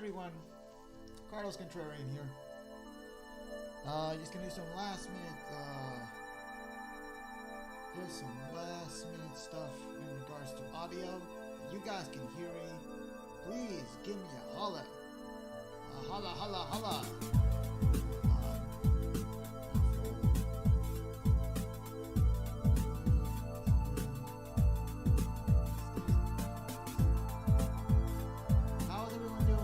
everyone, Carlos Contrarian here. Just gonna do some last minute Here's some last minute stuff in regards to audio. You guys can hear me. Please give me a holla. A holla, holla, holla. How's everyone doing?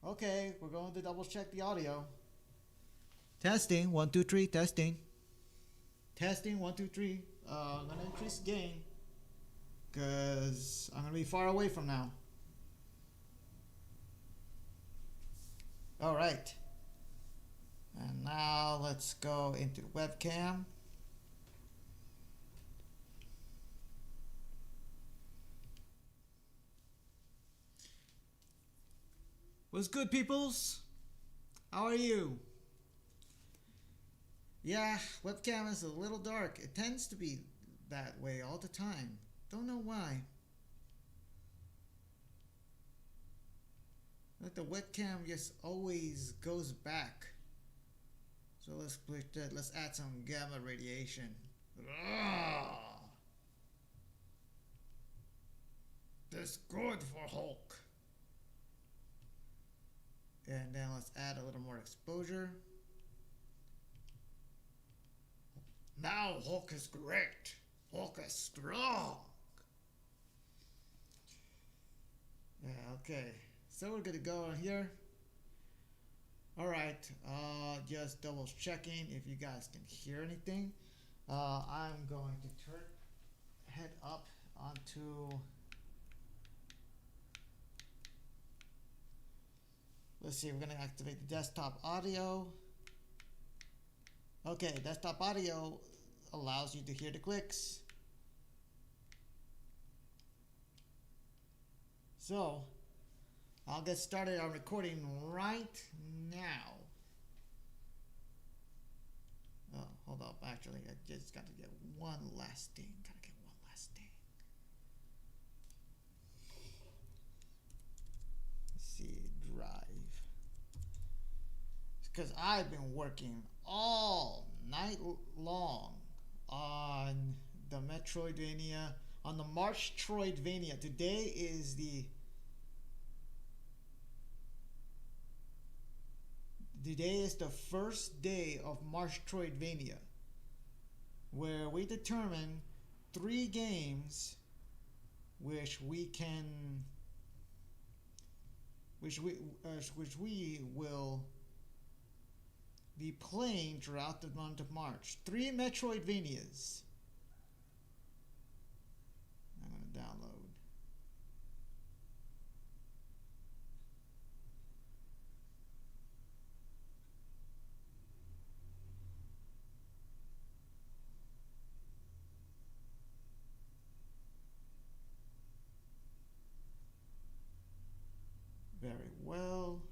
Okay, we're going to double check the audio. Testing, 1, 2, 3, testing. Testing, 1, 2, 3. I'm gonna increase the gain because I'm gonna be far away from now. All right. And now let's go into the webcam. What's good, peoples? How are you? Yeah, webcam is a little dark. It tends to be that way all the time. Don't know why. Like the webcam just always goes back. So let's split that. Let's add some gamma radiation. That's good for Hulk. And then let's add a little more exposure. Now Hulk is great. Hulk is strong. Yeah, okay. So we're gonna go on here. Alright, just double checking if you guys can hear anything. I'm going to head up onto, let's see, we're gonna activate the desktop audio. Okay, desktop audio allows you to hear the clicks. So, I'll get started on recording right now. Oh, hold up, actually, I just got to get one last thing. Let's see, drive. Because I've been working all night long on the Metroidvania, on the MARCH-TROID-VANIA. Today is the first day of MARCH-TROID-VANIA, where we determine 3 games which we will be playing throughout the month of March. 3 Metroidvanias. I'm going to download. Very well.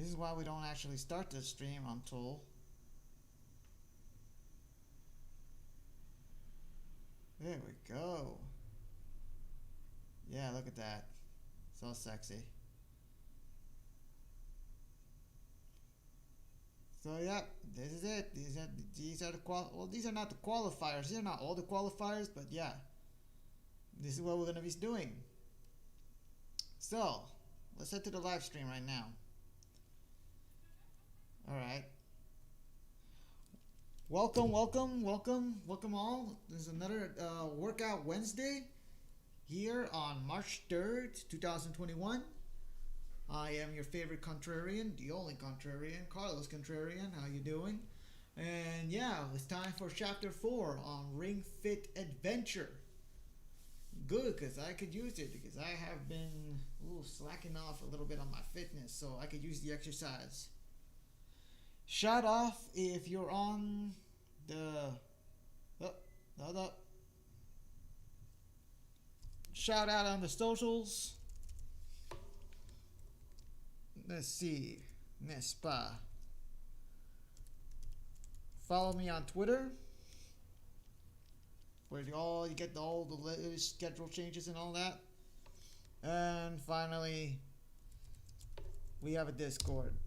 This is why we don't actually start the stream, I'm told. There we go. Yeah, look at that. So sexy. So yeah, this is it. These are the well, these are not the qualifiers. These are not all the qualifiers, but yeah, this is what we're gonna be doing. So let's head to the live stream right now. All right. Welcome all. This is another Workout Wednesday here on March 3rd, 2021. I am your favorite contrarian, the only contrarian, Carlos Contrarian. How you doing? And yeah, it's time for Chapter 4 on Ring Fit Adventure. Good, because I could use it, because I have been slacking off a little bit on my fitness, so I could use the exercise. Shout off if you're on the... hold up. Shout out on the socials. Let's see. N'est-ce pas? Follow me on Twitter, where you get all the latest schedule changes and all that. And finally, we have a Discord.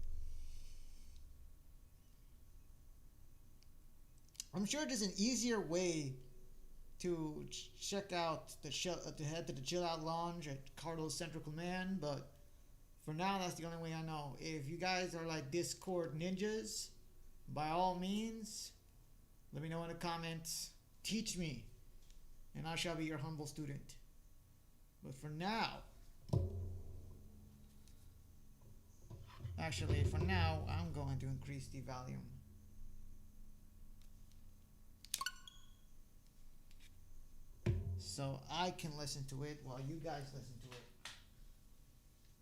I'm sure there's an easier way to check out to head to the Chill Out Lounge at Carlos Central Command, but for now, that's the only way I know. If you guys are like Discord ninjas, by all means, let me know in the comments. Teach me, and I shall be your humble student. But for now, I'm going to increase the volume. So I can listen to it while you guys listen to it.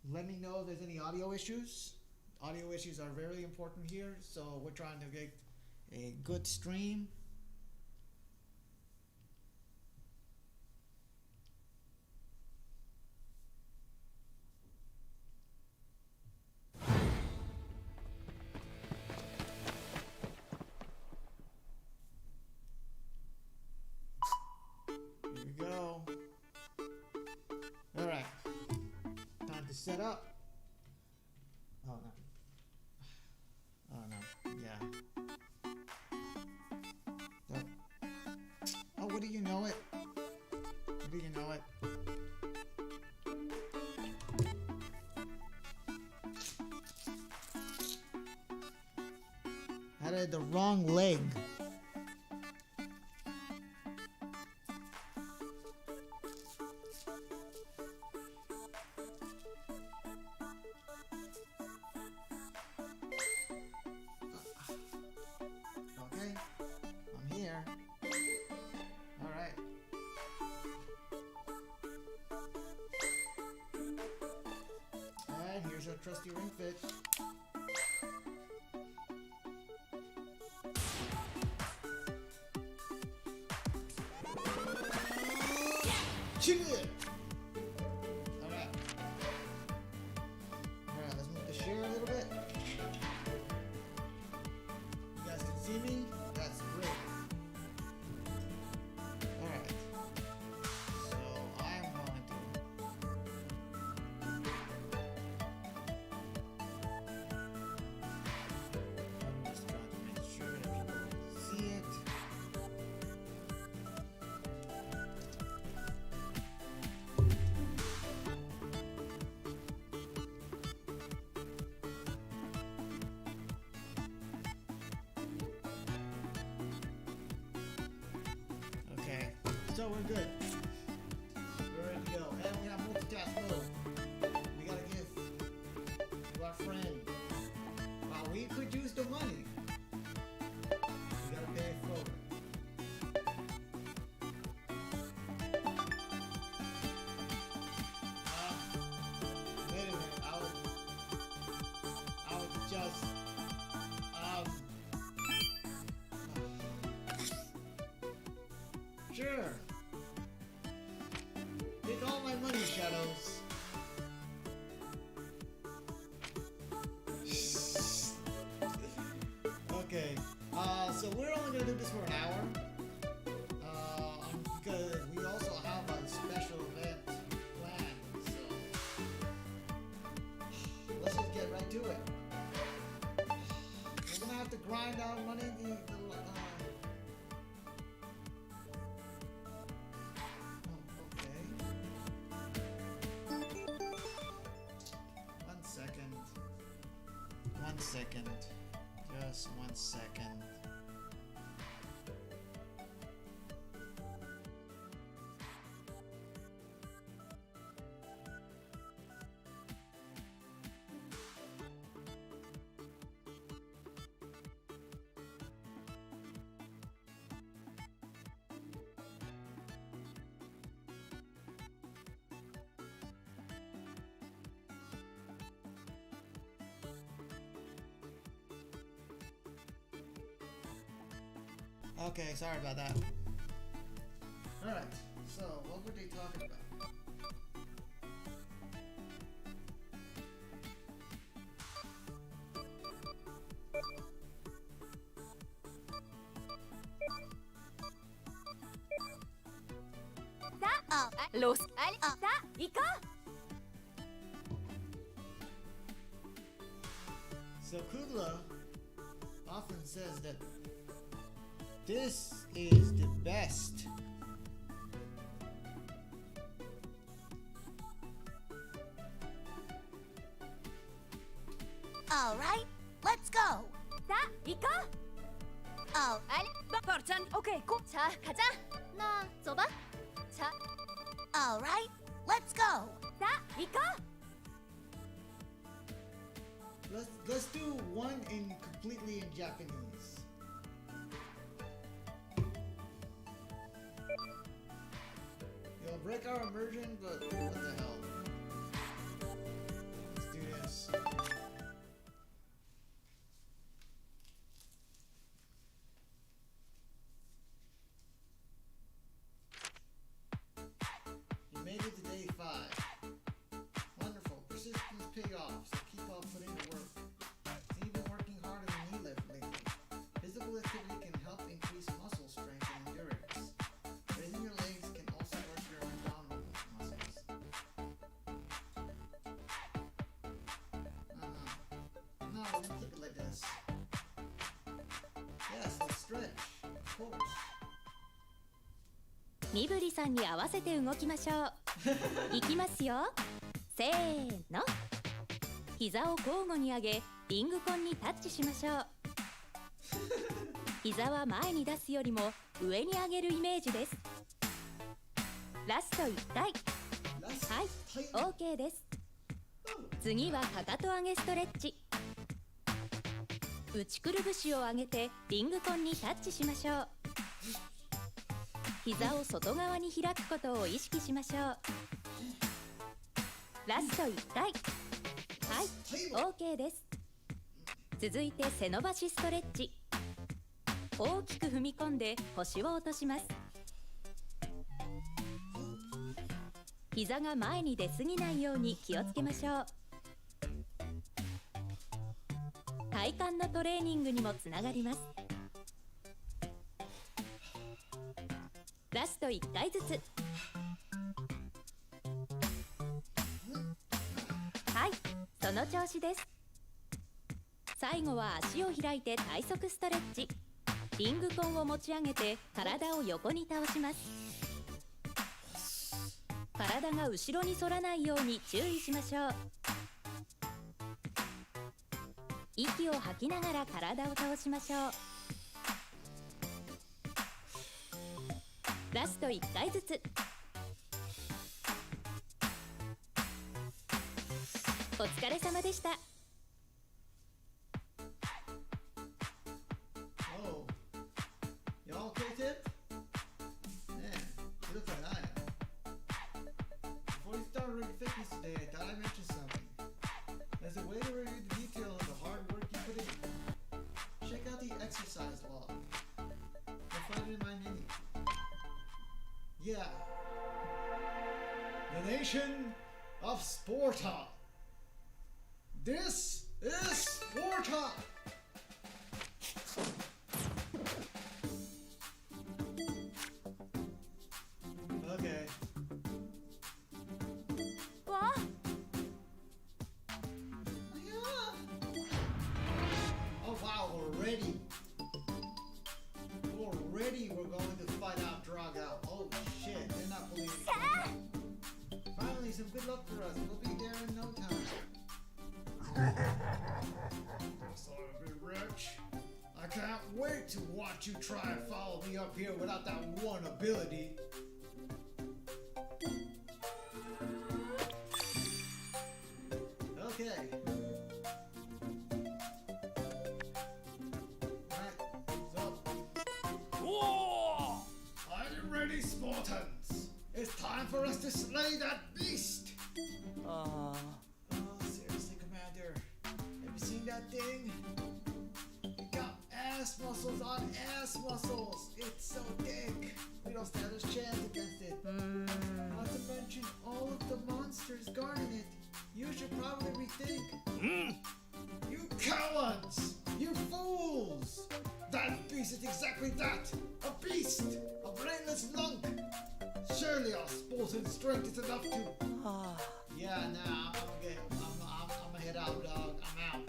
Let me know if there's any audio issues. Audio issues are very important here, so we're trying to get a good stream. Here we go. All right. Time to set up. Oh no. Yeah. Oh, what do you know it? What do you know it? I had the wrong leg. Trusty ring fit. Chill it. Alright. Alright, let's move the share a little bit. You guys can see me? That's great. Alright. So I'm going So we're good. We're ready to go. And we have multitask mode. We gotta give to our friend. We could use the money. We gotta pay it forward. Wait a minute. I would just sure. Take all my money, Shadows. find out money. One second. Just 1 second. Okay, sorry about that. Alright, so what were they talking about? So Kugla often says that this is the best. All right, let's go. 자, 이거? 버튼. 오케이, 고. 자, 가자. 나, 좁아. 자. All right, let's go. 자, 이거? Let's do one completely in Japanese. You'll break our immersion, but what the hell? Let's do this. You made it to day 5. Wonderful. Persistence paid off, so keep on putting in work. You've been working harder than me lately. Physical activity can help increase muscle strength and endurance. Raising your legs can also work your abdominal muscles. No, don't keep it like this. Yes, let's stretch. Of course. 身振りさんに合わせて動きましょう。いきますよ。せーの。膝を交互に上げ、リングコンにタッチしましょう。膝は前に出すよりも上に上げるイメージです。ラスト1回。はい、OK です。次はかかと上げストレッチ。内くるぶしを上げてリングコンにタッチしましょう。膝を外側に開くことを意識しましょう。ラスト1回。はい、OK です。続いて背伸ばしストレッチ。大きく踏み込んで腰を落とします。膝が前に出過ぎないように気をつけましょう。体幹のトレーニングにもつながります。ラスト1回ずつ。はい、その調子です。最後は足を開いて体側ストレッチ。リングコンを持ち上げて体を横に倒します。体が後ろに反らないように注意しましょう。息を吐きながら体を倒しましょう。ラスト1回ずつ。お疲れ様でした。Oh, y'all okay, Tip? Man, you look like I am. Before you start reading fitness today, I thought I'd mention something. As a way to review the details of the hard work you put in, check out the exercise log. You'll find it in my menu. Yeah. The nation of Sparta. This is Sparta. Okay. わあ、 Oh wow, already. to slay that beast! Ah. Oh, seriously, Commander. Have you seen that thing? It got ass muscles on ass muscles. It's so thick. We don't stand a chance against it. Not to mention all of the monsters guarding it. You should probably rethink. You cowards! You fools! That beast is exactly that! A beast! A brainless lunk! Surely our sporting strength is enough to... Yeah, nah, I'm gonna head out, dog. I'm out.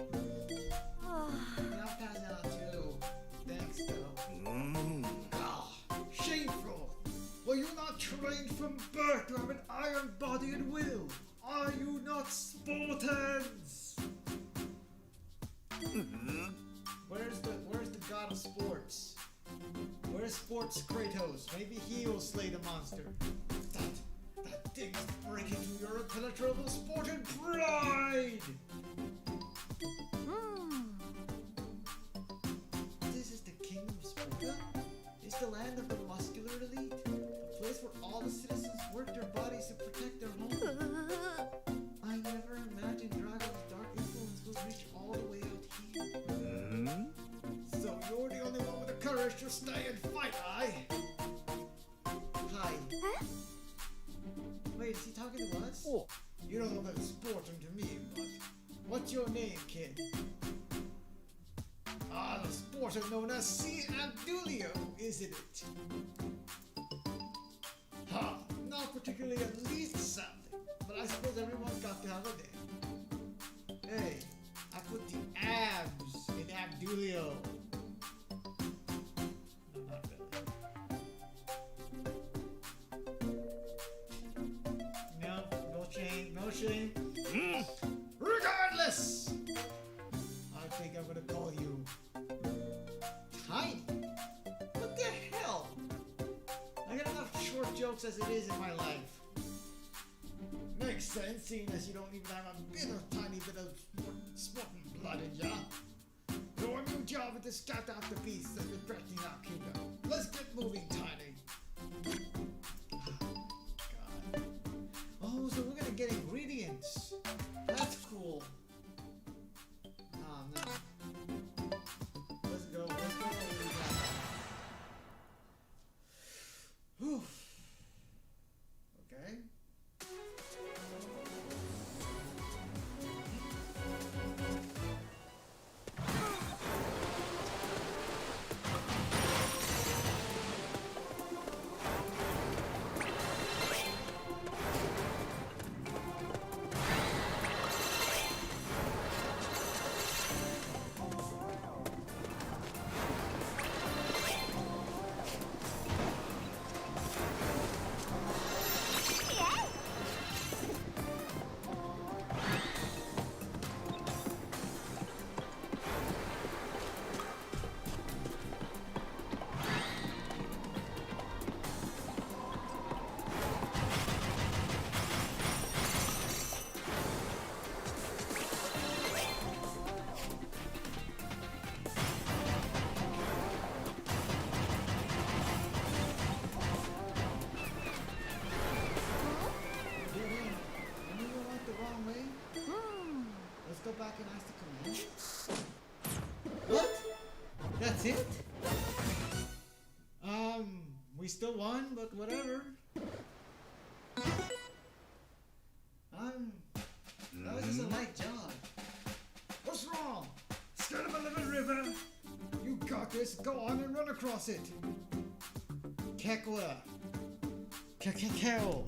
Yeah, I'll pass out too. Thanks, though. Ah, shameful! Were you not trained from birth to have an iron body and will? Are you not Spartans? Where's the god of sports? Where's Sports Kratos? Maybe he will slay the monster. That thing is breaking through your impenetrable Spartan pride! This is the kingdom of Sparta? It's the land of the muscular elite. A place where all the citizens work their bodies to protect their home. I never imagined Dragon's dark influence would reach all the way out here. So you're the only one with the courage to stay and fight, aye? Hi. Wait, is he talking to us? Oh. You don't look like a Spartan to me, but what's your name, kid? Ah, the Spartan known as C. Abdulio, isn't it? Ha! Not particularly elite sounding, but I suppose everyone's got to have a day. Hey, I put the abs in Abdulio. No, not really. No shame, no shame. Regardless! I think I'm gonna call you Tiny. What the hell? I got enough short jokes as it is in my life. Makes sense, seeing as you don't even have a bit of tiny bit of Spartan blood in ya. Your new job is to scout out the beasts that are threatening our kingdom. Let's get moving, Tiny. God. Oh, so we're gonna get ingredients. That's cool. Oh, no. Let's go. What we got? Whew. Okay. Go back and ask the command. What? That's it? We still won, but whatever. That was just a light job. What's wrong? Scared of a living river? You got this. Go on and run across it. Kekla. Kekekeo.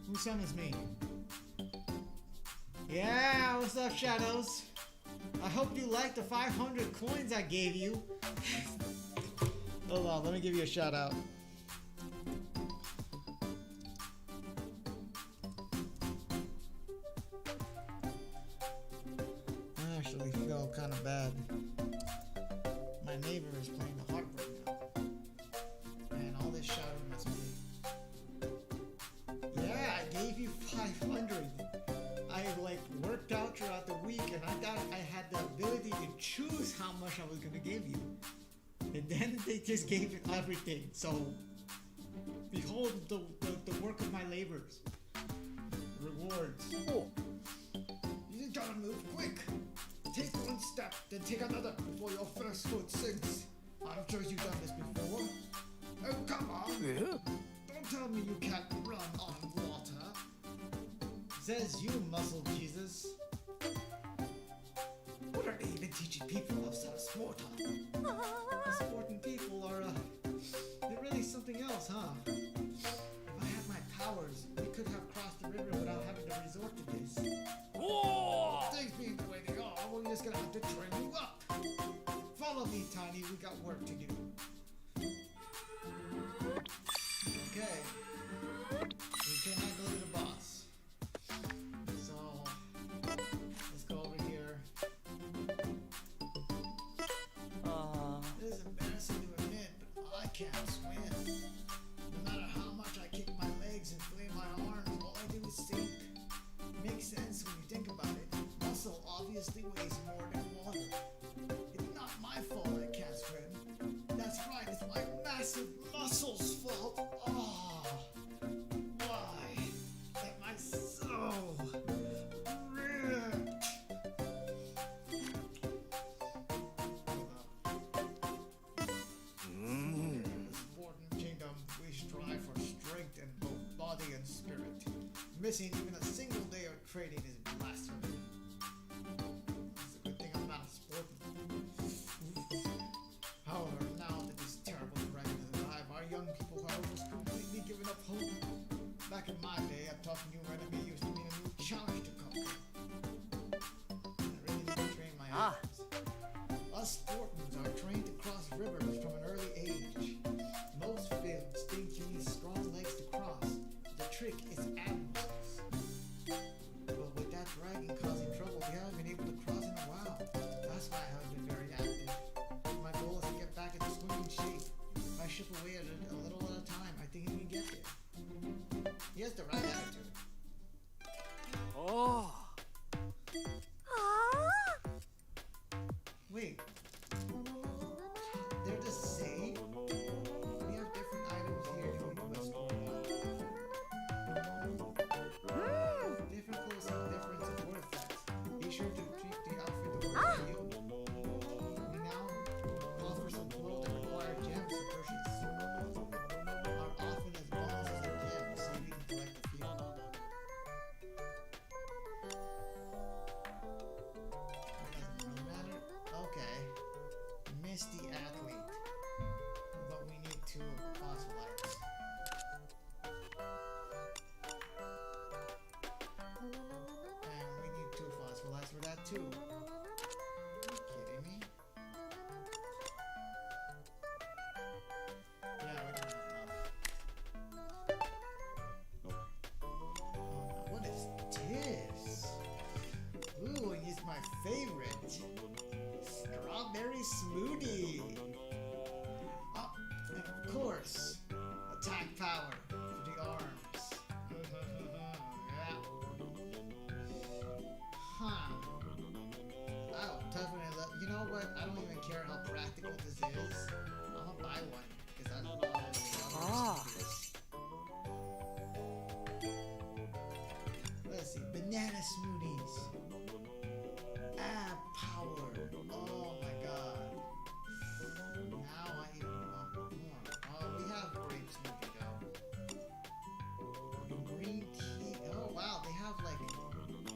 Who summons me? Yeah, what's up, Shadows? I hope you liked the 500 coins I gave you. Hold on, let me give you a shout out. I actually feel kind of bad. My neighbor is playing the harp right now. And all this shouting must be. Yeah, I gave you 500. I worked out throughout the week and I thought I had the ability to choose how much I was gonna give you. And then they just gave it everything. So Behold the work of my labors. Rewards. Oh. You just gotta move quick. Take one step, then take another before your first foot sinks. I'm sure you've done this before. Oh, come on. Yeah. Don't tell me you can't run on water. Says you, muscle Jesus. What are they even teaching people of such sport? Sporting people are, they're really something else, huh? If I had my powers, we could have crossed the river without having to resort to this. Whoa! Things being the way they are, we're just gonna have to train you up. Follow me, Tiny, we got work to do. Okay. We can handle the boss. So, let's go over here. This is embarrassing to admit, but I can't swim. No matter how much I kick my legs and flay my arms, all I do is sink. Makes sense when you think about it. Muscle obviously weighs more than water. It's not my fault I can't swim. That's right, it's my massive muscles' fault. Oh, why am I so ripped? In the Spartan kingdom, we strive for strength in both body and spirit. Missing even a single day of training is blasphemy. It's a good thing I'm not a Spartan. However, now that this terrible dragon has arrived, our young people have almost completely given up hope. Back in my day, a tough new enemy used to mean a new challenge to conquer. I really need to train my arms. Us Spartans are trained to cross rivers from an early age. Most fields think you need strong legs to cross. The trick is absence. But with that dragon causing trouble, we haven't been able to cross in a while. That's why I haven't been very active. My goal is to get back into swimming shape. If I chip away at it a little at a time, I think he can get there. He has the right attitude. Oh. Wait. They're the same? We have different items here. Different clothes have different support effects. Be sure to treat the outfit the way you feel. We now offer some clothes that require gems to purchase. Are often as bonuses as gems, so you can collect a few. Doesn't really matter. Okay. Misty athlete. But we need to fossilize. And we need to fossilize for that too. Are you kidding me? Yeah, we don't have enough. What is this? Ooh, and it's my favorite. Strawberry smoothie. Oh, and of course, attack power for the arms. Yeah. Huh. Oh, definitely. You know what? I don't even care how practical this is. I'm gonna buy one because I don't know how to do this. Let's see. Banana smoothies. Power. Oh my god. Now I even want more. Oh, we have grape smoothie though. Green tea. Oh wow, they have like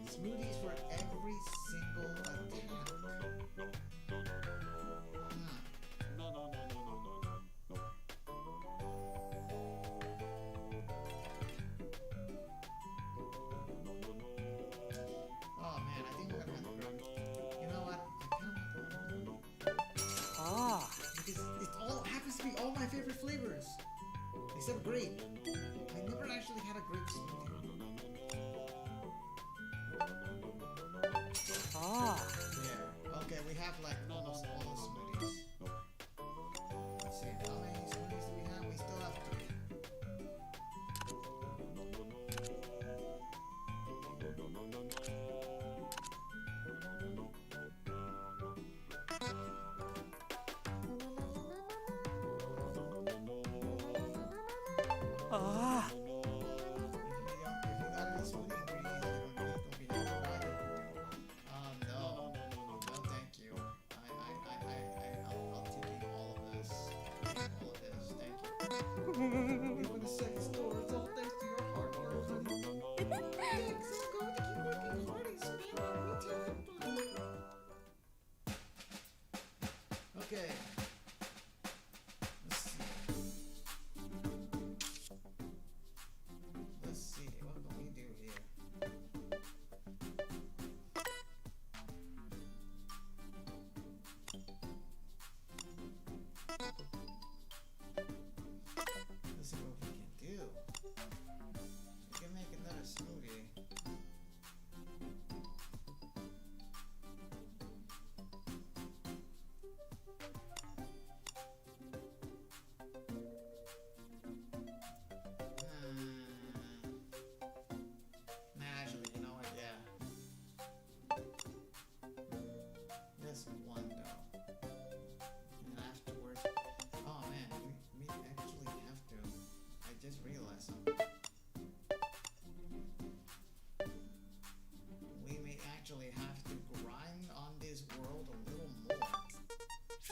smoothies for every single attack. Oh man, I think we're gonna have to grow. You know what? Because it all happens to be all my favorite flavors. Except grape. I never actually had a grape smoothie. Yeah. Okay, we have like almost all the smoothies. Let's see, how many smoothies do we have? We still have 3.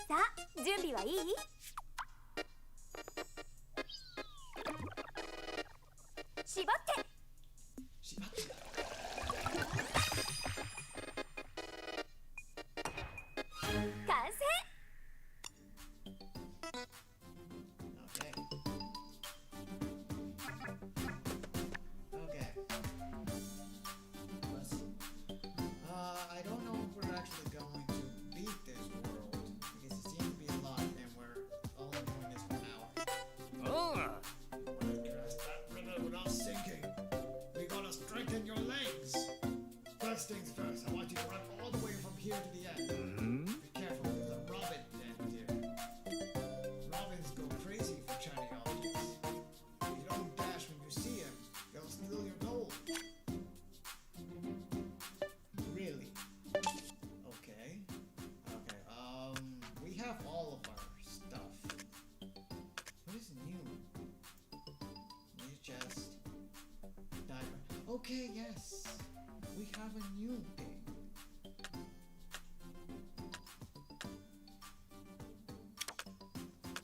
さあ準備はいい？縛って縛って。完成。Okay. Okay. Let's, I don't know if we're actually going to beat this world because it seems to be a lot, and we're only doing this for an hour. Ah, Wanna cross that river without sinking? We gotta strengthen your legs. First things first, I want you to run all the way from here to the end. mhm. Be careful with the robin end here. Robins go crazy for shiny objects. If you don't dash when you see him, they'll steal your gold. Really? Okay. Okay, we have all of our stuff. What is new? New chest. Diver. Okay, yes. We have a new thing.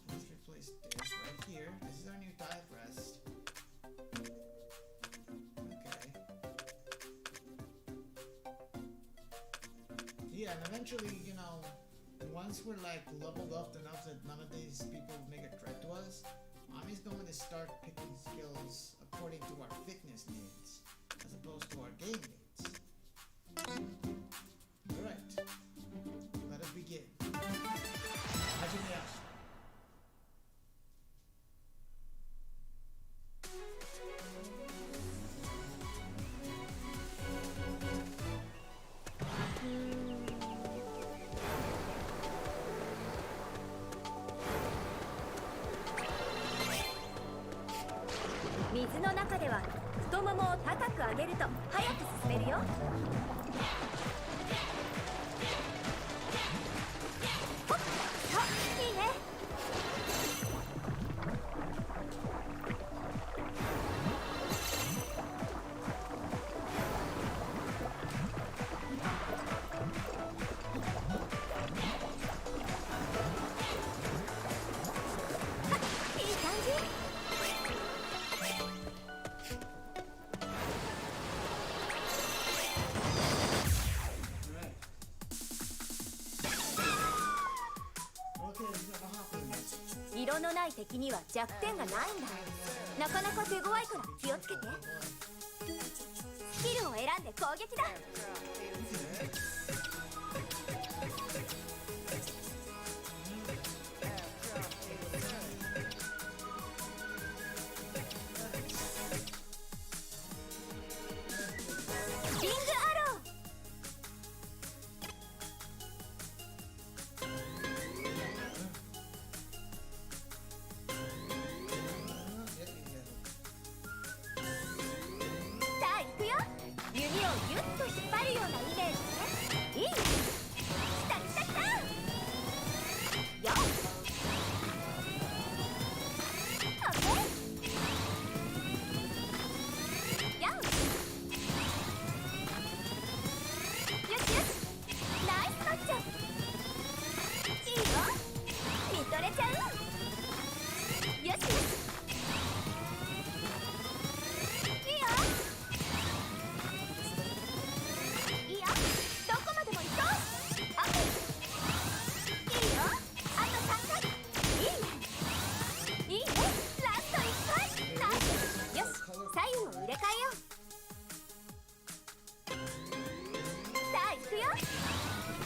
Let's replace this right here. This is our new dive rest. Okay. Yeah, and eventually, you know, once we're like leveled up enough that none of these people make a threat to us, Mommy's going to start picking skills according to our fitness needs, as opposed to our game needs. Alright. Let us begin. Hajime. 水の中では太ももを高く上げると早く進めるよ。ほっ、そう、いいね。いい感じ。色のない敵には弱点がないんだ。なかなか手強いから気をつけて。スキルを選んで攻撃だ。リングアロー。さあ行くよ。弓をギュッと引っ張るようなイメージね。いいね。来た来た来た。よっ。オッケー。よっ。よしよし。ナイスマッチョ。いいよ。見とれちゃう。よしよし。いいよ。いいよ。どこまでも行こう。オッケー。いいよ。あと3回。いいね。いいね。ラスト1回。ナイス。よし。左右を入れ替えよう。さあ行くよ。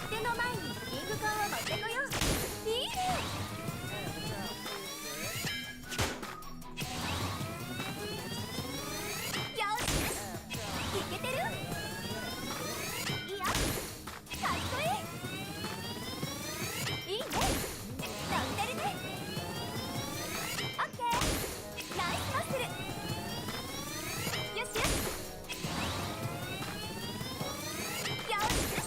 手の前にリングカンを持ってこよう。いいね。よし。いけてる。いいよ。かっこいい。いいね。乗ってるね。オッケー。ナイスマッスル。よしよし。よしよし。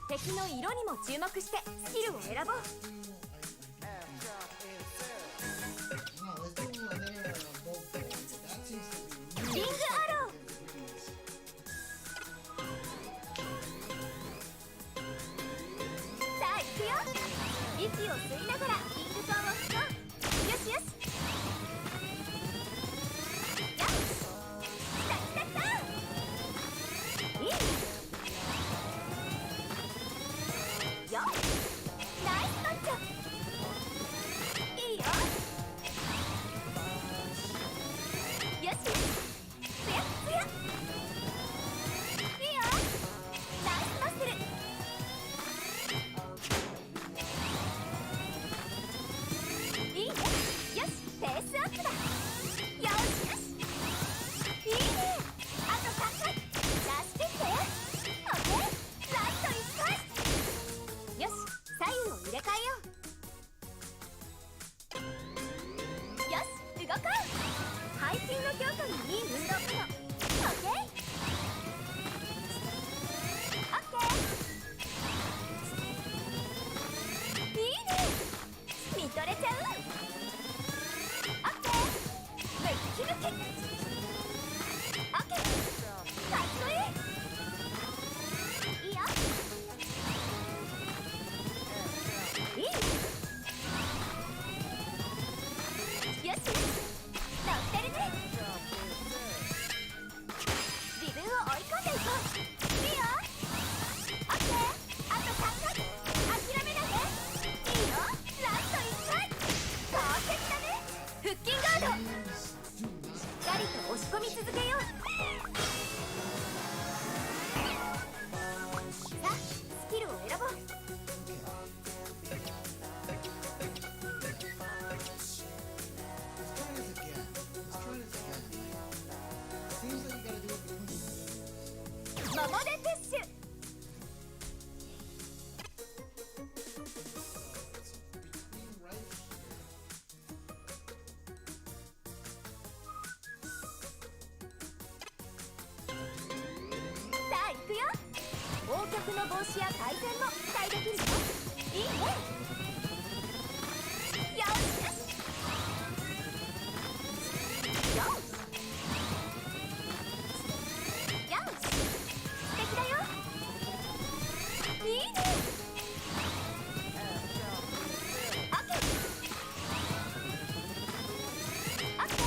敵の色にも注目してスキルを選ぼう。 No, let's do another bolt. That seems to be リングアロー。さあ行くよ。息を吸いながらリングコンを吹こう。よしよし。よし。来た来た来た。いいね。よっ。ナイスマッチョ。いいよ。よしよし。つやっつや。いいよ。ナイスマッスル。いいね。よし、ペースアップだ。よしよし。いいね。あと3回。出してって。オッケー。ラスト1回。よし、左右を入れ替えよう。よし、動こう。背筋の強化にいい運動かも。オッケー。オッケー。いいね。見とれちゃう。オッケー。ムッキムキ。オッケー。かっこいい。いいよ。いいね。よしよし。乗ってるね。自分を追い込んでいこう。いいよ。オッケー。あと3回。諦めないで。いいよ。ラスト1回。パーフェクトだね。腹筋ガード。しっかりと押し込み続けよう。さあ、スキルを選ぼう。 Seems like you gotta do it between. 桃でプッシュ。 Between right here. さあ行くよ。横脚の防止や改善も期待できるよ。いいね。よしよし。よし。よし。素敵だよ。いいね。オッケー。オッケー。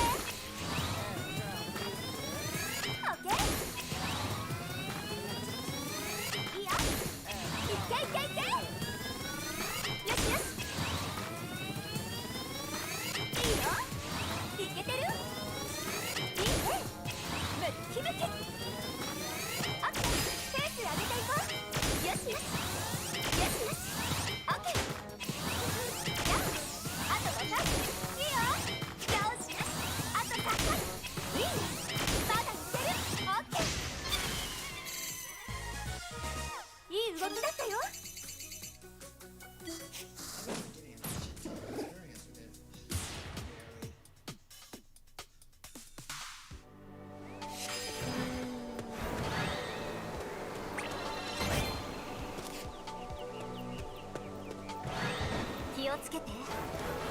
オッケー。いいよ。いけいけいけ。よしよし。いいよ。いけてる。いいね。ムッキムキ。オッケー。ペース上げていこう。よしよし。よしよし。オッケー。よし。あと5回。いいよ。よしよし。あと3回。いいね。まだいける。オッケー。いい動きだったよ。 気をつけて。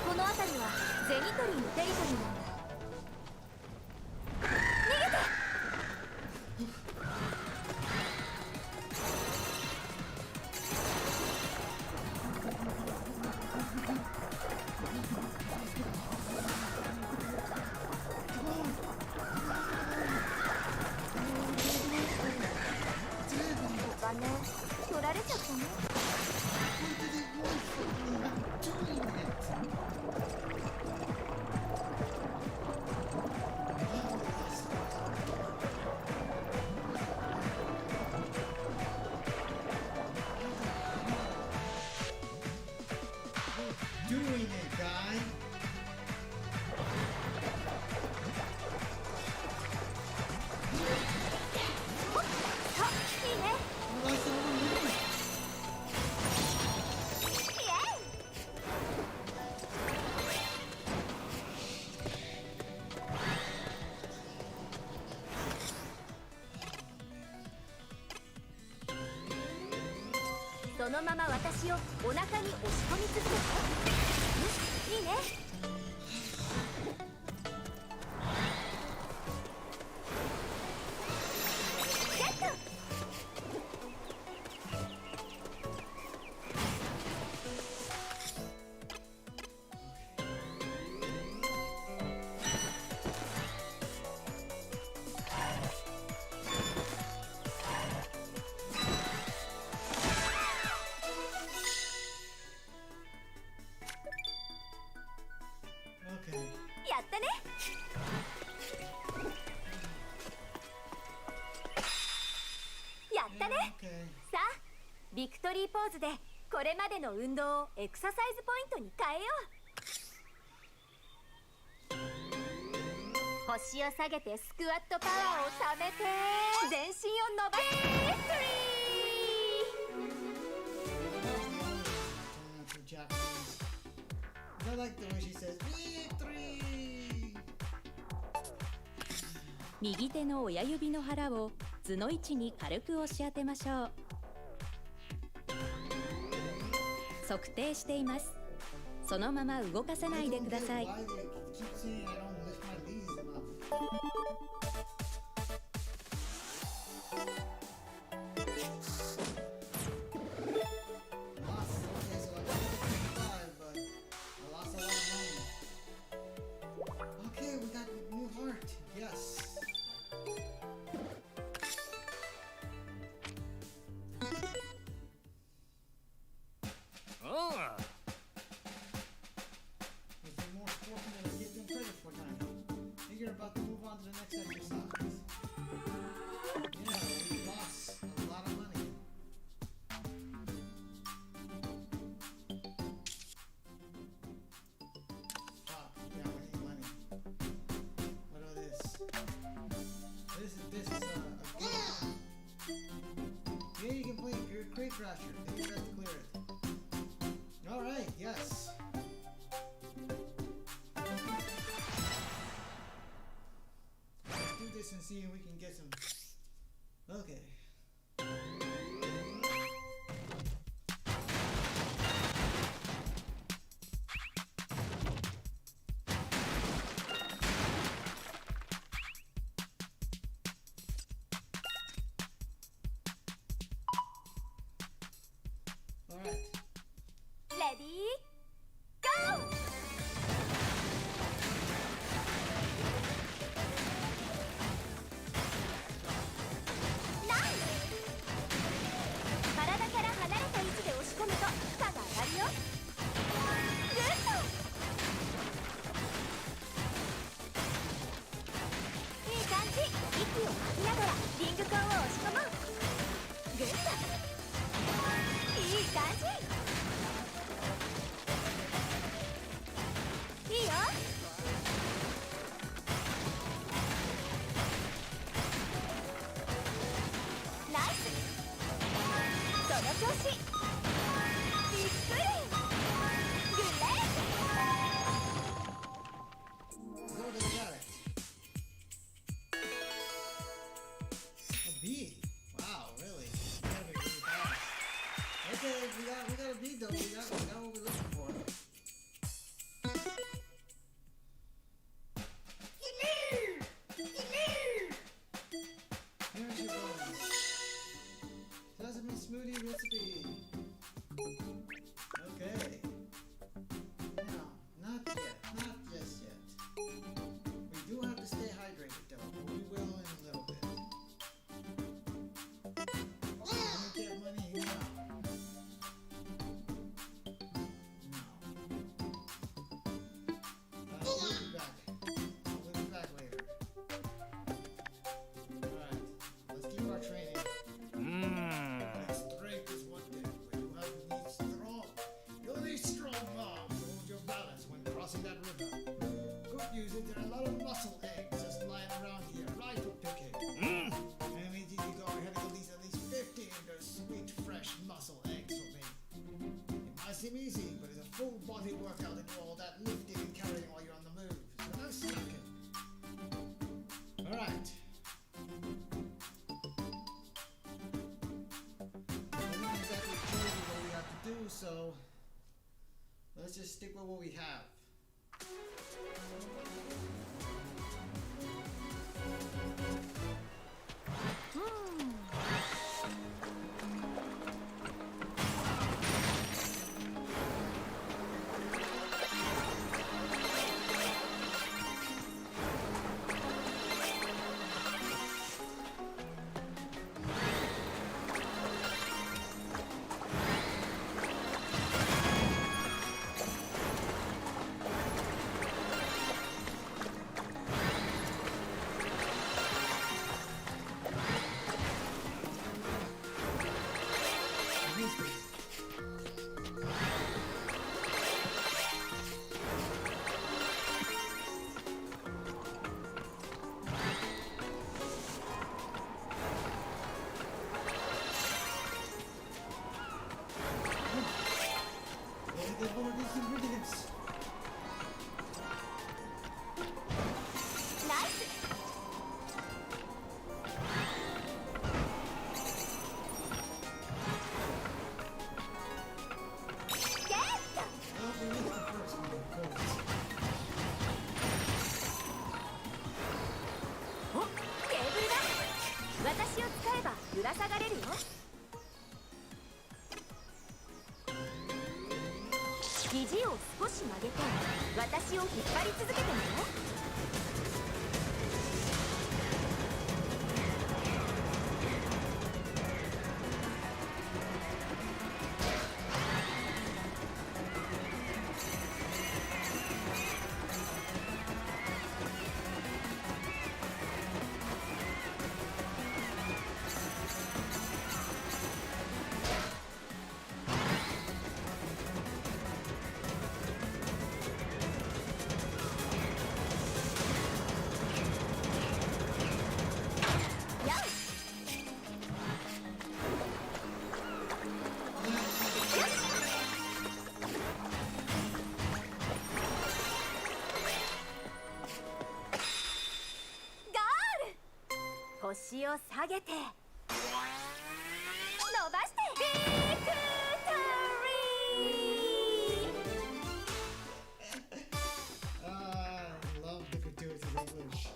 この辺りはゼニトリーのテリトリーなんだ。逃げて。お金取られちゃったね。 What did it want from me? I'm doing it. そのまま私をお腹に押し込み続けて。いいね。ゲット。やったね。やったね。さあ、ビクトリーポーズでこれまでの運動をエクササイズポイントに変えよう。腰を下げてスクワットパワーをためて全身を伸ばしてビクトリー。I like the way she says victory. 右手の親指の腹を図の位置に軽く押し当てましょう。測定しています。そのまま動かさないでください。You're about to move on to the next exercise. Yeah, we lost a lot of money. Fuck, yeah, we need money. What about this? This is a game. Yeah, you can play your crate crasher. Then you have to clear it. Alright, yes. This and see if we can get some. Okay. All right. Ready, go! seem easy, but it's a full body workout to do all that lifting and carrying while you're on the move. So no slacking. Alright. I didn't exactly show you what we so let's just stick with what we have. There's one of these ingredients. Nice. Get! Well, we missed the first one, of course. お、テーブルだ。私を使えばぶら下がれるよ。肘を少し曲げて私を引っ張り続けてみよ。腰を下げて伸ばしてビクトリー I love the gratuitous English.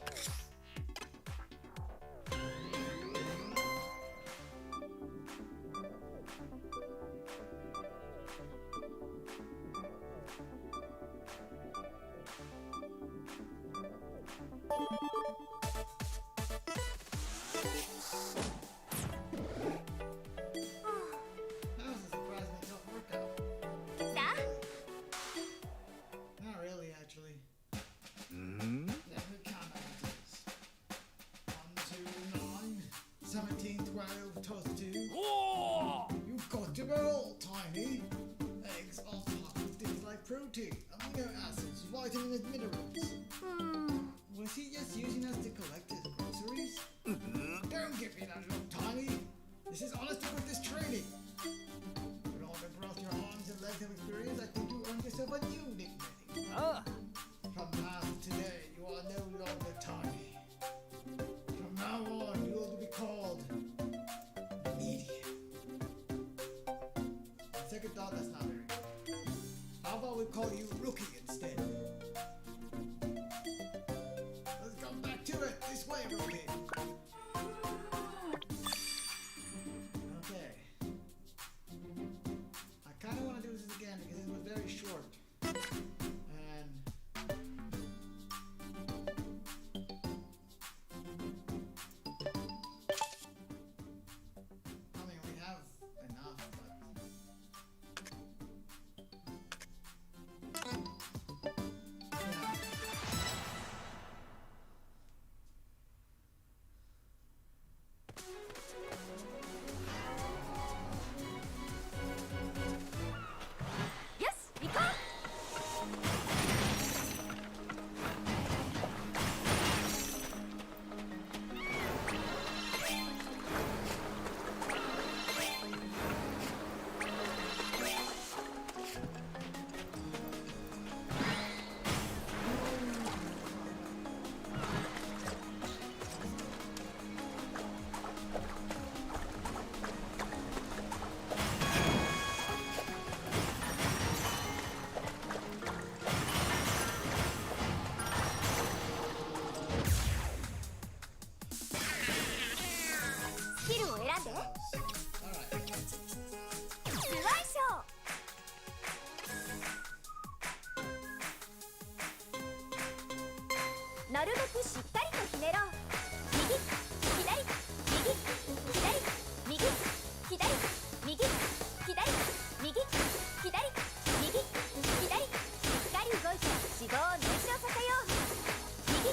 That was a surprisingly tough workout. さ Not really, actually. ん Let me count my digits. 1, 2, 9, 17, 12, toast 2. おー You got to go, Tiny. Eggs are packed with things like protein, amino acids, vitamins, and minerals. うーん Was he just using us to collect his groceries? Don't give me that look, Tiny. This is honest to goodness training. With all the growth your arms and legs have experienced, I think you earned yourself a new nickname. あ From now to today, you are no longer Tiny. From now on, you will be called Medium. On second thought, that's not very good. How about we call you Rookie instead? Let's go back to it. This way, Rookie. Okay. I kind of want to do this again because it was very short. And I mean, we have enough, but るべくしっかりとひねろう。右左右左右左右左右左右左しっかり動いて脂肪を燃焼させよう。右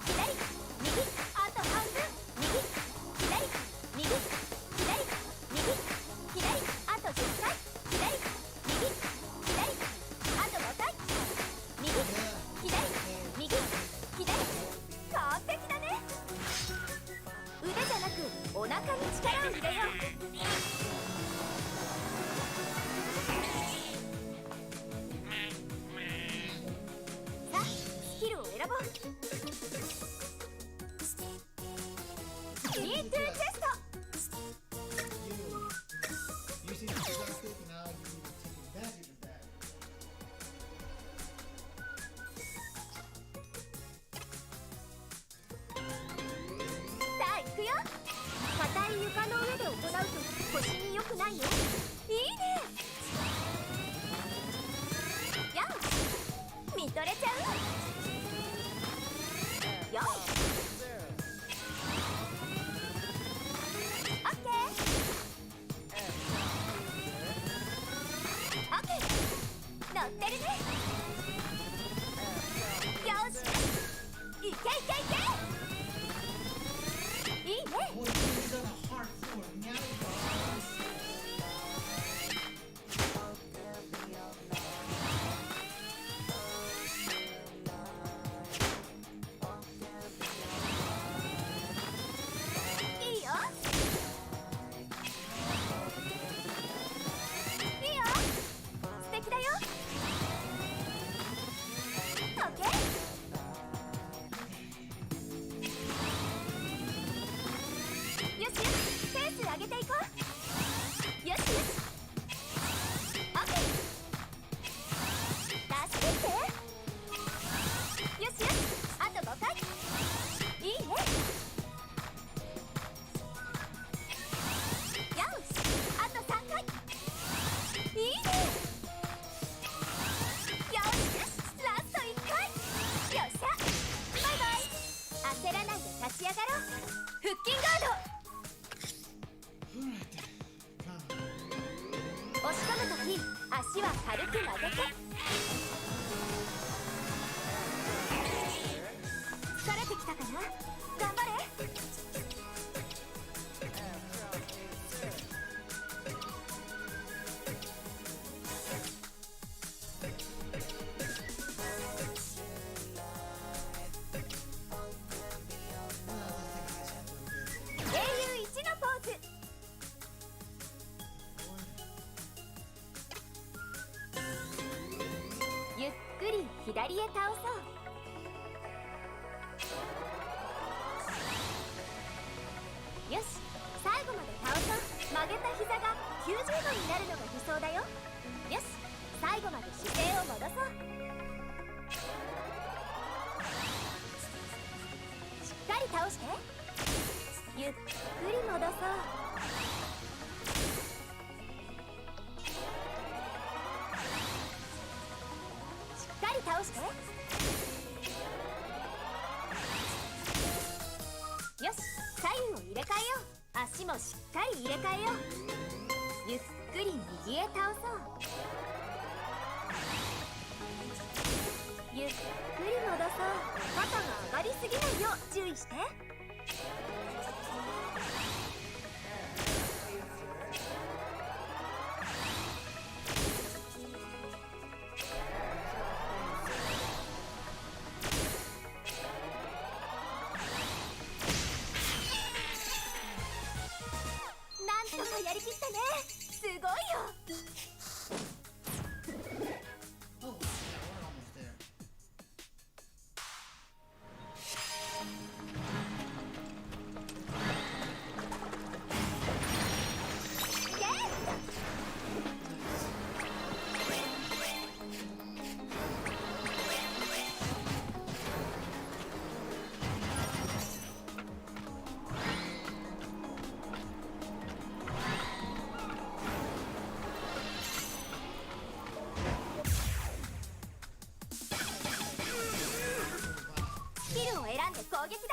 左右あと半分右左右左右左あと10回左右左あと5回右左右左完璧だね。腕じゃなくお腹に力を入れよう。さあスキルを選ぼう。Me too チェスト。 You seem exhausted, now you need to take advantage of that. さあ行くよ。硬い床の上で行うと腰に良くないよ。いいね。よし見とれちゃう。よしオッケーオッケー乗ってるね。よしいけいけいけ。いいね。 Boy, he's on a hard floor. Now he goes. いいよいいよ素敵だよ。オッケー。よしよしペース上げていこう。よしよしオッケー出し切って。よしよしあと5回いいね。よしあと3回いいね。よしよしラスト1回よっしゃバイバイ。焦らないで立ち上がろう。腹筋ガード。 Alright then. Come on. 押し込むとき足は軽く曲げて。疲れてきたかな。頑張れ。英雄一のポーズ。ゆっくり左へ倒そう。よし最後まで倒そう。曲げた膝が90度になるのが理想だよ。よし最後まで姿勢を戻そう。しっかり倒して。ゆっくり戻そう。しっかり倒して。よし左右を入れ替えよう。足もしっかり入れ替えよう。ゆっくり右へ倒そう。ゆっくり戻そう。肩が上がりすぎないよう注意して。なんとかやりきったね。すごいよ。 Oh, yeah, we're almost there.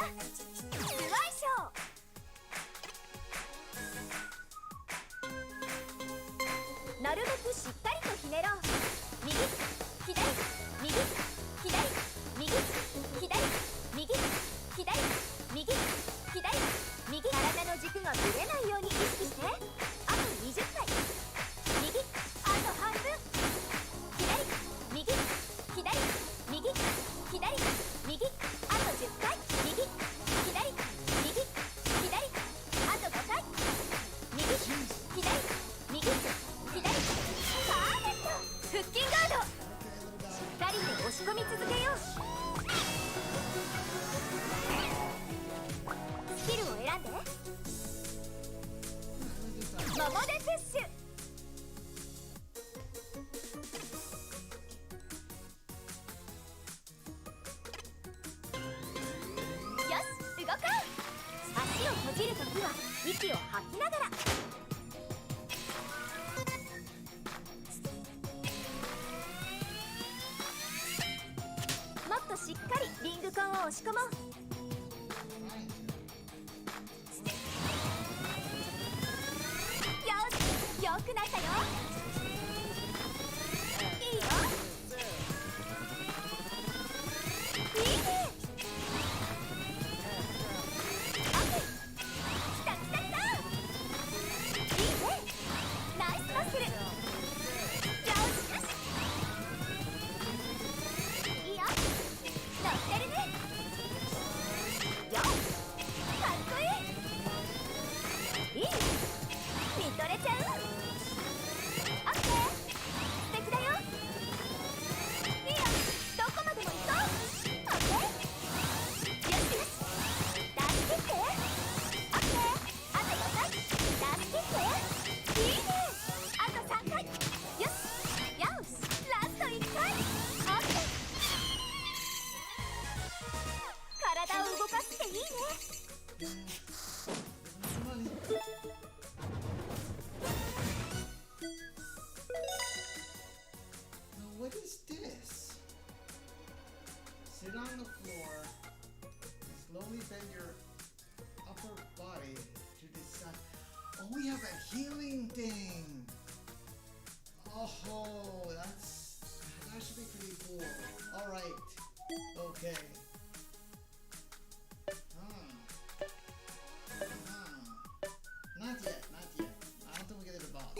スワイショー。なるべくしっかりとひねろう。右左右左右左右左右左右。体の軸がぶれないように意識して。あと20回。右あと半分。左右左右左右あと10回。右左右左あと5回。右左右左パーフェクト。腹筋ガード。しっかりと押し込み続けよう。スキルを選んで。桃でプッシュ。よし動こう。足を閉じるときは息を吐きながら。もっとしっかりリングコンを押し込もう。よし、よくなったよ。いいよ。いいね。オッケー。きたきたきた。いいね。ナイスマッスル。よしよし。いいよ。乗ってるね。よっ、かっこいい。いい。見とれちゃう。オッケー。素敵だよ。いいよ。どこまでも行こう。オッケー。よしよし。出し切って。オッケー。あと5回。出し切って。いいね。あと3回。よしよし。ラスト1回。オッケー。体を動かすっていいね。Now, what is this? Sit on the floor and slowly bend your upper body to the side. Oh, we have a healing thing. Oh, that should be pretty cool. All right. Okay. Not yet, not yet. I don't think we get to the boss.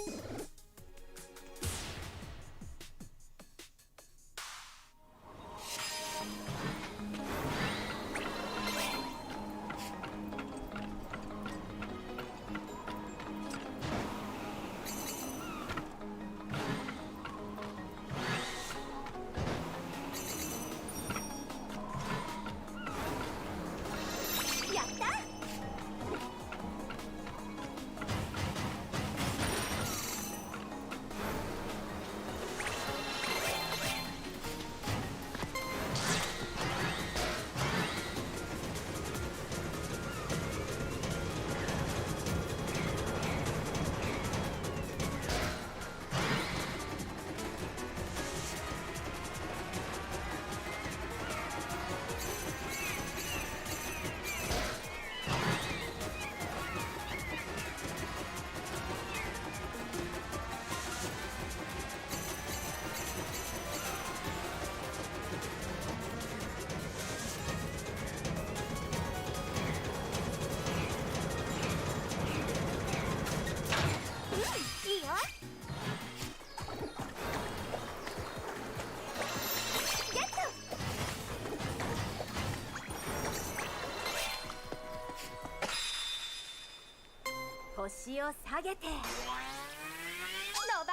腰を下げて伸ば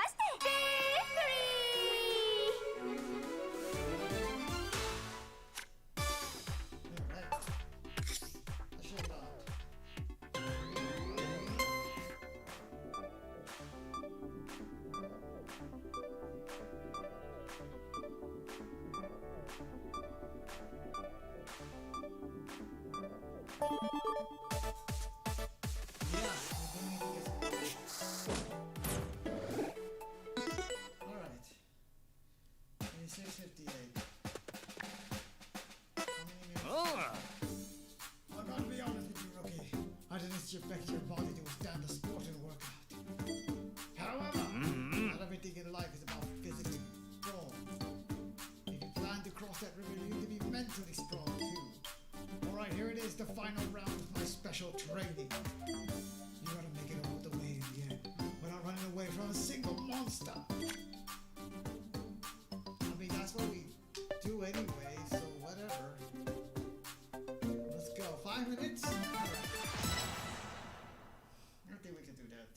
してビクトリー。mentally strong too. Alright, here it is, the final round of my special training. You gotta make it all the way in the end without running away from a single monster. I mean, that's what we do anyway, so whatever. Let's go. 5 minutes? Alright. I think we can do that.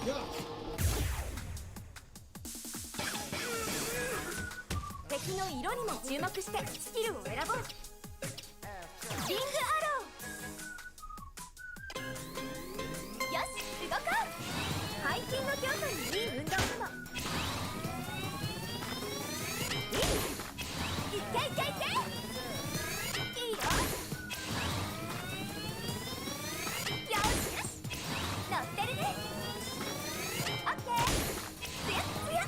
Go! 敵の色にも注目してスキルを選ぼう。リングアロー。よし動こう。背筋の強化にいい運動かも。いいね、いけいけいけ。いいよ。よしよし、乗ってるね。オッケー、つやっつや。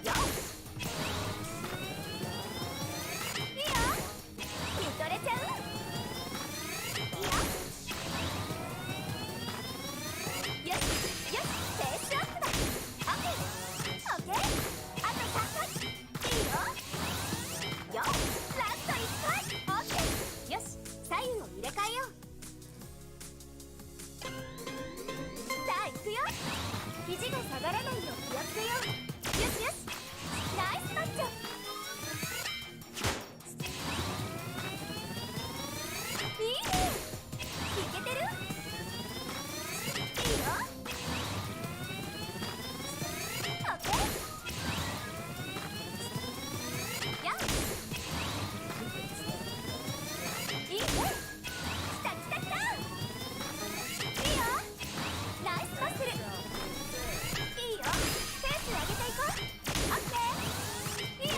よし、いいよ、見とれちゃう。いいよ。よしよし、ペースアップだ。オッケーオッケー、あと3回。いいよ。よし、ラスト1回。オッケー。よし、左右を入れ替えよう。さあ行くよ。肘が下がらないよう気をつけよう。よしよし、ナイスマッチョ。いいね、いけてる。いいよ。オッケー。よし、いいね、きたきたきた。いいよ、ナイスマッスル。いいよ、ペース上げていこう。オッケー。いいよ、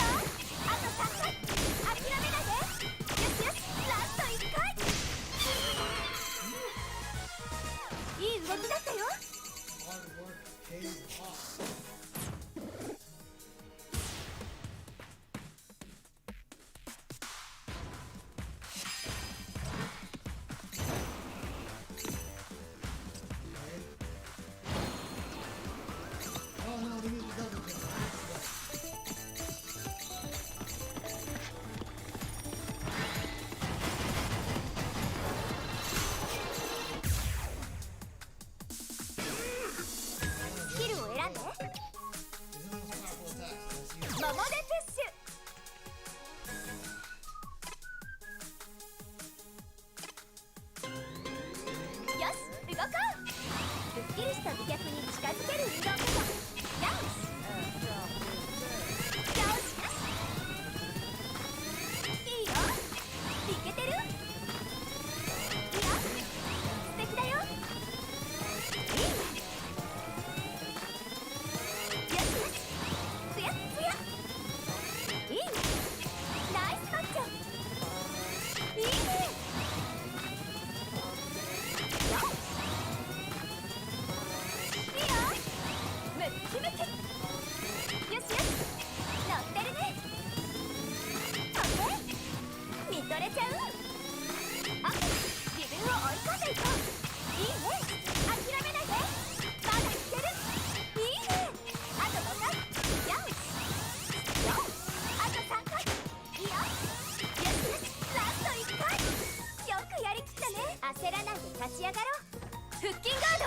あと3回。諦めないで。よしよし、ラスト1回。いい動きだったよ。Hard work pays off. Oh no, we need to double jump. スキルを選んで。 These are the most powerful attacks. Let's use 桃でプッシュ。よし動こう。すっきりした美脚に近づける運動こそ。よしよしよし。いいよ、いけてる。いいよ、素敵だよ。いいね。よしよし、つやっつや。いいね、ナイスマッチョ。いいね。よし、いいよ、ムッキムキ。よしよし、乗ってるね。オッケー、見とれちゃう。オッケー、自分を追い込んでいこう。いいね、諦めないで。まだいける。いいね、あと5回。よしよし、あと3回。いいよ。よしよし、ラスト1回。よくやりきったね。焦らないで立ち上がろう。腹筋ガード。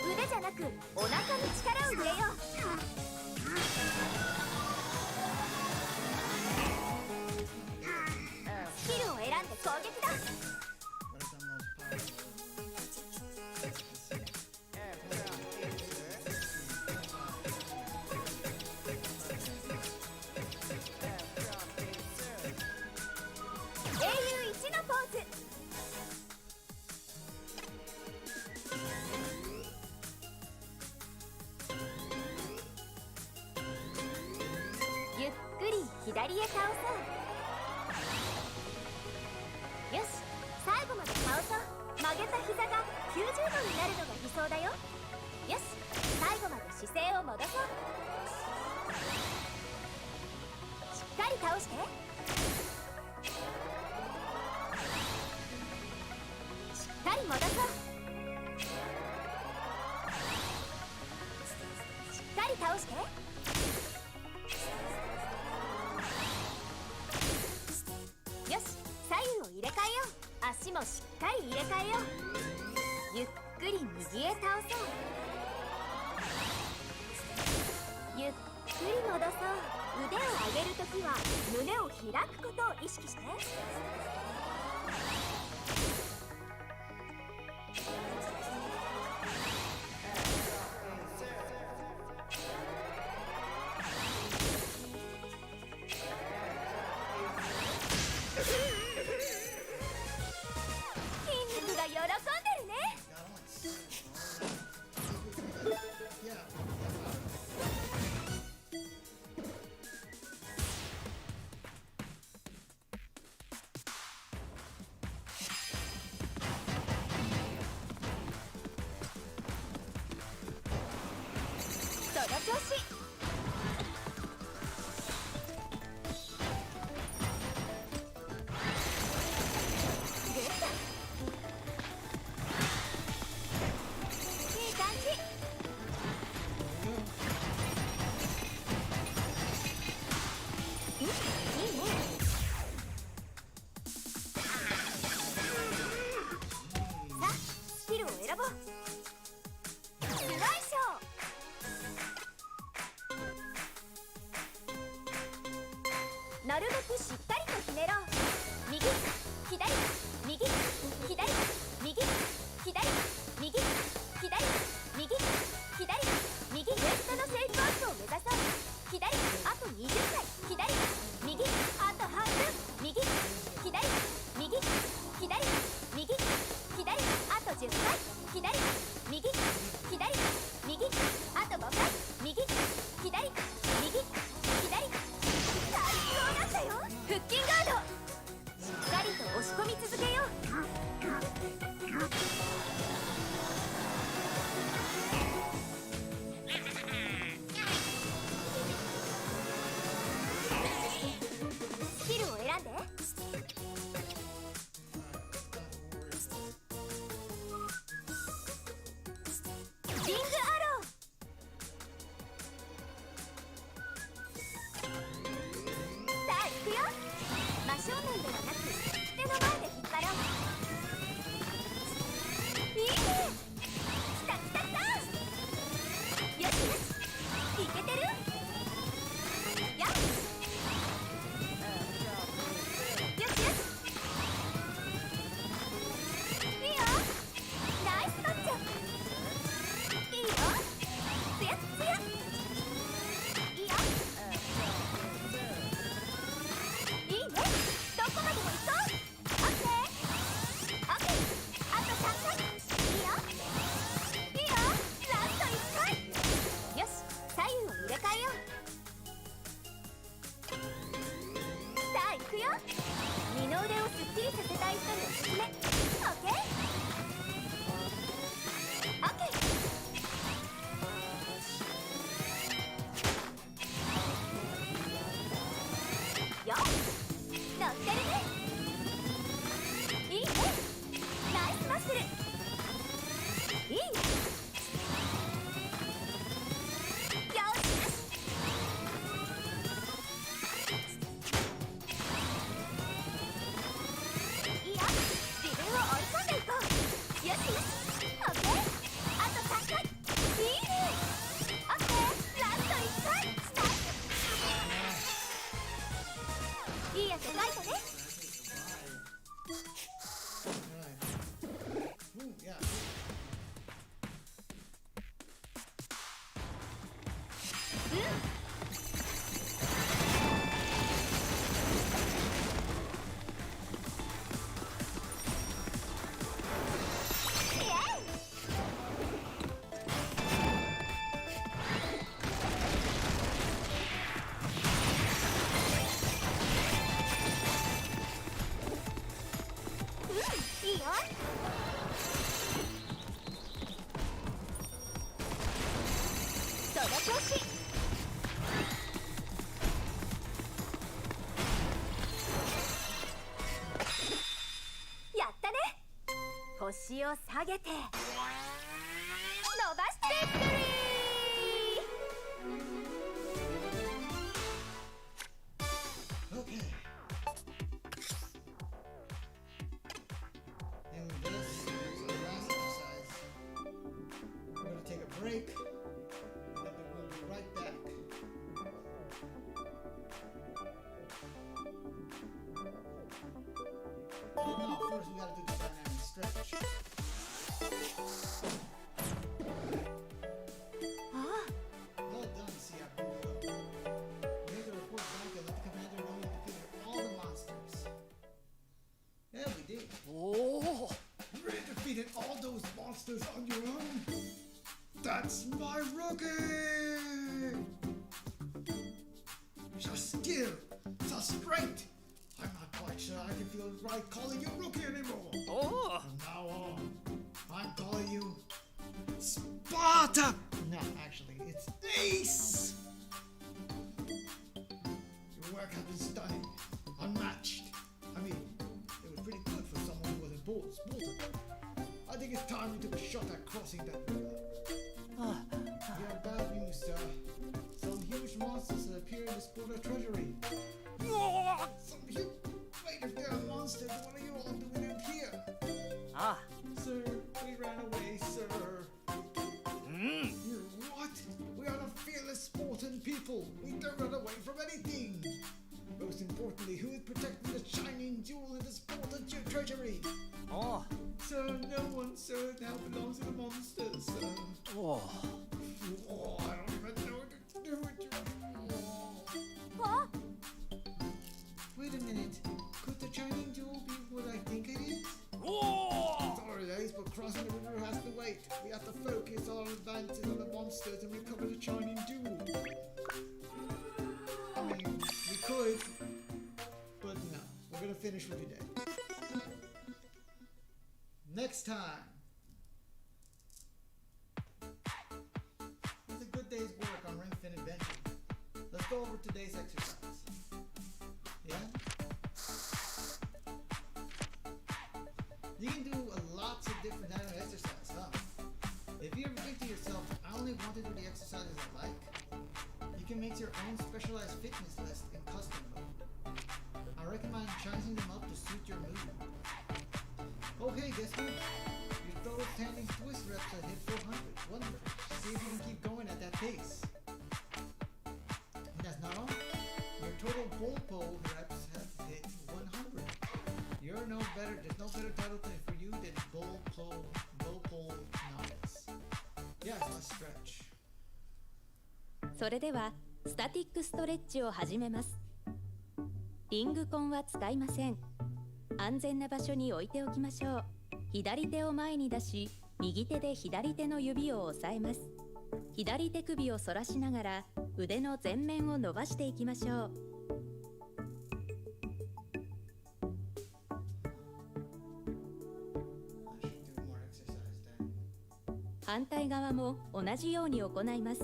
腕じゃなくお腹に力を入れよう。スキルを選んで攻撃だ。 what is the most powerful? Let's see. 最後まで倒そう。曲げた膝が90度になるのが理想だよ。よし、最後まで姿勢を戻そう。しっかり倒して。しっかり戻そう。しっかり倒して。よし、左右を入れ替えよう。足もしっかり入れ替えよう。ゆっくり右へ倒そう。ゆっくり戻そう。腕を上げるときは胸を開くことを意識して。筋肉が喜んでるね。その調子。グッといい感じ。いいね。さあ、スキルを選ぼう。スライショー。なるべくしっかりとひねろう。右左右左右左右左右左右。ウエストのシェイプアップを目指そう。左あと20回。左右あと半分。右左右左右左あと10回。左右左右あと5回。右左右左。最高なんだよ。腹筋ガード。しっかりと押し込み続けよう。スキルを選んで。リングアロー。さあ行くよ。真正面ではなく手の前で引っ張ろう。いいね。きたきたきた。よしよし、いけてる。よしよしよし。いいよ。ナイスマッチョ。いいよ。つやつや。いいよ。いいね。どこまでも行こう。オッケーオッケー。あと3回。いいよいいよ。ラスト1回。よし、左右を入れ替えよう。さあ行くよ。二の腕をすっきりさせたい人におすすめ。オッケーオッケー。よし、乗ってるね。いいね。ナイスマッスル。いいね。よしよし。いいよ。自分を追い込んでいこう。よしよし。オッケー。あと3回。いいね。オッケー。ラスト1回。ナイス。いい汗かいたね。Yeah. イエーイ。い腰を下げて伸ばしてビクトリー。Okay. And this is the last exercise. We're going to take a break. And then we'll be right back. Well, no, first we got to do the dynamic stretch. ああ、 Well done, Siaku. We need to report back and let the commander know you defeated all the monsters. Yeah, we did. おお You really defeated all those monsters on your own? That's my rookie! The skill, the strength. I'm not quite sure I can feel right calling you rookie anymore. おお From now on, I'm calling you Sparta! No, actually, it's Ace! Your work has been stunning, unmatched. I mean, it was pretty good for someone who wasn't Spartan. I think it's time we took a shot at crossing that river. We have bad news, sir. Some huge monsters have appeared in the Sparta treasury. Some huge... Wait, if they're monsters, what are you all doing in here? あ Sir, we ran away, sir. うん You what? We are the fearless Spartan people. We don't run away from anything. Most importantly, who is protecting the shining jewel in the Spartan treasury? お Sir, no one, sir. It now belongs to the monsters, sir. お Oh, I don't even know what to do with you. あ、 Wait a minute. Could the shining jewel be what I think it is? お Sorry, Ace, but crossing the river has to wait. We have to focus our advances on the monsters and recover the shining jewel. I mean, we could, but no. We're gonna finish for today. Next time. It's a good day's work on Ring Fit Adventure. Let's go over today's exercise. Yeah? You can do lots of different kind of exercise, huh? If you ever think to yourself, I only want to do the exercises I like, you can make your own specialized fitness list in custom mode. I recommend changing them up to suit your mood. Okay, guess what? Your total standing twist reps have hit 400. Wonderful. See if you can keep going at that pace. And that's not all. Your total bull pole reps have hit 100. You're no better. There's no better title for you than bull pole novice. Yes, let's stretch. それではスタティックストレッチを始めます。リングコンは使いません。安全な場所に置いておきましょう。左手を前に出し、右手で左手の指を押さえます。左手首を反らしながら腕の前面を伸ばしていきましょう。I should do more exercise then. 反対側も同じように行います。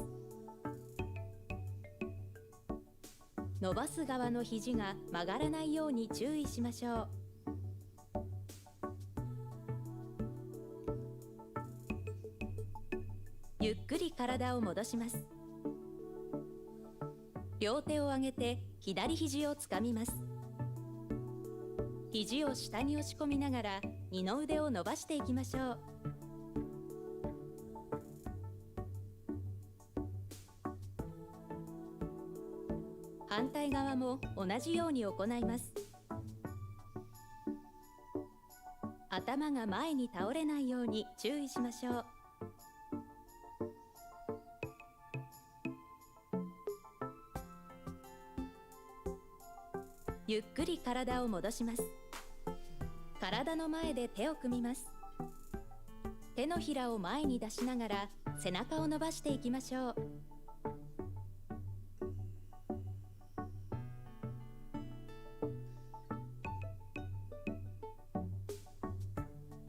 伸ばす側の肘が曲がらないように注意しましょう。ゆっくり体を戻します。両手を上げて左肘をつかみます。肘を下に押し込みながら二の腕を伸ばしていきましょう。反対側も同じように行います。頭が前に倒れないように注意しましょう。ゆっくり体を戻します。体の前で手を組みます。手のひらを前に出しながら背中を伸ばしていきましょう。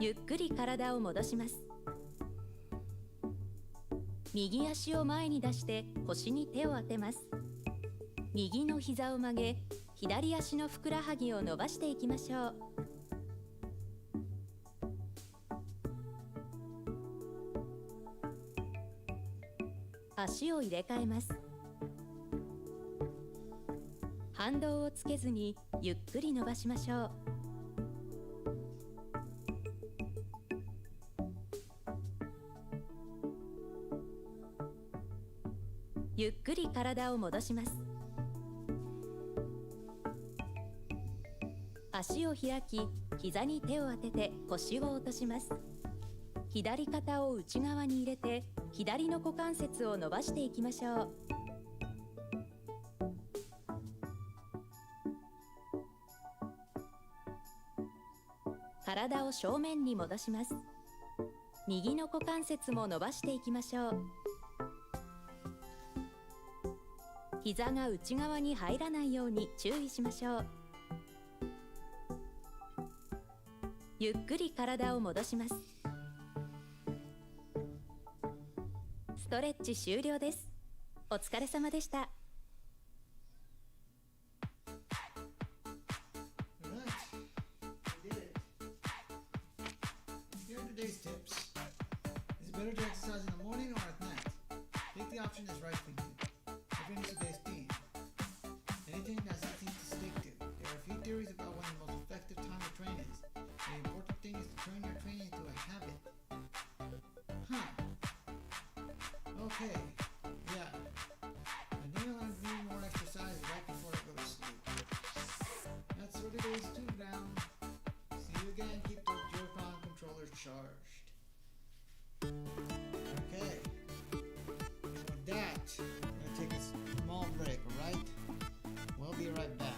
ゆっくり体を戻します。右足を前に出して腰に手を当てます。右の膝を曲げ、左足のふくらはぎを伸ばしていきましょう。足を入れ替えます。反動をつけずにゆっくり伸ばしましょう。ゆっくり体を戻します。足を開き、膝に手を当てて腰を落とします。左肩を内側に入れて、左の股関節を伸ばしていきましょう。体を正面に戻します。右の股関節も伸ばしていきましょう。膝が内側に入らないように注意しましょう。ゆっくり体を戻します。ストレッチ終了です。お疲れ様でした。Today's tips. Is it better to exercise in the morning or at night? Pick the option that's right for you. Depending on today's theme. Anything that's easy to stick to. There are a few theories about when the most effective time to train is. The important thing is to turn your training into a habit. Okay. Yeah. I think I'm gonna do more exercise right before I go to sleep. That's for today's tune down. See you again. Keep the Joy-Con controllers charged. Okay. So with that, I'm gonna take a small break, alright? We'll be right back.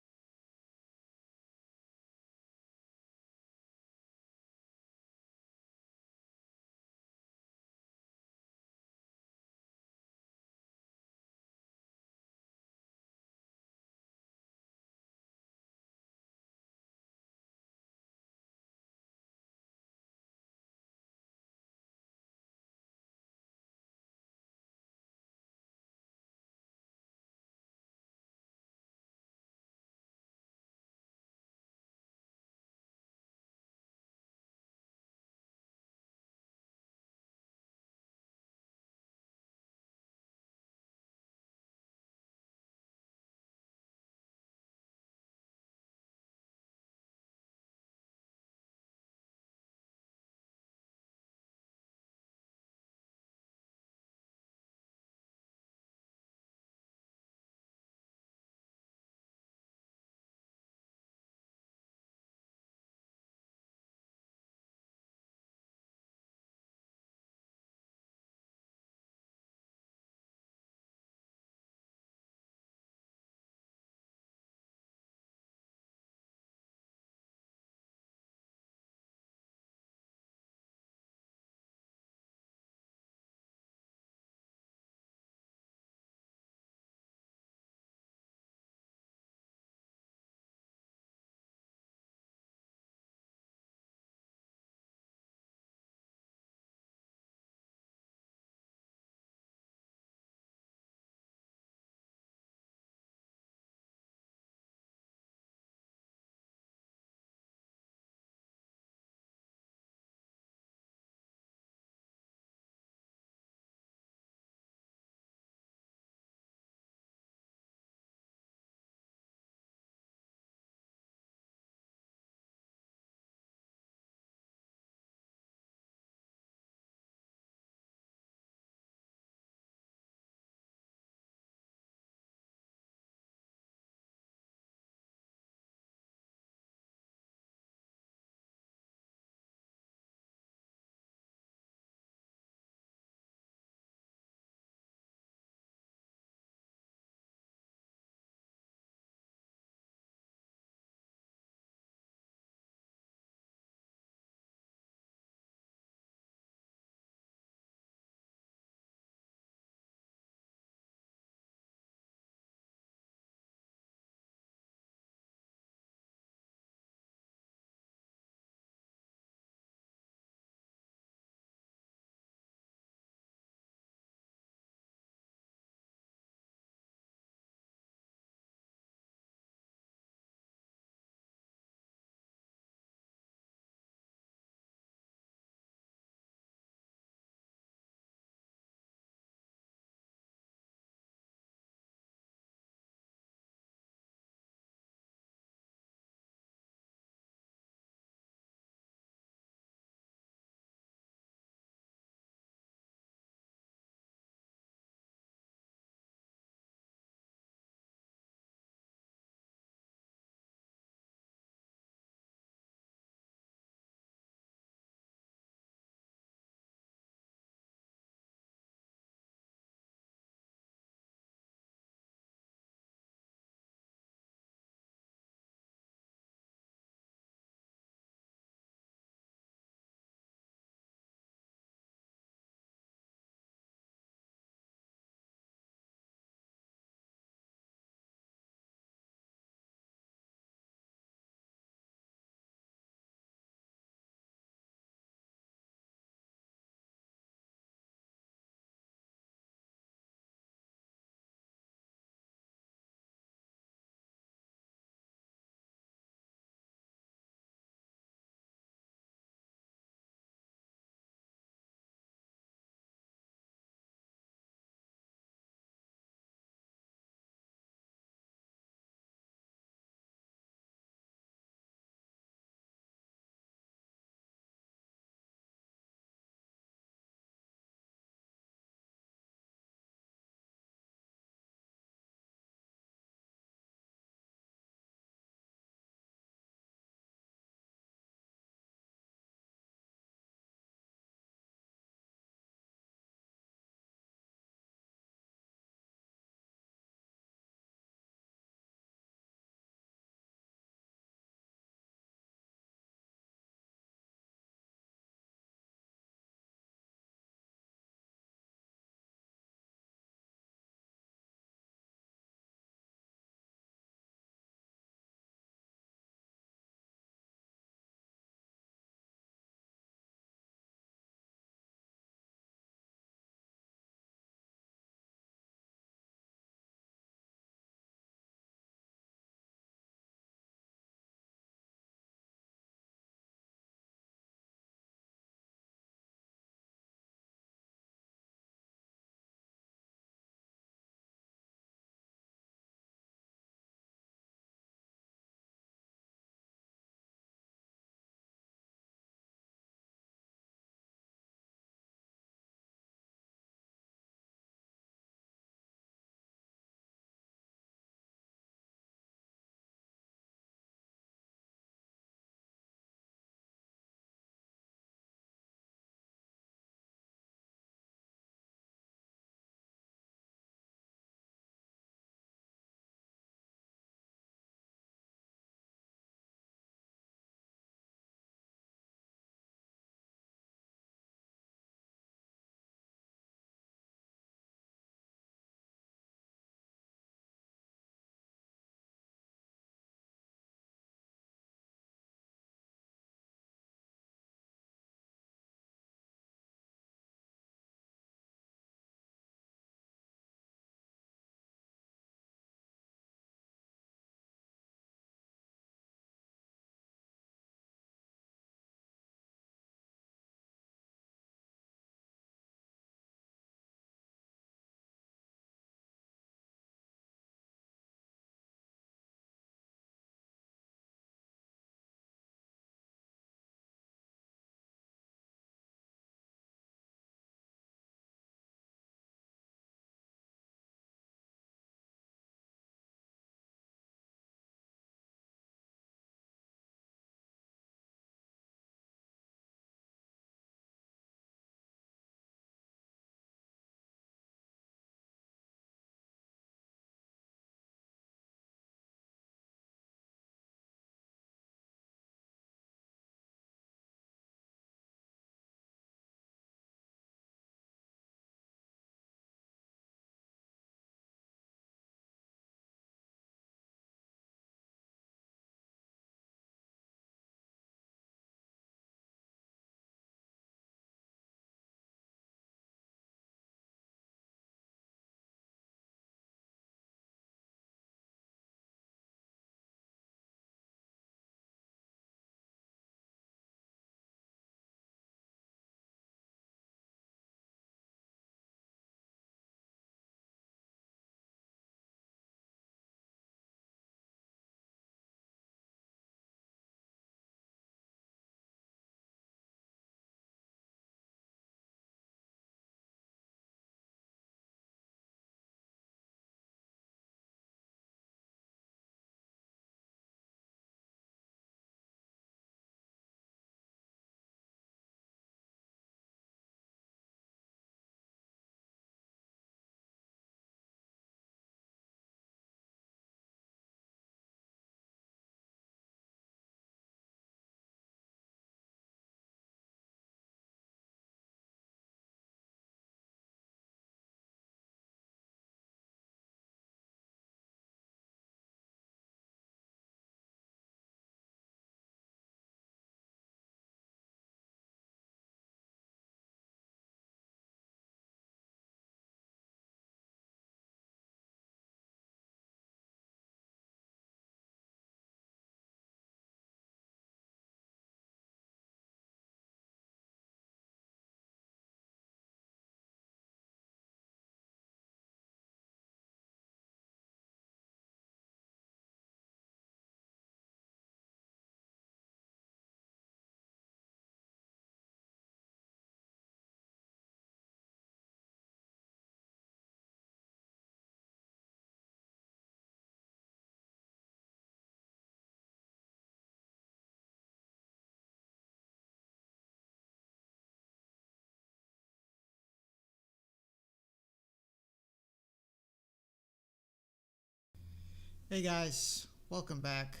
Hey guys, welcome back.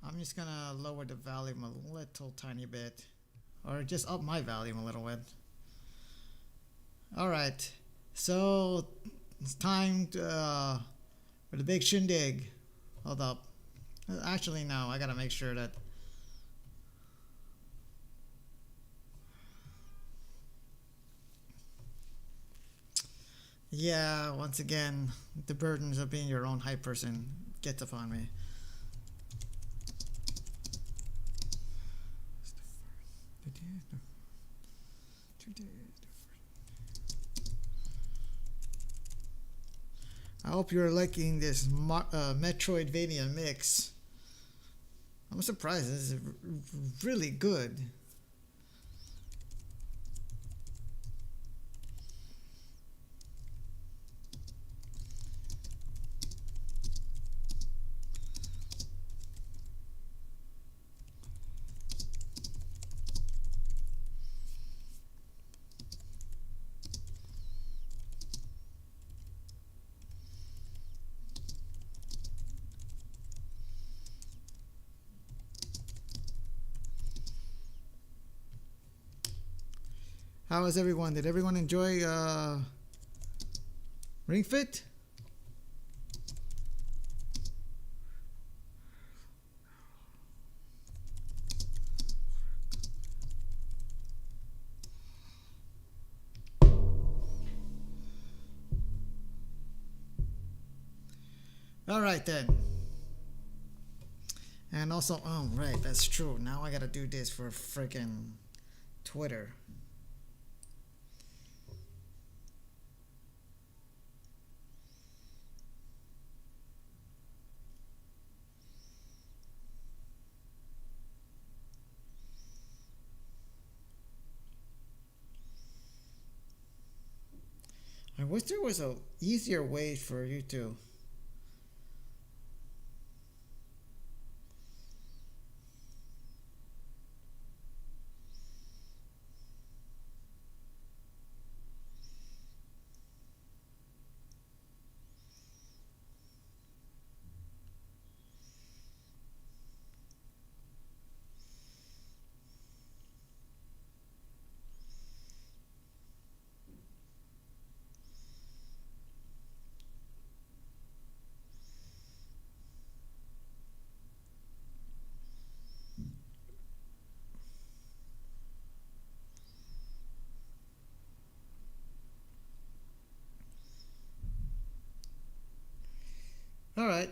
I'm just gonna lower the volume a little tiny bit, or just up my volume a little bit. Alright, so it's time to, for the big shindig. Hold up. Actually, no, I gotta make sure that. Yeah, once again, the burdens of being your own hype person gets upon me. I hope you're liking this Metroidvania mix. I'm surprised. This is really good. How is everyone? Did everyone enjoy Ring Fit? All right then. And also, oh right, that's true. Now I gotta do this for freaking Twitter. I wish there was a easier way for you to. All right.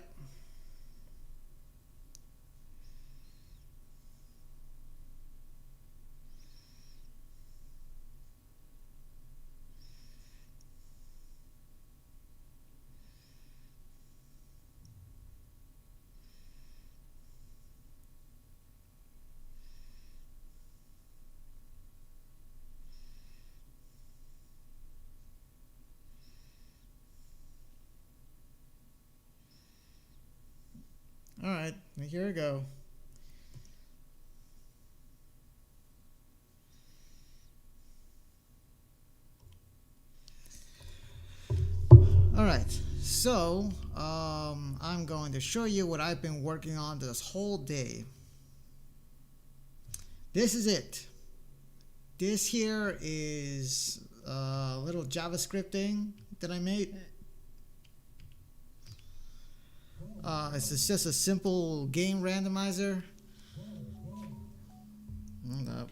All right, here we go. All right, so I'm going to show you what I've been working on this whole day. This is it. This here is a little JavaScript thing that I made. It's just a simple game randomizer. Hold up.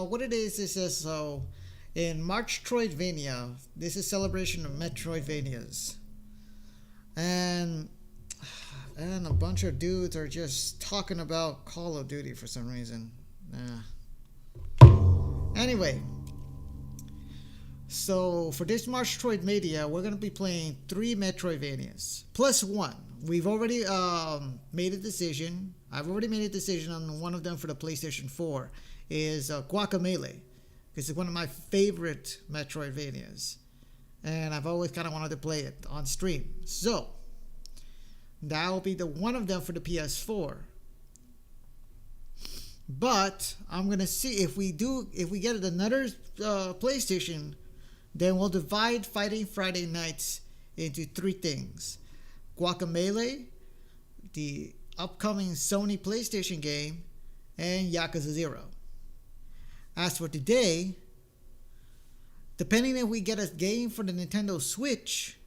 What it is this, so in MARCH-TROID-VANIA, this is celebration of Metroidvanias, and a bunch of dudes are just talking about Call of Duty for some reason. Anyway, so for this MARCH-TROID-VANIA, we're going to be playing 3 Metroidvanias, plus 1. We've already made a decision. I've already made a decision on one of them for the PlayStation 4. Is Guacamelee, because it's one of my favorite Metroidvanias. And I've always kind of wanted to play it on stream. So, that will be the one of them for the PS4. But I'm gonna see if we get another PlayStation, then we'll divide Fighting Friday Nights into three things: Guacamelee, the upcoming Sony PlayStation game, and Yakuza 0. As for today, depending if we get a game for the Nintendo Switch,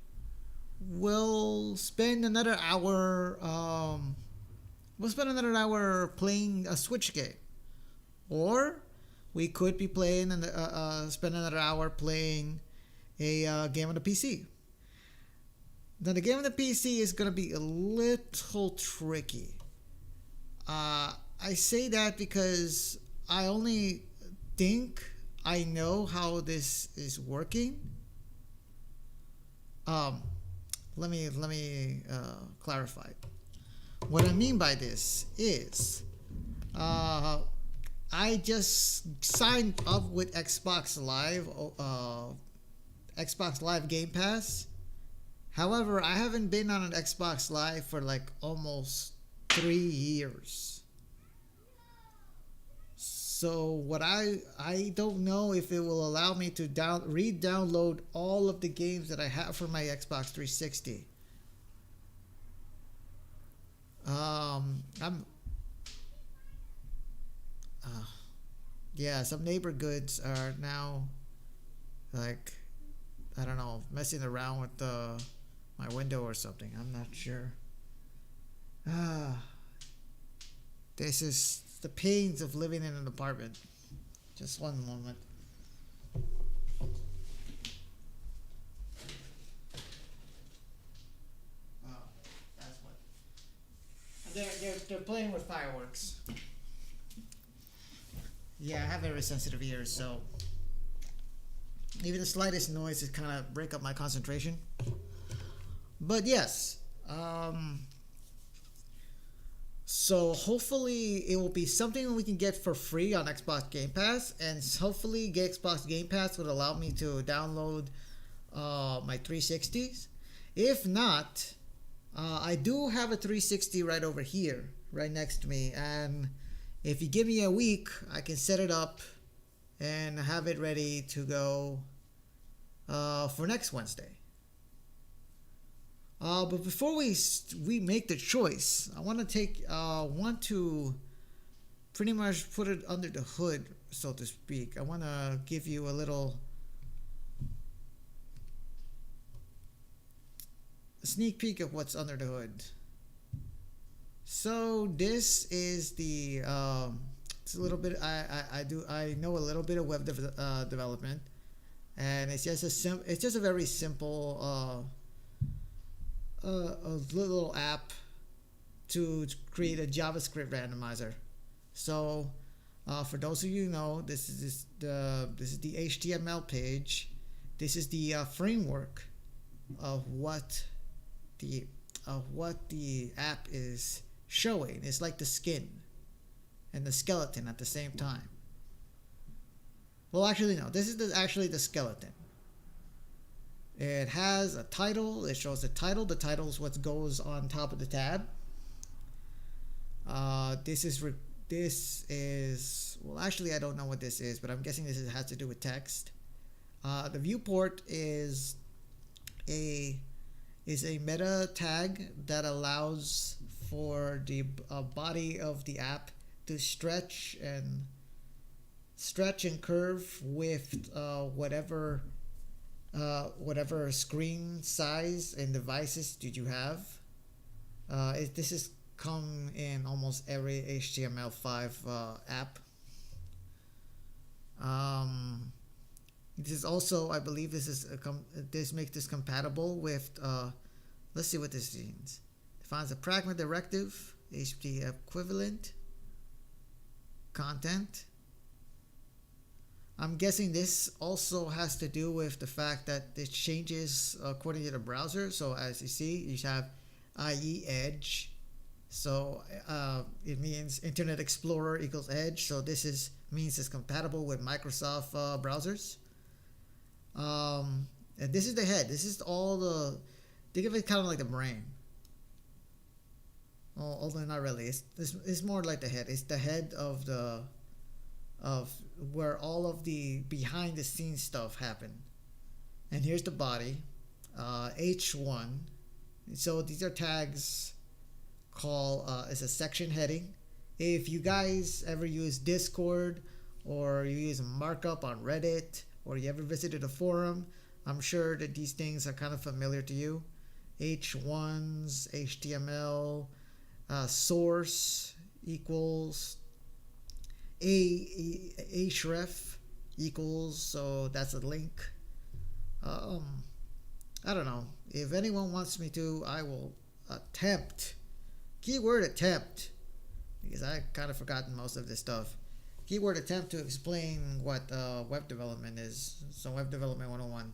we'll spend another hour. Playing a Switch game, or we could be playing and spend another hour playing a game on the PC. Now, the game on the PC is gonna be a little tricky. I say that because I only think I know how this is working. Let me clarify. What I mean by this is, I just signed up with Xbox Live Game Pass. However, I haven't been on an Xbox Live for like almost 3 years. So what I don't know if it will allow me to re-download all of the games that I have for my Xbox 360. Some neighbor goods are now like, I don't know, messing around with my window or something. I'm not sure. This is the pains of living in an apartment. Just one moment. That's what. They're playing with fireworks. Yeah, I have very sensitive ears, so even the slightest noise is kind of break up my concentration. But yes, so hopefully it will be something we can get for free on Xbox Game Pass, and hopefully Xbox Game Pass would allow me to download my 360s. If not, I do have a 360 right over here, right next to me, and if you give me a week, I can set it up and have it ready to go for next Wednesday. But before we make the choice, I want to pretty much put it under the hood, so to speak. I want to give you a little sneak peek of what's under the hood. So this is the it's a little bit I know a little bit of web development, and it's just a very simple a little app to create a JavaScript randomizer. So for those of you who know, this is the HTML page. This is the framework of what the app is showing. It's like the skin and the skeleton at the same time. Well, actually no, this is actually the skeleton. It has a title. It shows the title. The title is what goes on top of the tab. This is well, actually I don't know what this is, but I'm guessing this has to do with text. The viewport is a meta tag that allows for the body of the app to stretch and curve with whatever screen size and devices did you have. This is come in almost every HTML5 app. This is also, I believe, this makes this compatible with. Let's see what this means. Defines a pragma directive, HTTP equivalent, content. I'm guessing this also has to do with the fact that it changes according to the browser. So as you see, you have IE Edge. So it means Internet Explorer equals Edge. So this means it's compatible with Microsoft browsers. And this is the head. This is all the. Think of it kind of like the brain. although not really. It's more like the head. It's the head of where all of the behind the scenes stuff happened. And here's the body, H1. So these are tags called it's a section heading. If you guys ever use Discord or you use markup on Reddit or you ever visited a forum, I'm sure that these things are kind of familiar to you. H1s, HTML, source equals href equals, so that's a link. I don't know. If anyone wants me to, I will attempt. Keyword attempt. Because I kind of forgotten most of this stuff. Keyword attempt to explain what web development is. So web development 101.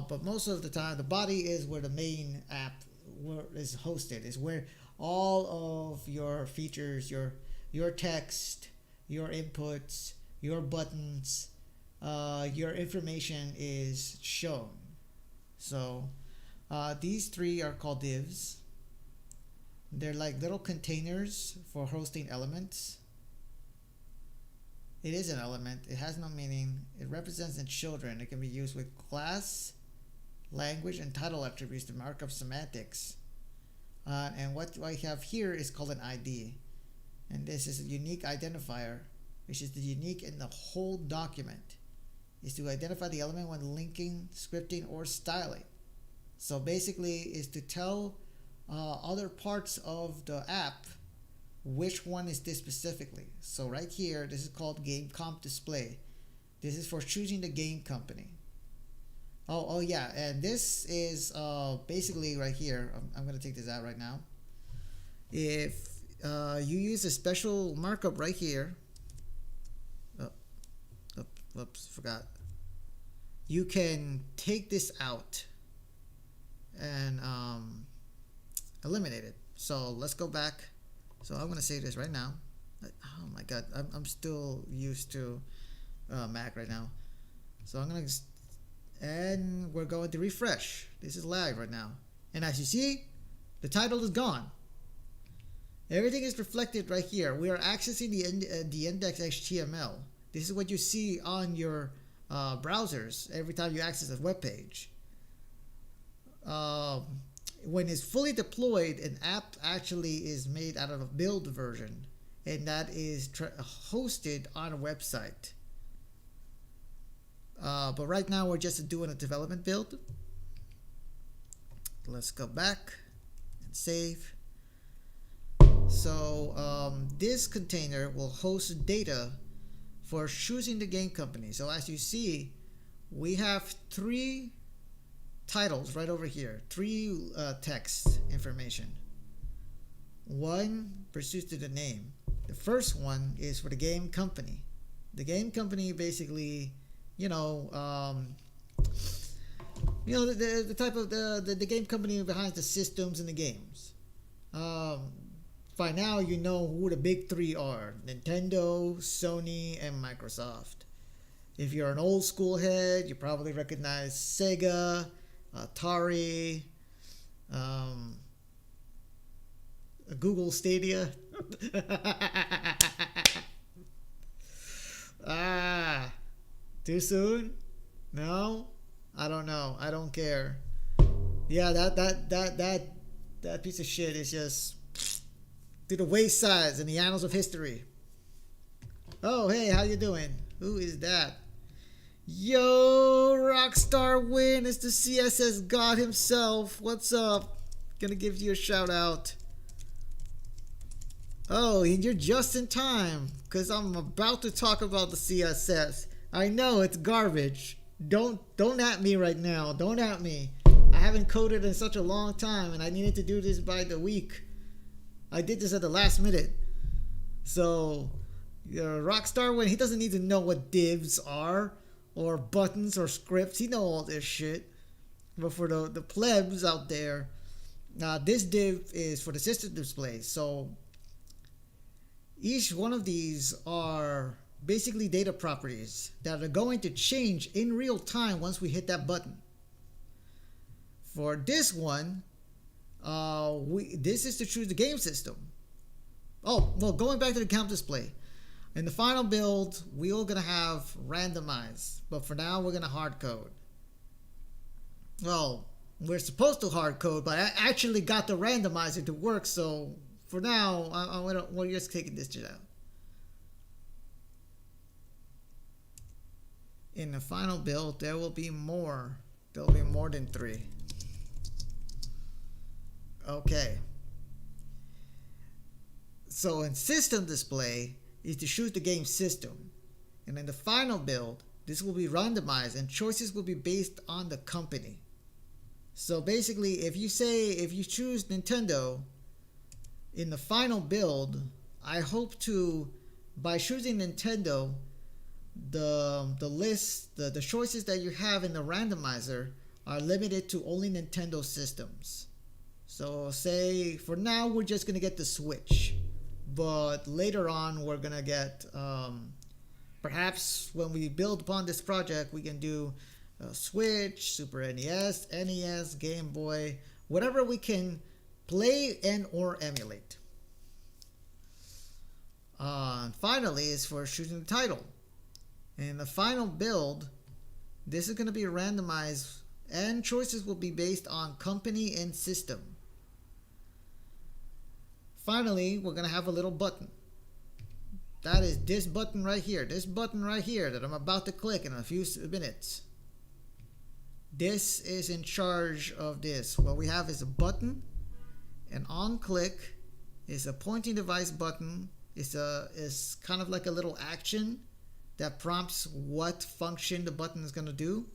But most of the time, the body is where the main app is hosted. Is where all of your features, your text, your inputs, your buttons, your information is shown. So these three are called divs. They're like little containers for hosting elements. It is an element. It has no meaning. It represents in children. It can be used with class, language, and title attributes to mark up semantics. And what I have here is called an ID. And this is a unique identifier, which is the unique in the whole document. Is to identify the element when linking, scripting, or styling. So basically is to tell other parts of the app which one is this specifically. So right here, this is called game comp display. This is for choosing the game company. Oh yeah, and this is basically right here. I'm going to take this out right now. If you use a special markup right here, whoops, forgot. You can take this out and eliminate it. So let's go back. So I'm going to save this right now. Oh my god, I'm still used to Mac right now. So I'm going to, and we're going to refresh. This is live right now. And as you see, the title is gone. Everything is reflected right here. We are accessing the index HTML. This is what you see on your browsers every time you access a web page. When it's fully deployed, an app actually is made out of a build version, and that is hosted on a website. But right now we're just doing a development build. Let's go back and save. So this container will host data for choosing the game company. So as you see, we have three titles right over here, three text information. One pursues to the name. The first one is for the game company. The game company basically, the type of the game company behind the systems and the games. By now you know who the big three are: Nintendo, Sony, and Microsoft. If you're an old school head, you probably recognize Sega, Atari, Google Stadia. Too soon? No? I don't know. I don't care. Yeah, that piece of shit is just to the wayside in the annals of history. Oh, hey, how you doing? Who is that? Yo, Rockstar Win, it's the CSS god himself. What's up? Gonna give you a shout out. Oh, and you're just in time, because I'm about to talk about the CSS. I know it's garbage. Don't at me right now. Don't at me. I haven't coded in such a long time, and I needed to do this by the week. I did this at the last minute. So, Rockstar Win, he doesn't need to know what divs are, or buttons, or scripts. He know all this shit. But for the plebs out there, this div is for the system display. So each one of these are basically data properties that are going to change in real time once we hit that button. For this one, this is to choose the game system. Oh, well, going back to the count display. In the final build, we are going to have randomized. But for now, we're going to hard code. Well, we're supposed to hard code, but I actually got the randomizer to work. So for now, we're just taking this shit out. In the final build, there will be more. There will be more than 3. Okay. So in system display is to choose the game system. And in the final build, this will be randomized and choices will be based on the company. So basically, if you choose Nintendo in the final build, I hope to, by choosing Nintendo, the choices that you have in the randomizer are limited to only Nintendo systems. So say for now we're just gonna get the Switch, but later on we're gonna get perhaps when we build upon this project we can do Switch, Super NES, NES, Game Boy, whatever we can play and or emulate. Finally is for choosing the title. In the final build, this is going to be randomized and choices will be based on company and system. Finally, we're going to have a little button. That is this button right here. This button right here that I'm about to click in a few minutes. This is in charge of this. What we have is a button. An on click is a pointing device button. It's kind of like a little action that prompts what function the button is going to do.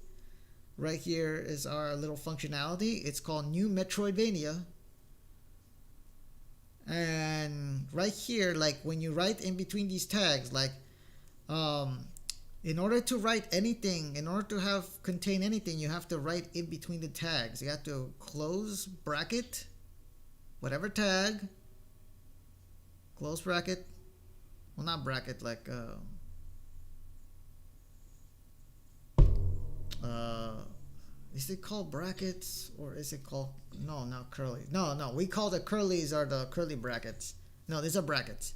Right here is our little functionality. It's called New MARCH-TROID-VANIA. And right here, like when you write in between these tags, like in order to write anything, in order to contain anything, you have to write in between the tags. You have to close bracket, whatever tag, close bracket. Well, not bracket, like is it called brackets or is it called, no, not curly. No, we call the curlies are the curly brackets. No, these are brackets.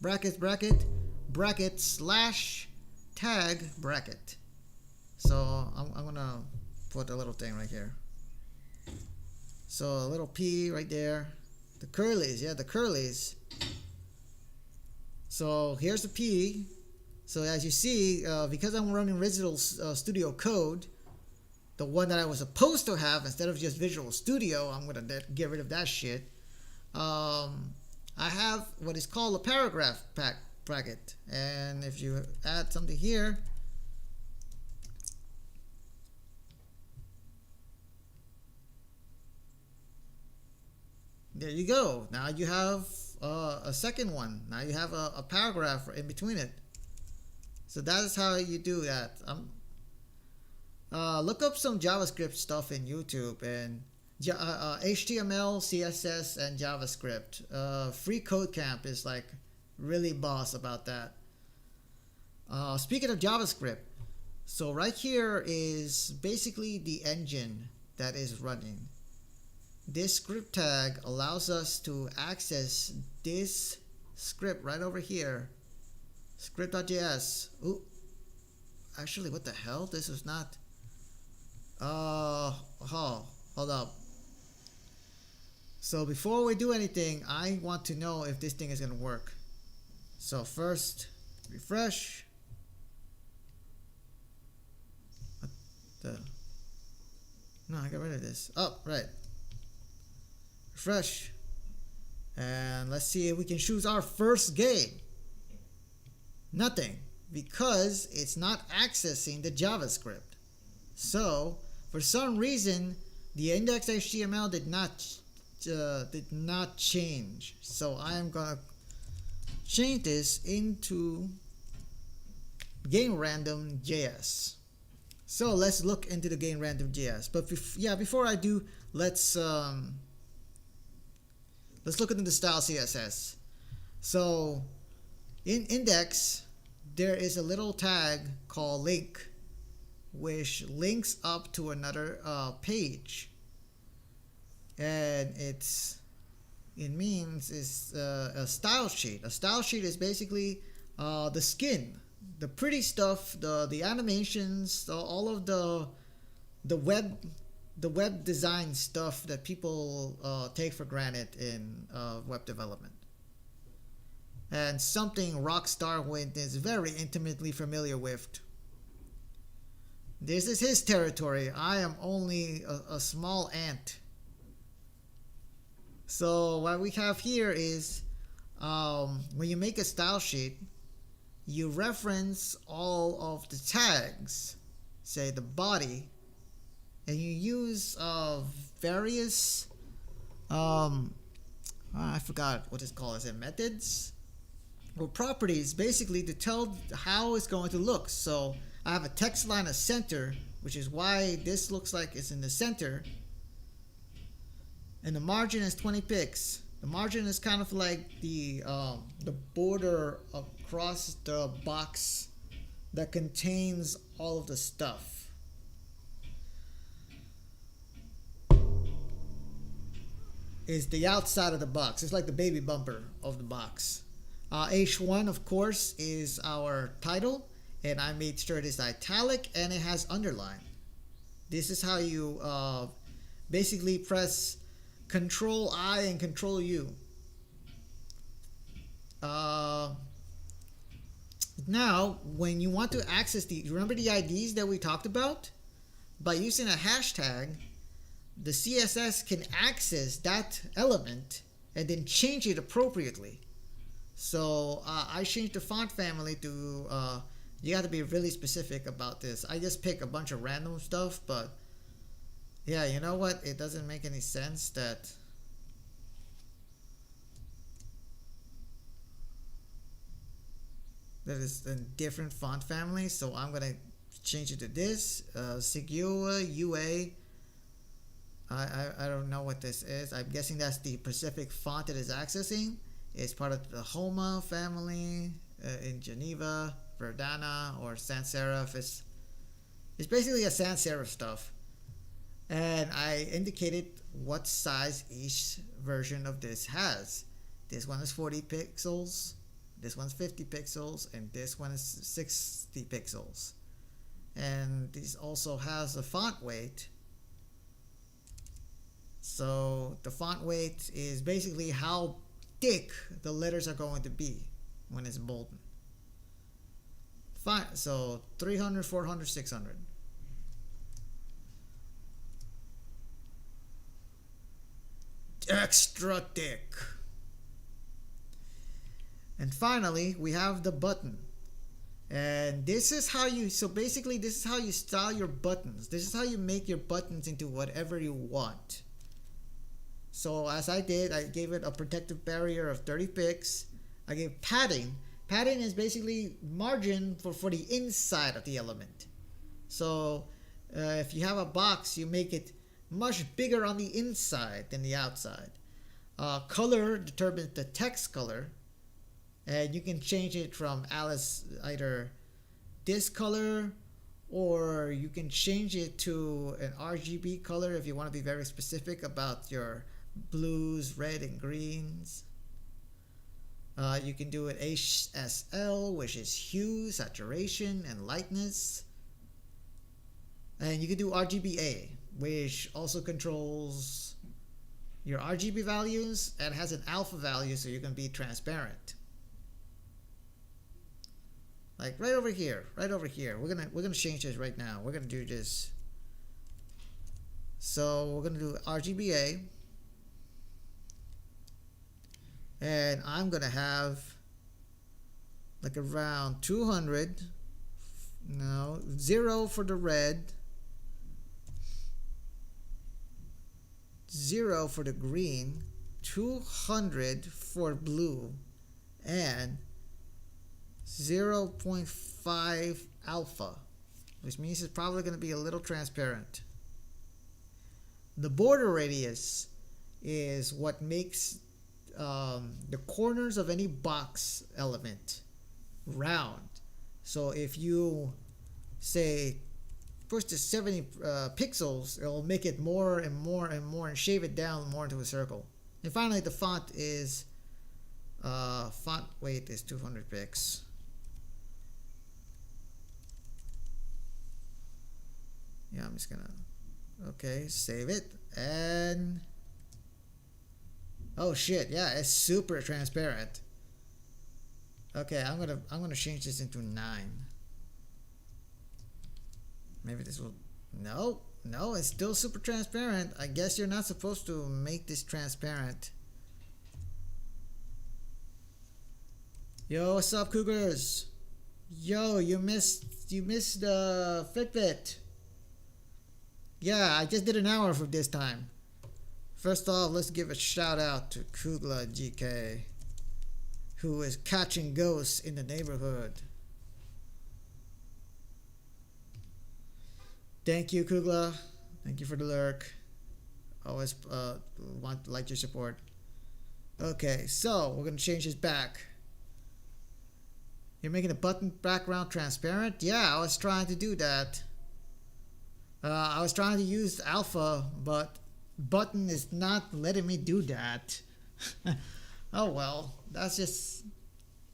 Brackets, bracket slash tag bracket. So I'm gonna put a little thing right here. So a little P right there. The curlies, yeah, the curlies. So here's the P. So as you see, because I'm running Visual Studio Code, the one that I was supposed to have instead of just Visual Studio, I'm going to get rid of that shit. I have what is called a paragraph bracket. And if you add something here, there you go. Now you have a second one. Now you have a paragraph in between it. So that is how you do that. Look up some JavaScript stuff in YouTube and HTML, CSS, and JavaScript. Free Code Camp is like really boss about that. Speaking of JavaScript, so right here is basically the engine that is running. This script tag allows us to access this script right over here. Script.js. Ooh. Actually, what the hell? This is not... hold up. So before we do anything, I want to know if this thing is going to work. So first, refresh. What the... No, I got rid of this. Oh, right. Refresh. And let's see if we can choose our first game. Nothing, because it's not accessing the JavaScript. So, for some reason, the index.html did not change. So I am gonna change this into GameRandom.js. So let's look into the GameRandom.js. But before I do, let's look into the style CSS. So in index, there is a little tag called link, which links up to another page. and it means is a style sheet. A style sheet is basically the skin, the pretty stuff, the animations, all of the web design stuff that people take for granted in web development. And something Rockstar Wind is very intimately familiar with. This is his territory. I am only a small ant. So what we have here is when you make a style sheet, you reference all of the tags, say the body, and you use various I forgot what it's called. Is it methods or properties, basically to tell how it's going to look. So I have a text line of center, which is why this looks like it's in the center. And the margin is 20 pixels. The margin is kind of like the border across the box that contains all of the stuff. Is the outside of the box. It's like the baby bumper of the box. H1, of course, is our title, and I made sure it is italic and it has underline. This is how you basically press Control I and Control U. Now, when you want to access remember the IDs that we talked about? By using a hashtag, the CSS can access that element and then change it appropriately. So I changed the font family to, you have to be really specific about this. I just pick a bunch of random stuff, but yeah, you know what? It doesn't make any sense that is a different font family. So I'm going to change it to this, Segura UA. I don't know what this is. I'm guessing that's the Pacific font that is accessing. It's part of the Homa family in Geneva, Verdana, or sans serif. It's basically a sans serif stuff. And I indicated what size each version of this has. This one is 40 pixels, this one's 50 pixels, and this one is 60 pixels. And this also has a font weight. So the font weight is basically how thick the letters are going to be when it's bolden. Fine, so 300, 400, 600. Extra thick. And finally, we have the button. And this is how you, so basically this is how you style your buttons. This is how you make your buttons into whatever you want. So as I did, I gave it a protective barrier of 30 pixels. I gave padding. Padding is basically margin for the inside of the element. So if you have a box, you make it much bigger on the inside than the outside. Color determines the text color. And you can change it from Alice either this color, or you can change it to an RGB color if you want to be very specific about your blues, red, and greens. You can do it HSL, which is hue, saturation, and lightness. And you can do RGBA, which also controls your RGB values and has an alpha value, so you can be transparent. Like right over here. We're gonna change this right now. We're gonna do this. So we're gonna do RGBA. And I'm gonna have like around 200. No, 0 for the red, 0 for the green, 200 for blue, and 0.5 alpha, which means it's probably going to be a little transparent. The border radius is what makes the corners of any box element round. So if you say push to 70 pixels, it'll make it more and more and more and shave it down more into a circle. And finally, the font is font weight is 200 pix. Yeah, I'm just gonna save it. And oh shit, yeah, it's super transparent. Okay, I'm gonna change this into 9. Maybe this will... No, it's still super transparent. I guess you're not supposed to make this transparent. Yo, what's up, Cougars? Yo, you missed the Fitbit. Yeah, I just did an hour for this time. First off, let's give a shout out to Kugla GK, who is catching ghosts in the neighborhood. Thank you, Kugla. Thank you for the lurk. Always like your support. Okay, so we're gonna change this back. You're making the button background transparent? Yeah, I was trying to do that. I was trying to use alpha, but button is not letting me do that. Oh well, that's just...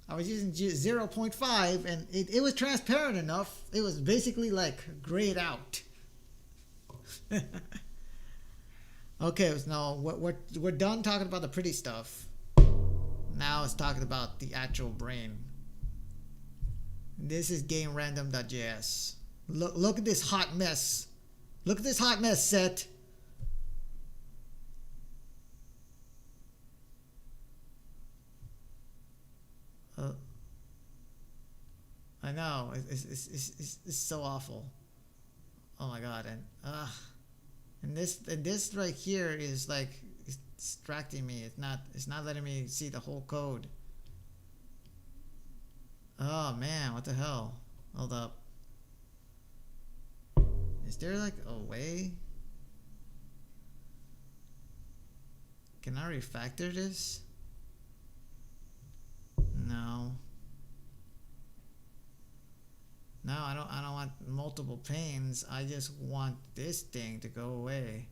I was using 0.5 and it was transparent enough. It was basically like grayed out. Okay, no, we're done talking about the pretty stuff. Now it's talking about the actual brain. This is GameRandom.js. Look at this hot mess. Look at this hot mess, Set. I know, it's so awful. Oh my god, and this right here is like, it's distracting me. It's not letting me see the whole code. Oh man, what the hell? Hold up. Is there like a way? Can I refactor this? No. No, I don't want multiple panes. I just want this thing to go away.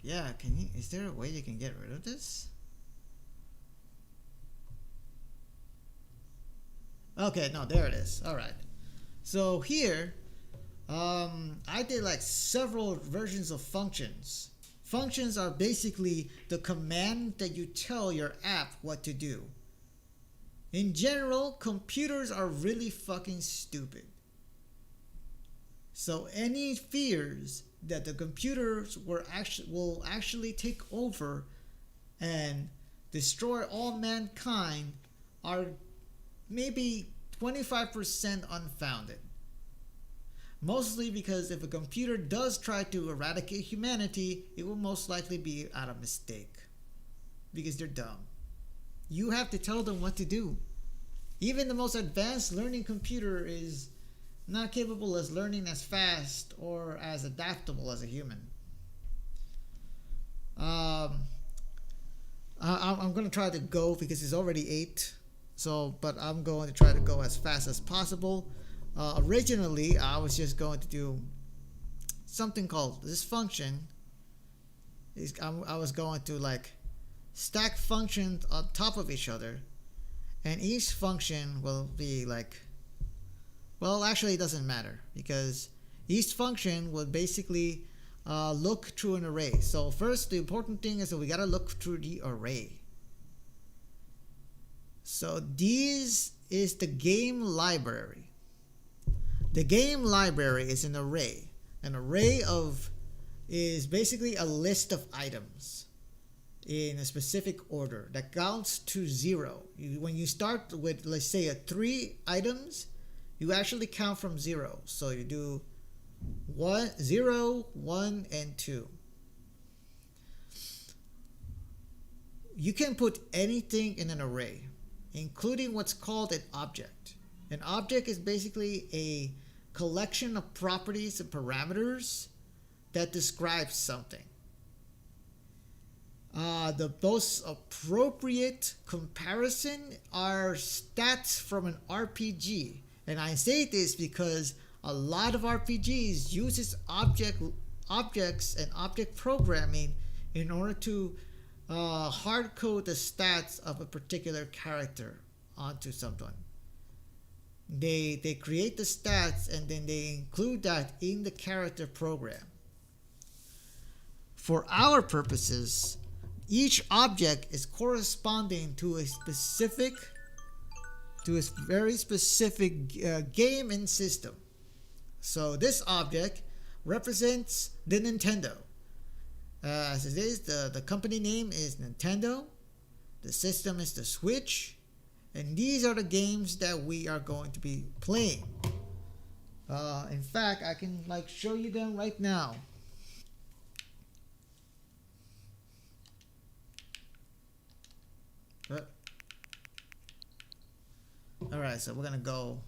Yeah, is there a way you can get rid of this? Okay, no, there it is. All right. So here, I did like several versions of functions. Functions are basically the command that you tell your app what to do. In general, computers are really fucking stupid. So any fears that the computers will actually take over and destroy all mankind are maybe 25% unfounded. Mostly because if a computer does try to eradicate humanity, it will most likely be out of mistake. Because they're dumb. You have to tell them what to do. Even the most advanced learning computer is not capable of learning as fast or as adaptable as a human. I'm going to try to go because it's already 8. But I'm going to try to go as fast as possible. Originally, I was just going to do something called this function. I was going to like stack functions on top of each other, and each function will be like, well, actually it doesn't matter because each function will basically look through an array. So first, the important thing is that we got to look through the array. So this is the game library. The game library is an array. An array is basically a list of items in a specific order that counts to 0. When you start with, let's say, 3 items, you actually count from 0. So you do 0, 1, and 2. You can put anything in an array, including what's called an object. An object is basically a collection of properties and parameters that describes something. The most appropriate comparison are stats from an RPG. And I say this because a lot of RPGs uses objects and object programming in order to hard code the stats of a particular character onto someone. They create the stats and then they include that in the character program. For our purposes, each object is corresponding to a very specific game and system. So this object represents the Nintendo. As it is, the company name is Nintendo. The system is the Switch. And these are the games that we are going to be playing. In fact, I can show you them right now. Alright, so we're gonna go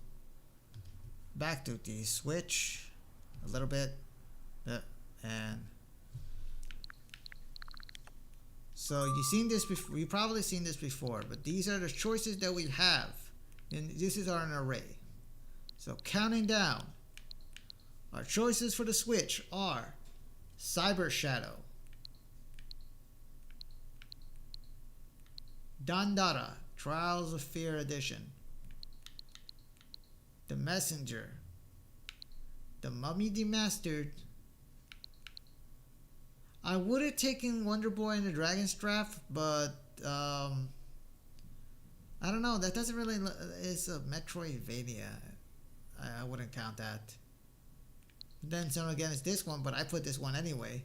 back to the Switch a little bit. And so you've probably seen this before, but these are the choices that we have. And this is an array. So counting down, our choices for the Switch are Cyber Shadow, Dandara, Trials of Fear Edition, The Messenger, The Mummy Demastered. I would have taken Wonder Boy and the Dragon's Draft, but I don't know. That doesn't really. It's a Metroidvania. I wouldn't count that. Then some again is this one, but I put this one anyway.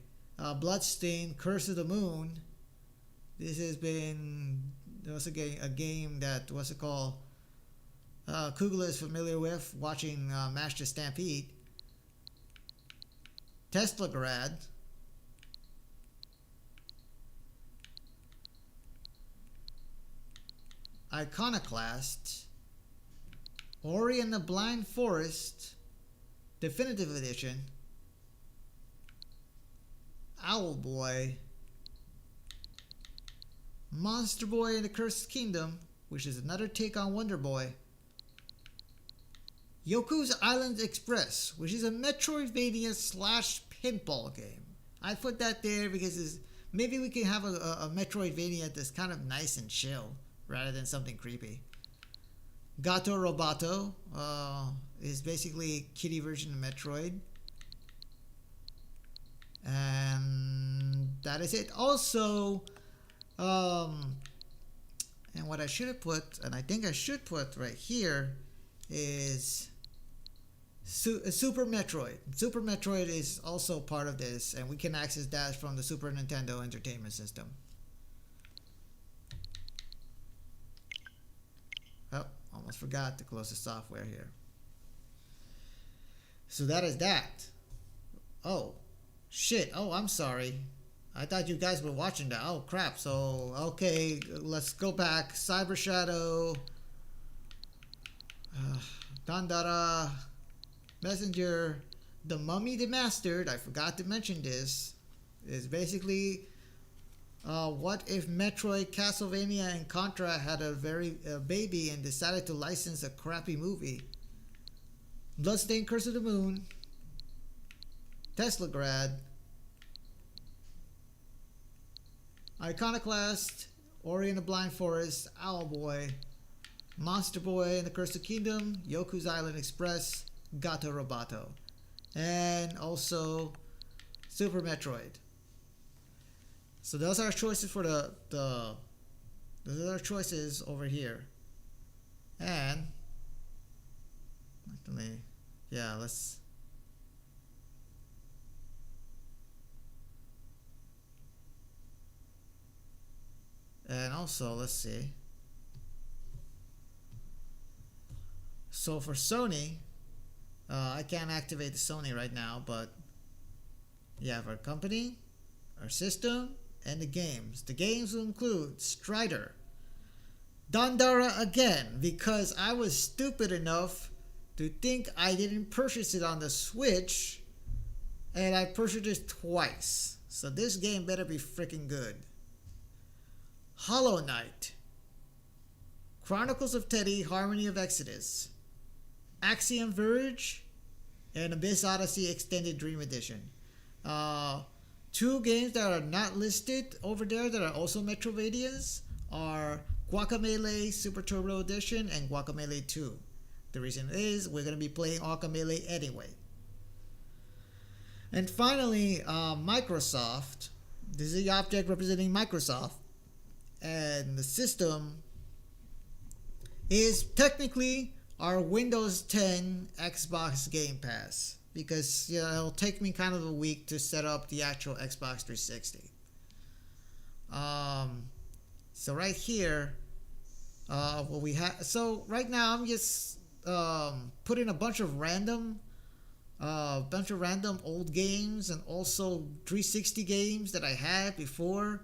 Bloodstained, Curse of the Moon. This has been. There was a game that what's it called? Kugler is familiar with watching Master Stampede. Teslagrad. Iconoclast, Ori and the Blind Forest, Definitive Edition, Owlboy, Monster Boy and the Cursed Kingdom, which is another take on Wonder Boy, Yoku's Island Express, which is a Metroidvania / pinball game. I put that there because maybe we can have a Metroidvania that's kind of nice and chill, rather than something creepy. Gato Roboto is basically a kiddie version of Metroid. And that is it. Also, and what I should have put, and I think I should put right here, is Super Metroid. Super Metroid is also part of this, and we can access that from the Super Nintendo Entertainment System. Oh, almost forgot to close the software here. So that is that. Oh, shit. Oh, I'm sorry. I thought you guys were watching that. Oh, crap. So, okay, let's go back. Cyber Shadow. Dandara. Messenger. The Mummy Demastered. I forgot to mention this. Is basically... what if Metroid, Castlevania, and Contra had a baby and decided to license a crappy movie? Bloodstained, Curse of the Moon, Teslagrad, Iconoclast, Ori and the Blind Forest, Owlboy, Monster Boy and the Cursed Kingdom, Yoku's Island Express, Gato Roboto, and also Super Metroid. So those are our choices for those are our choices over here. And actually, yeah, let's and also let's see. So for Sony, I can't activate the Sony right now, but you have our company, our system, and the games. The games will include Strider, Dandara again, because I was stupid enough to think I didn't purchase it on the Switch, and I purchased it twice. So this game better be freaking good. Hollow Knight, Chronicles of Teddy, Harmony of Exodus, Axiom Verge, and Abyss Odyssey Extended Dream Edition. Two games that are not listed over there that are also Metroidvanias are Guacamelee Super Turbo Edition and Guacamelee 2. The reason is we're going to be playing Guacamelee anyway. And finally, Microsoft. This is the object representing Microsoft. And the system is technically our Windows 10 Xbox Game Pass. Because it'll take me kind of a week to set up the actual Xbox 360. So right here, what we have. So right now I'm just putting a bunch of random old games and also 360 games that I had before,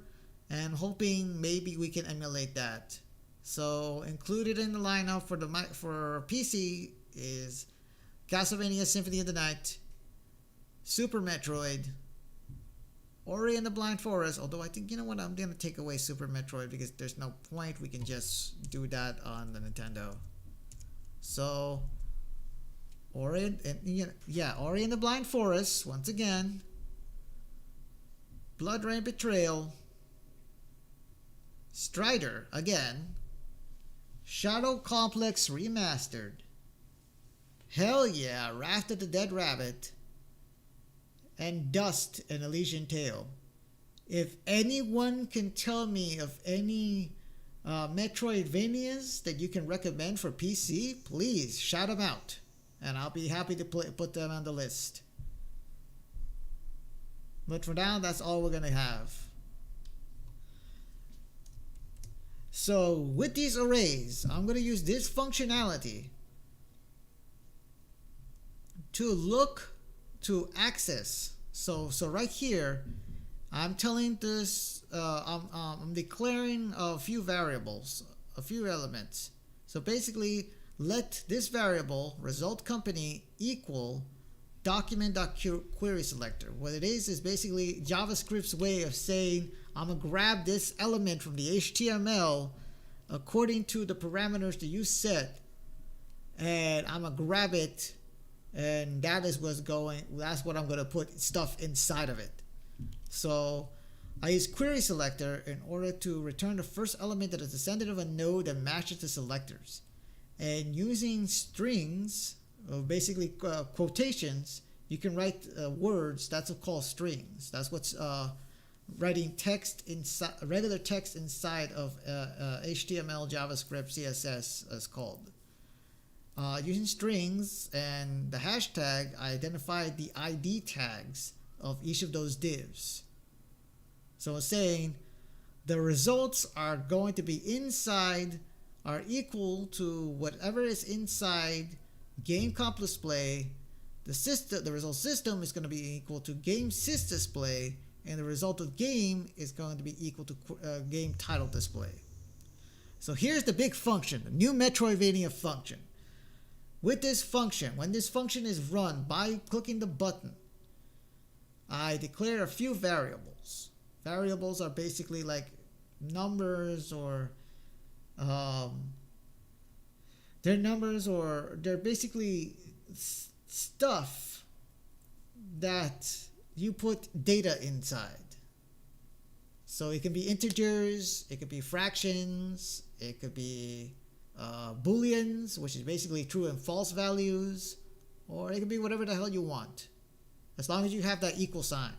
and hoping maybe we can emulate that. So included in the lineup for PC is Castlevania Symphony of the Night, Super Metroid, Ori and the Blind Forest. Although I think, you know what, I'm going to take away Super Metroid because there's no point. We can just do that on the Nintendo. So, Ori and the Blind Forest, once again. Blood Rain Betrayal. Strider, again. Shadow Complex Remastered. Hell yeah, Wrath of the Dead Rabbit, and Dust and Elysian Tale. If anyone can tell me of any Metroidvanias that you can recommend for PC, please shout them out, and I'll be happy to put them on the list. But for now, that's all we're going to have. So with these arrays, I'm going to use this functionality to access. So right here, I'm telling this, I'm declaring a few variables, a few elements. So basically, let this variable result company equal document.querySelector. What it is basically JavaScript's way of saying I'm gonna grab this element from the HTML according to the parameters that you set, and I'm gonna grab it. And that's what I'm going to put stuff inside of it. So I use query selector in order to return the first element that is descendant of a node that matches the selectors. And using strings, or basically quotations, you can write words. That's called strings. That's what's writing text inside, regular text inside of HTML, JavaScript, CSS is called. Using strings and the hashtag, I identified the ID tags of each of those divs. So it's saying the results are going to be equal to whatever is inside game comp display. The result system is going to be equal to game sys display, and the result of game is going to be equal to game title display. So here's the big function, the new Metroidvania function. With this function, when this function is run by clicking the button, I declare a few variables. Variables are basically like numbers, or they're basically stuff that you put data inside. So it can be integers, it could be fractions, it could be booleans, which is basically true and false values, or it can be whatever the hell you want, as long as you have that equal sign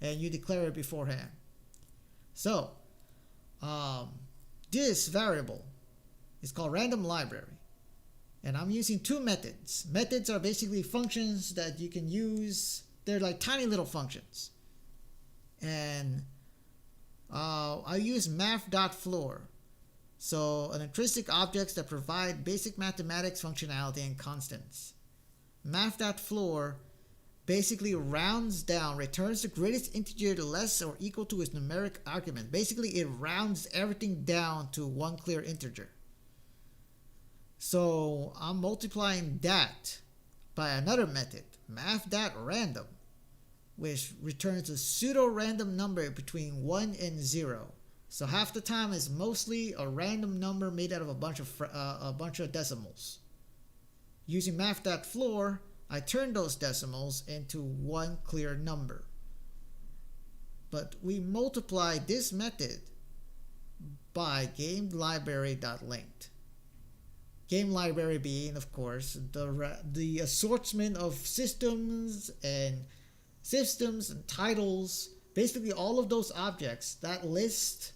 and you declare it beforehand. So this variable is called random library, and I'm using two methods. Methods are basically functions that you can use. They're like tiny little functions, and I use math.floor. So an intrinsic objects that provide basic mathematics functionality and constants. Math.floor basically rounds down, returns the greatest integer less or equal to its numeric argument. Basically, it rounds everything down to one clear integer. So I'm multiplying that by another method, math.random, which returns a pseudo-random number between 1 and 0. So half the time is mostly a random number made out of a bunch of decimals. Using math.floor, I turn those decimals into one clear number. But we multiply this method by GameLibrary.linked. Game library being, of course, the assortment of systems and titles, basically all of those objects. That list,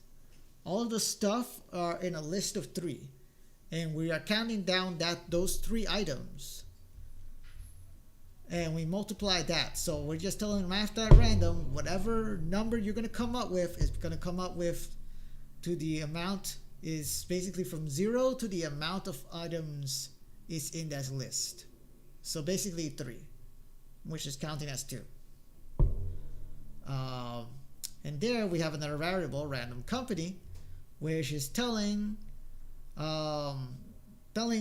all of the stuff are in a list of 3, and we are counting down those 3 items, and we multiply that. So we're just telling math.random whatever number you're going to come up with is going to come up with to the amount is basically from 0 to the amount of items is in that list. So basically 3, which is counting as 2. And there we have another variable, random company, which is telling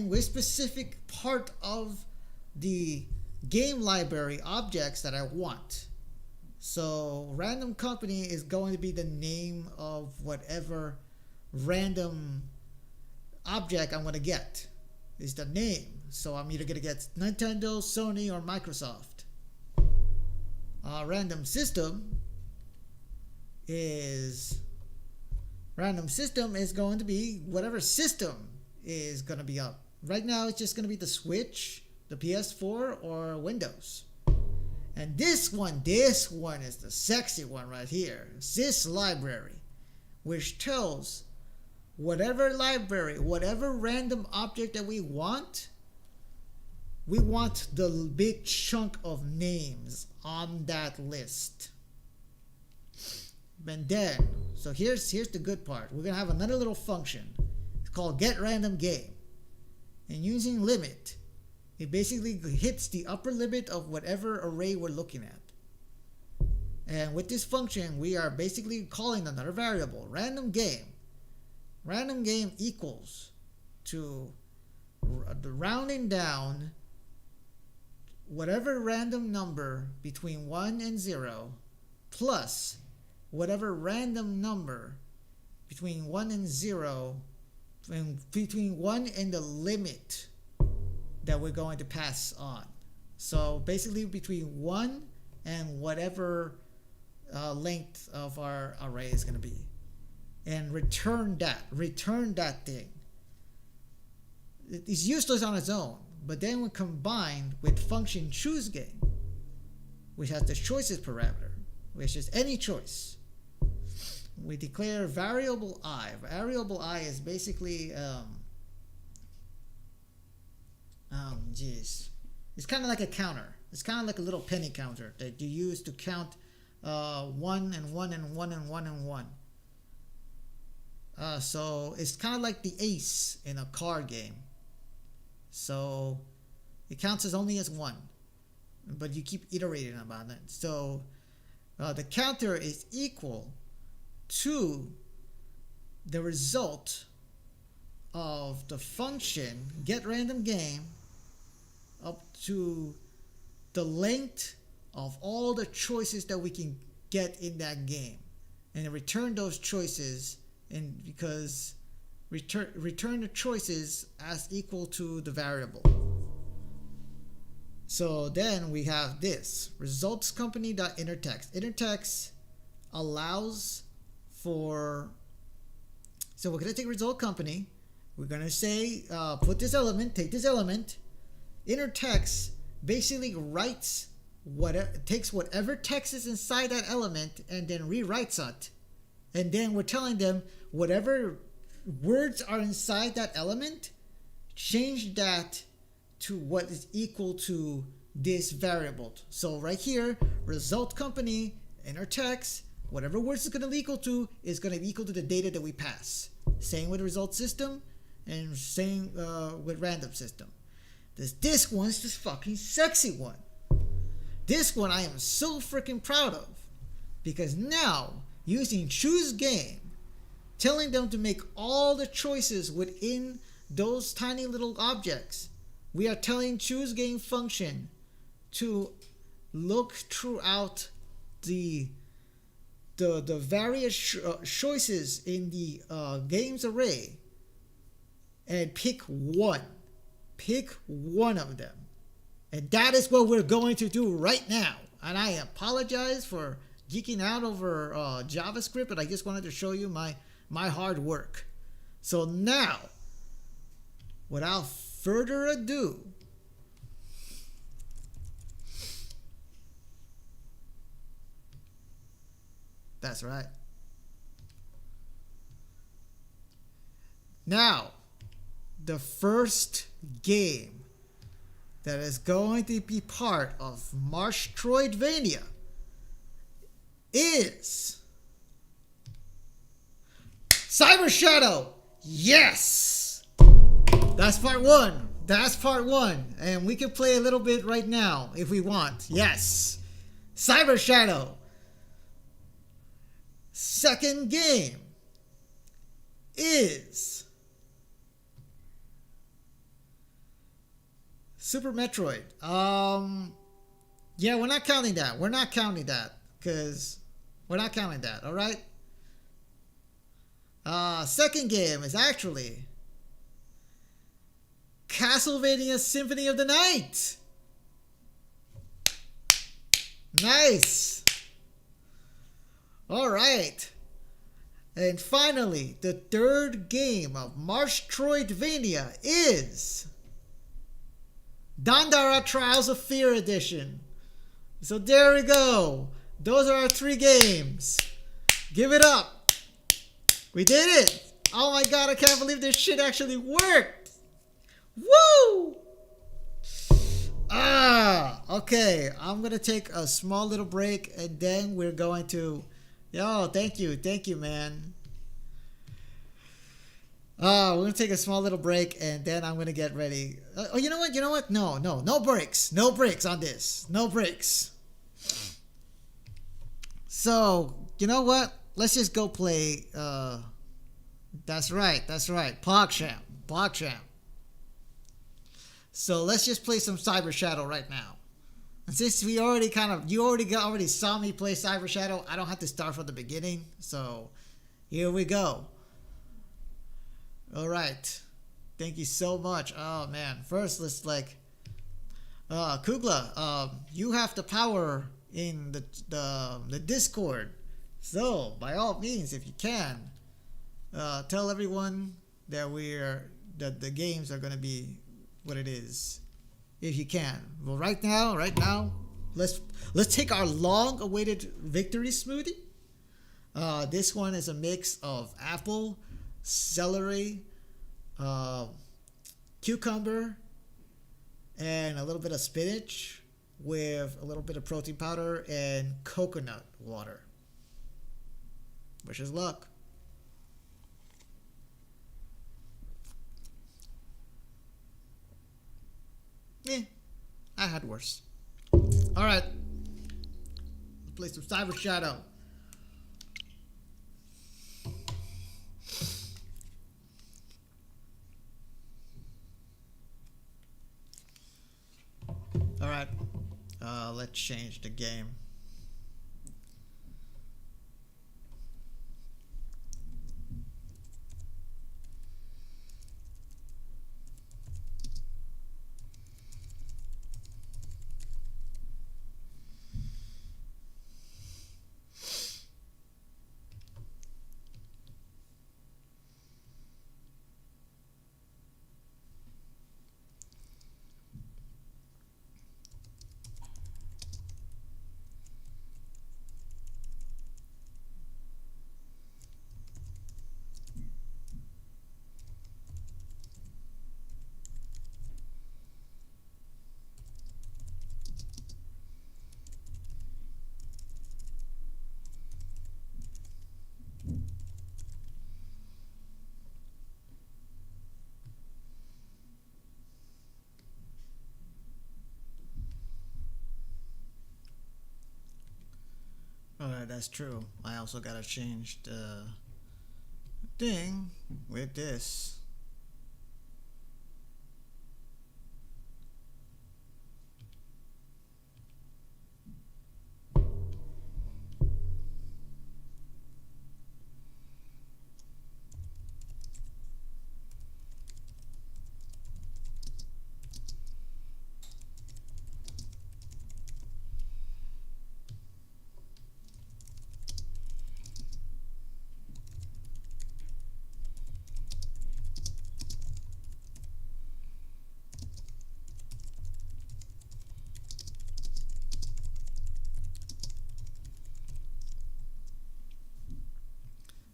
which specific part of the game library objects that I want. So random company is going to be the name of whatever random object I'm going to get is the name. So I'm either going to get Nintendo, Sony, or Microsoft. Random system is going to be whatever system is going to be up. Right now it's just going to be the Switch, the PS4, or Windows. And this one is the sexy one right here. Sys library, which tells whatever library, whatever random object that we want the big chunk of names on that list. And then, so here's the good part. We're going to have another little function. It's called getRandomGame. And using limit, it basically hits the upper limit of whatever array we're looking at. And with this function, we are basically calling another variable, random game. Random game equals to the rounding down whatever random number between 1 and 0 plus whatever random number between 1 and 0 and between 1 and the limit that we're going to pass on. So basically between 1 and whatever length of our array is going to be. And return that thing. It's useless on its own, but then when combined with function chooseGame, which has the choices parameter, which is any choice, we declare variable I. Variable I is basically it's kind of like a counter. It's kind of like a little penny counter that you use to count 1 and 1 and 1 and 1 and 1. So it's kind of like the ace in a card game. So it counts as only as 1, but you keep iterating about it. So the counter is equal to the result of the function getRandomGame up to the length of all the choices that we can get in that game, and return those choices. And because return the choices as equal to the variable. So then we have this resultsCompany.innerText. Innertext allows for, so we're going to take result company. We're going to say put this element, take this element. Innertext basically writes takes whatever text is inside that element and then rewrites it. And then we're telling them whatever words are inside that element, change that to what is equal to this variable. So right here, result company, innertext, whatever words it's going to be equal to is going to be equal to the data that we pass. Same with result system and same with random system. This one's this fucking sexy one. This one I am so freaking proud of, because now using chooseGame, telling them to make all the choices within those tiny little objects, we are telling chooseGame function to look throughout the the various choices in the games array and pick one. Pick one of them. And that is what we're going to do right now. And I apologize for geeking out over JavaScript, but I just wanted to show you my hard work. So now, without further ado, that's right. Now, the first game that is going to be part of MARCH-TROID-VANIA is Cyber Shadow. Yes! That's part one. That's part one. And we can play a little bit right now if we want. Yes. Cyber Shadow. Second game is Super Metroid. Yeah, we're not counting that. We're not counting that because we're not counting that. All right. Second game is actually Castlevania Symphony of the Night. Nice. All right. And finally, the third game of MARCH-TROID-VANIA is Dandara Trials of Fear Edition. So there we go. Those are our 3 games. Give it up. We did it. Oh my god, I can't believe this shit actually worked. Woo! Okay. I'm going to take a small little break and then we're going to... Yo, thank you, man. We're going to take a small little break and then I'm going to get ready. You know what? No breaks. No breaks on this. No breaks. So, you know what? Let's just go play. That's right. PogChamp. So let's just play some Cyber Shadow right now. And since you already saw me play Cyber Shadow, I don't have to start from the beginning. So here we go. All right. Thank you so much. Oh man. First, let's Kugla. You have the power in the Discord. So by all means, if you can, tell everyone that the games are gonna be what it is, if you can. Well, right now, let's take our long-awaited victory smoothie. This one is a mix of apple, celery, cucumber, and a little bit of spinach with a little bit of protein powder and coconut water. Wish us luck. I had worse. All right. Let's play some Cyber Shadow. All right. Let's change the game. Alright, that's true. I also gotta change the thing with this.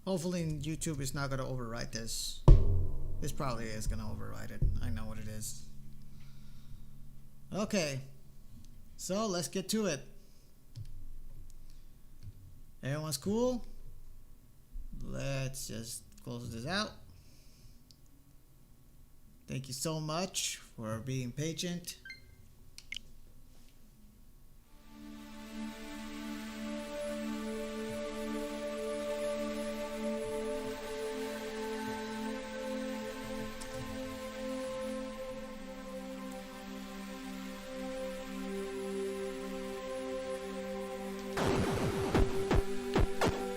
Hopefully YouTube is not going to override this. This probably is going to override it. I know what it is. Okay. So let's get to it. Everyone's cool? Let's just close this out. Thank you so much for being patient.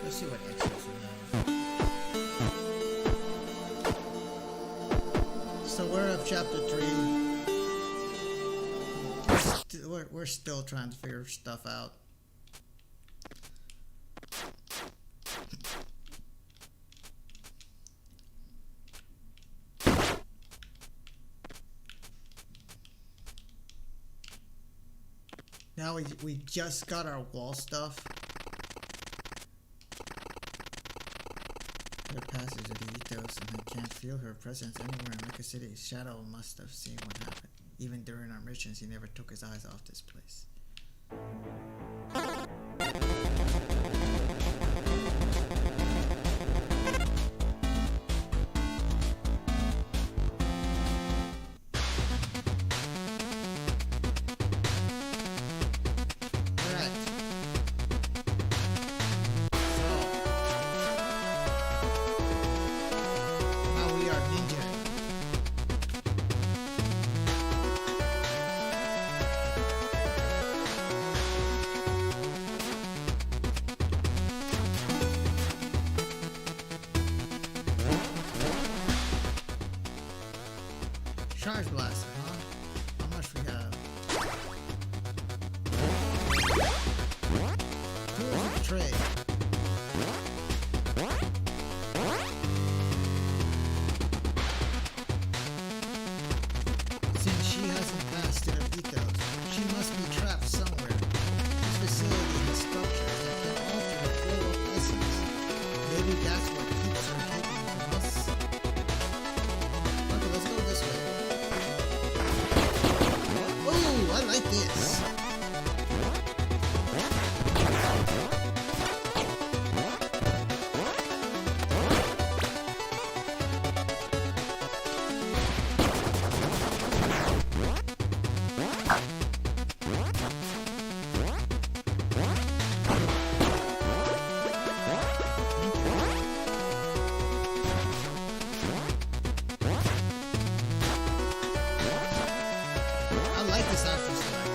Let's see what extras we have. So we're at chapter 3. We're still trying to figure stuff out. Now we just got our wall stuff. Her passage of the ethos, and I can't feel her presence anywhere in Mecha City. Shadow must have seen what happened. Even during our missions, he never took his eyes off this place. Charge blaster, huh? How much we have? Tools of trade. Since she hasn't passed to the ethos, she must be trapped somewhere. This facility has structures that can alter the flow of essence. Maybe that's what keeps her hidden from us. Okay, let's go this way. Oh, I like this. I like this after select.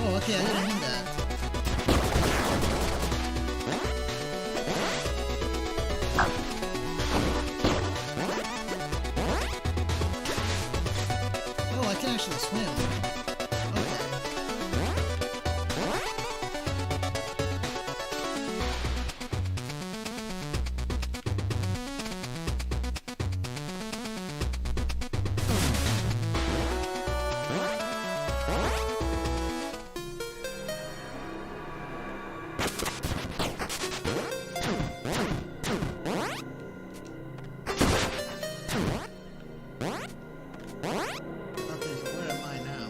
Oh, okay, I didn't mean that. Oh, I can actually swim. Okay. Okay, so where am I now?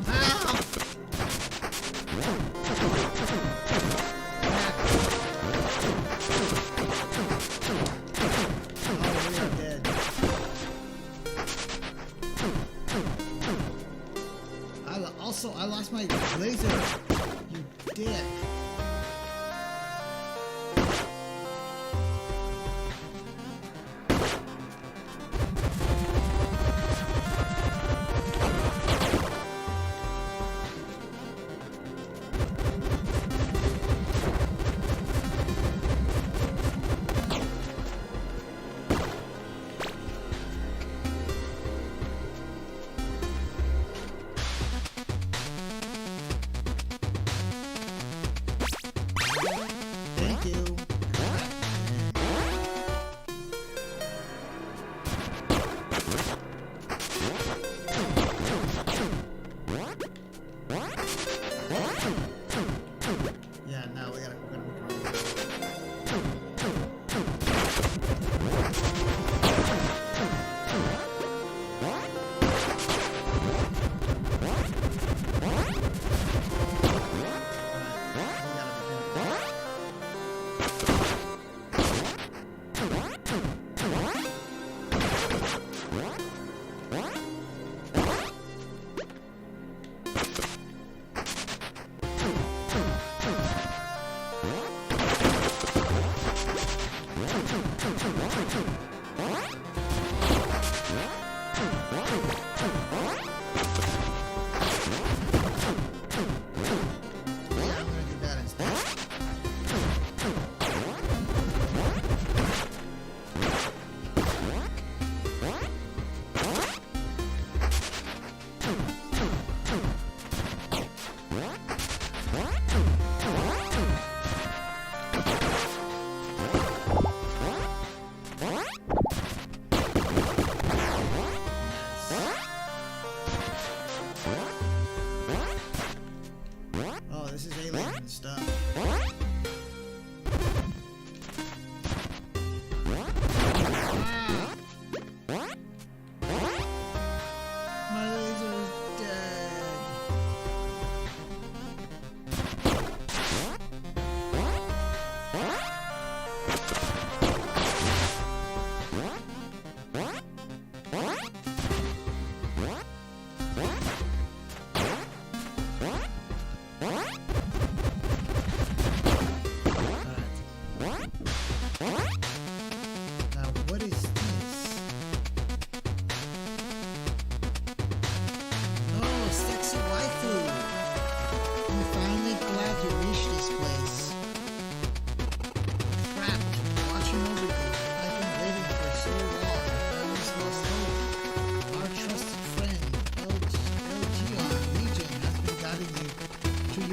Ow! Oh, we are dead. I lost my laser. You dick.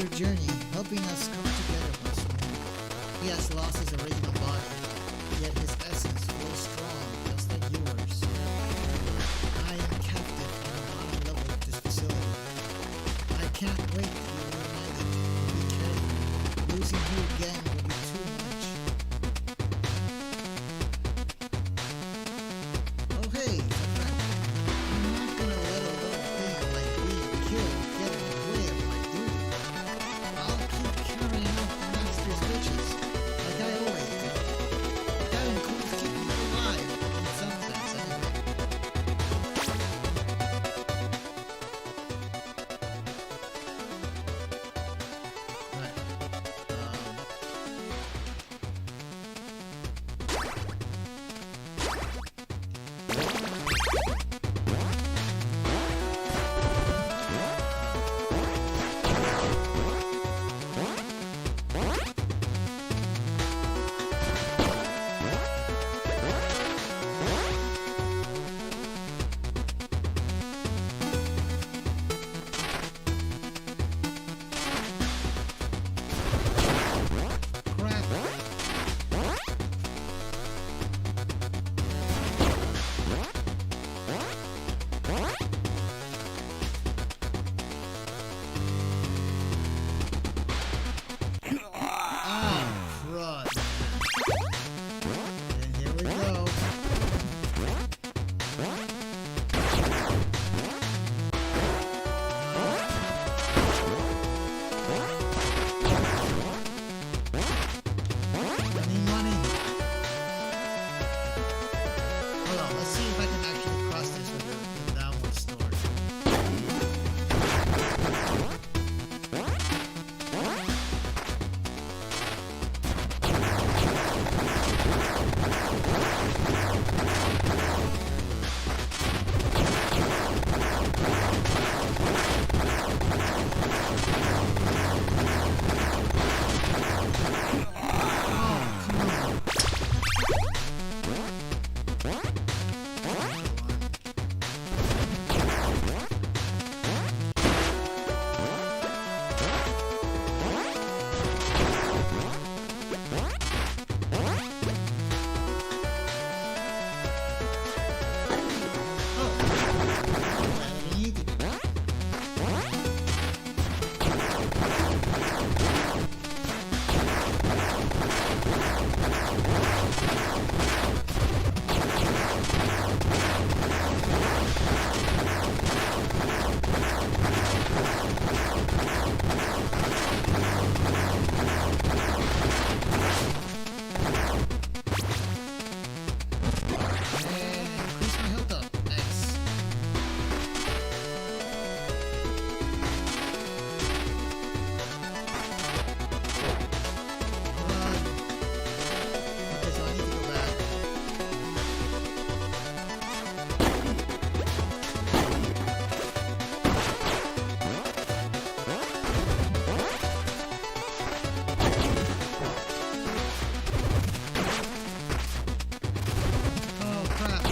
your journey, helping us come together once more. He has lost his original body, yet his essence grows strong, just like yours. I am captive on the bottom level of this facility. I can't wait to be reunited. Be careful. Losing you again will be too much. Oh hey, my friend. I'm not gonna let a little thing like being killed get in the way of my duty. I'll keep carrying out the master's wishes, like I always do. That includes keeping you alive, in some sense anyway. Right. Crap. Ah, crud. And here we go. Money. Hold on, let's see if I can actually cross this with the downward sword. Increase my health up. Nice. Okay, so I need to go back. Oh crap.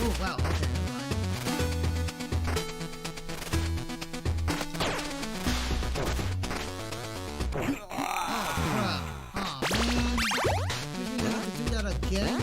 Oh wow, okay, never mind. Oh crap. Oh man. Did we have to do that again?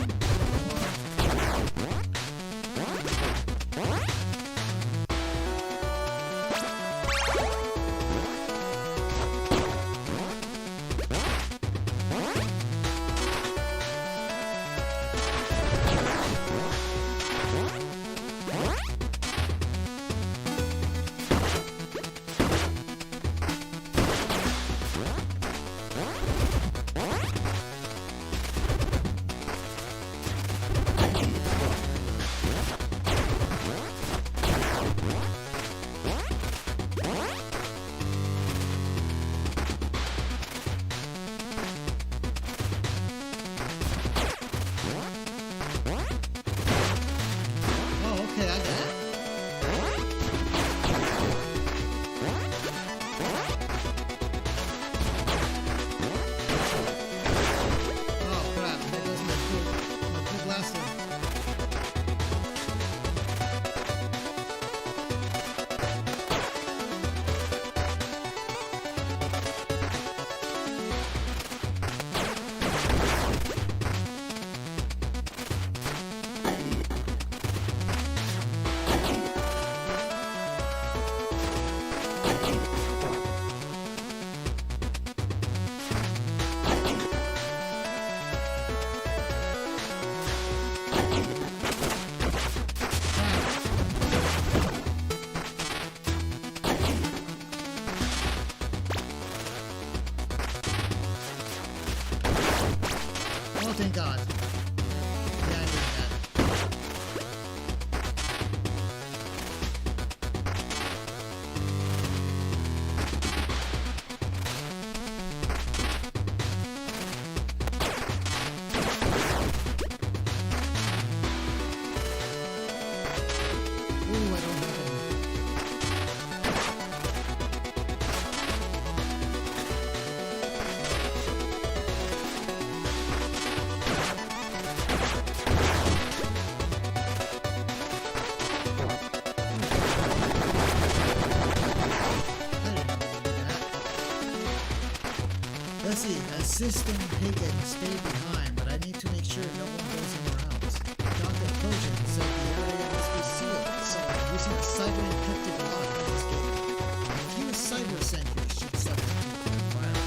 assist and Hagen stay behind, but I need to make sure no one goes anywhere else. Dr. Trojan said the area must be sealed, so I'm using a cyber encrypted lock on this gate. A few cyber sentries should substitute for fire.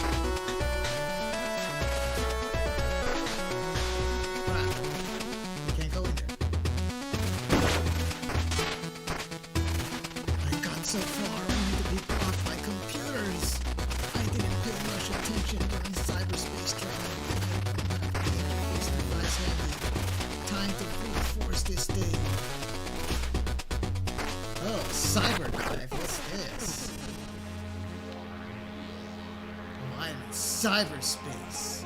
Crap. We can't go in there. I got so far only to be blocked by computers. I didn't pay much attention during cyberspace training. This device handy. Time to brute force this thing. Oh, cyberdrive. What's this? Oh, I'm in cyberspace.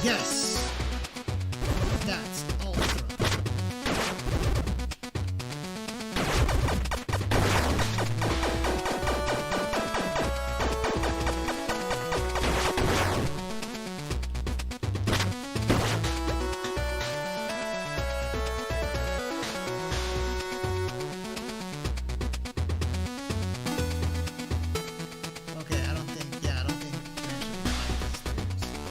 Yes! That's Ultra. Okay, I don't think we actually fight these things.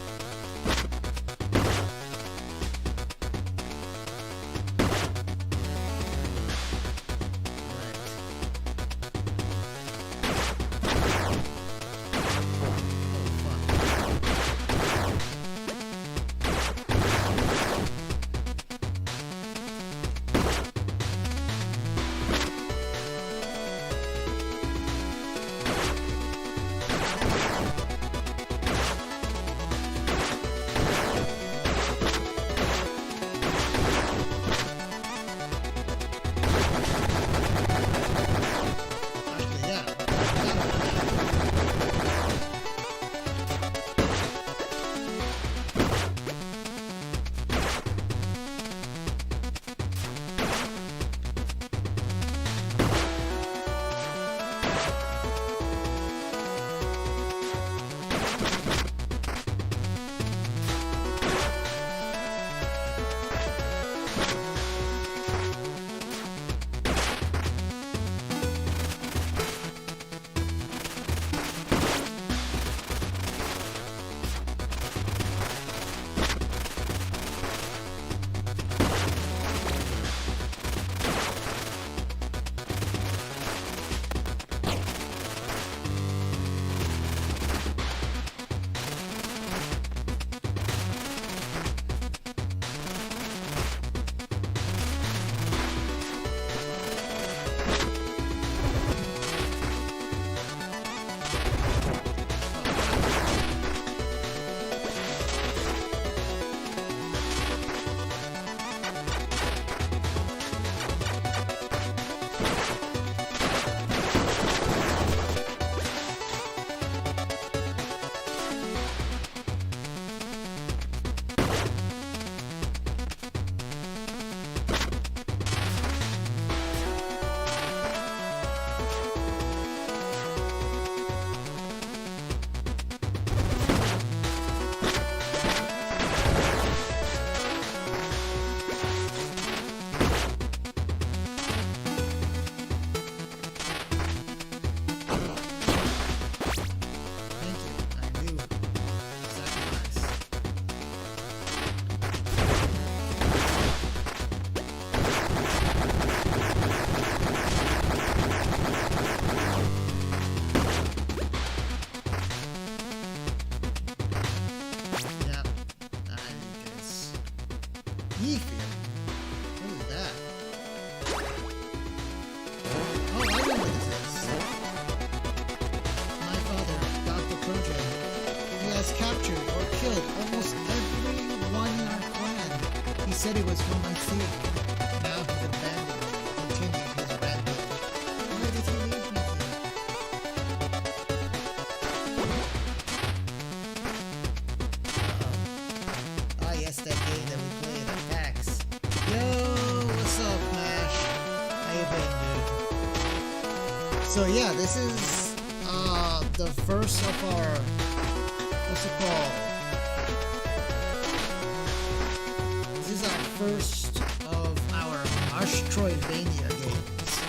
said it was for my sake. Now he's abandoned, continuing his rampage. Why did he leave me here? Ah, yes, that game that we played at PAX. Yo, what's up, Mash? How you been, dude? So yeah, this is the first of our, what's it called? This is our first of our MARCH-TROID-VANIA games.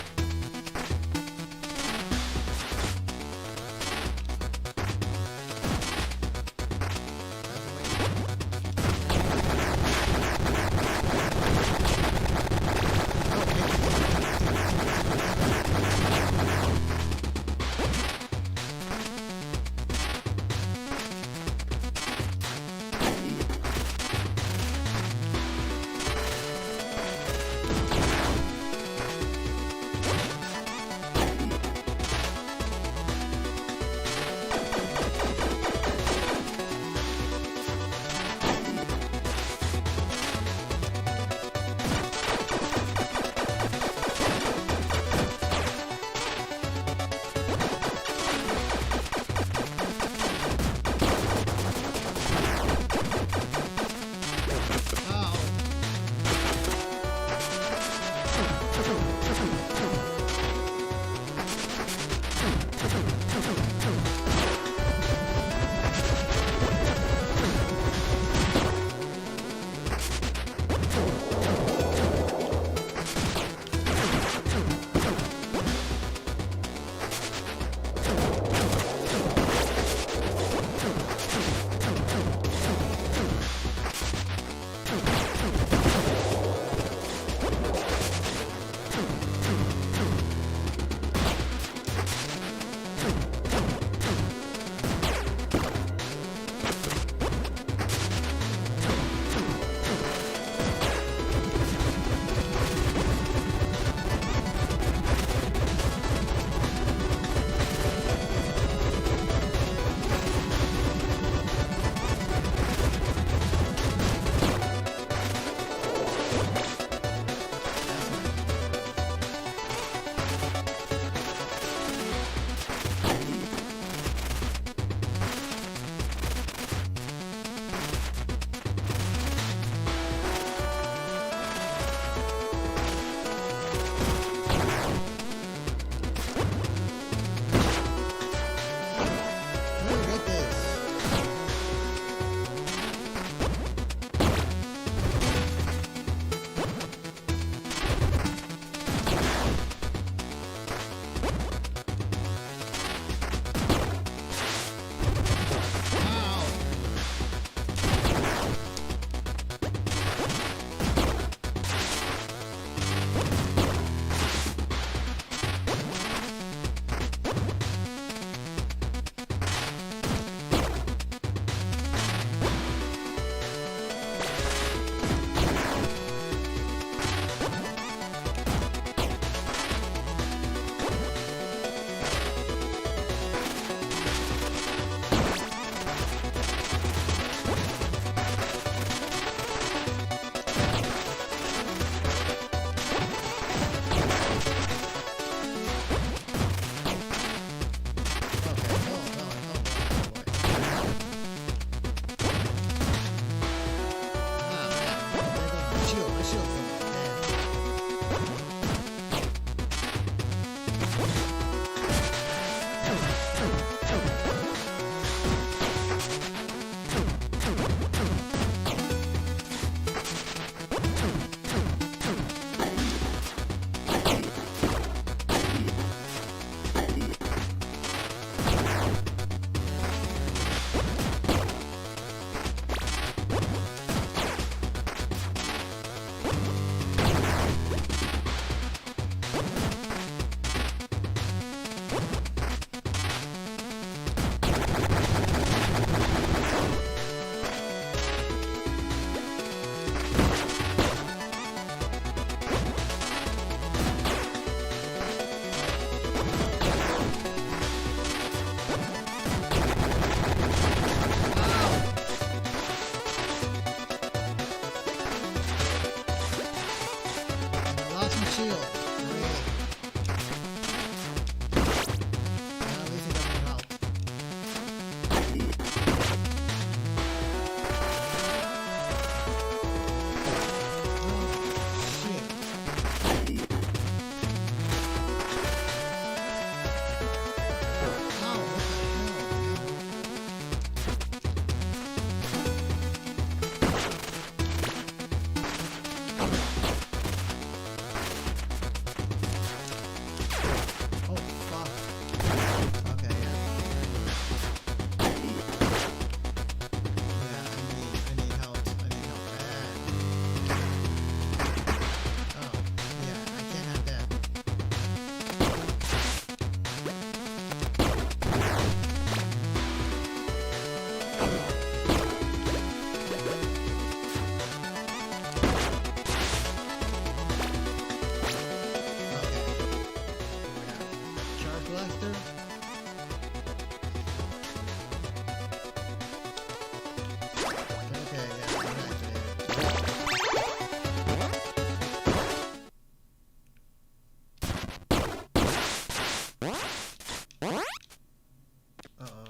Uh-oh.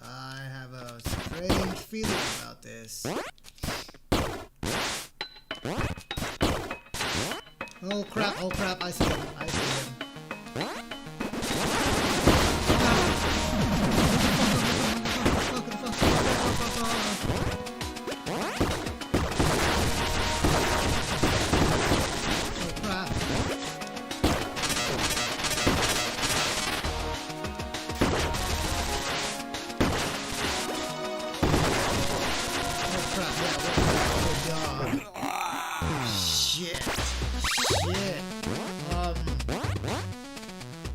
I have a strange feeling about this. Oh crap, I see him.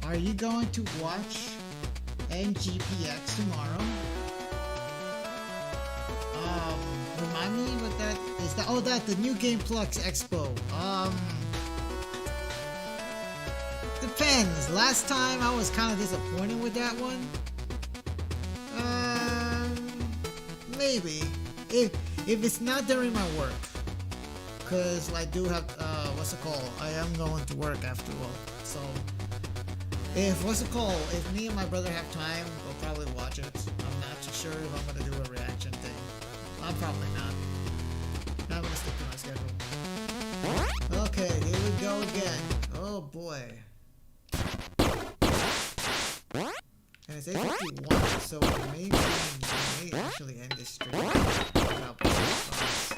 Are you going to watch NGPX tomorrow? Remind me what that is. That the New Game Plus Expo. Depends. Last time I was kind of disappointed with that one. Maybe if it's not during my work, cause I do have I am going to work after all. So if me and my brother have time, we'll probably watch it. I'm not too sure if I'm gonna do a reaction thing. I'm probably not. I'm gonna stick to my schedule. Okay, here we go again. Oh boy. And it's 8:51, so we may actually end this stream without playing songs.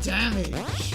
Damage!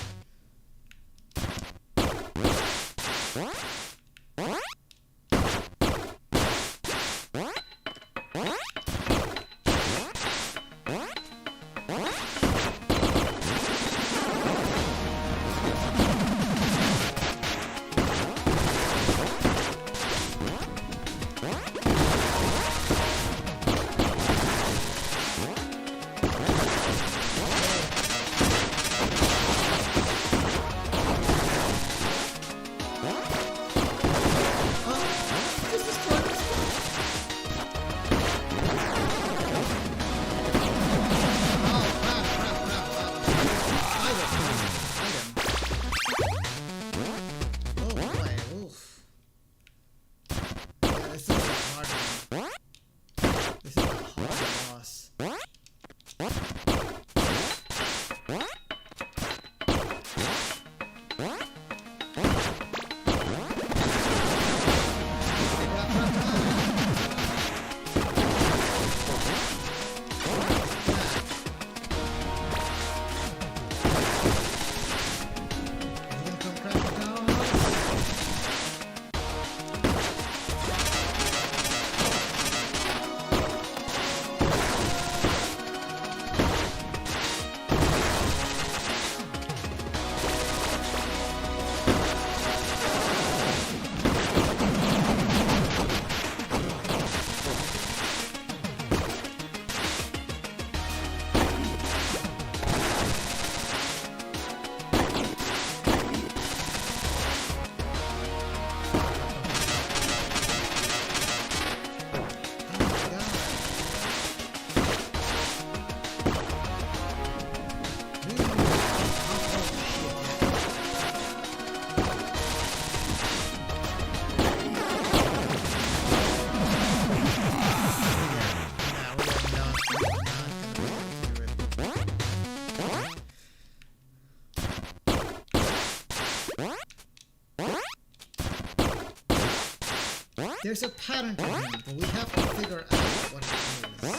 There's a pattern to him, but we have to figure out what it is.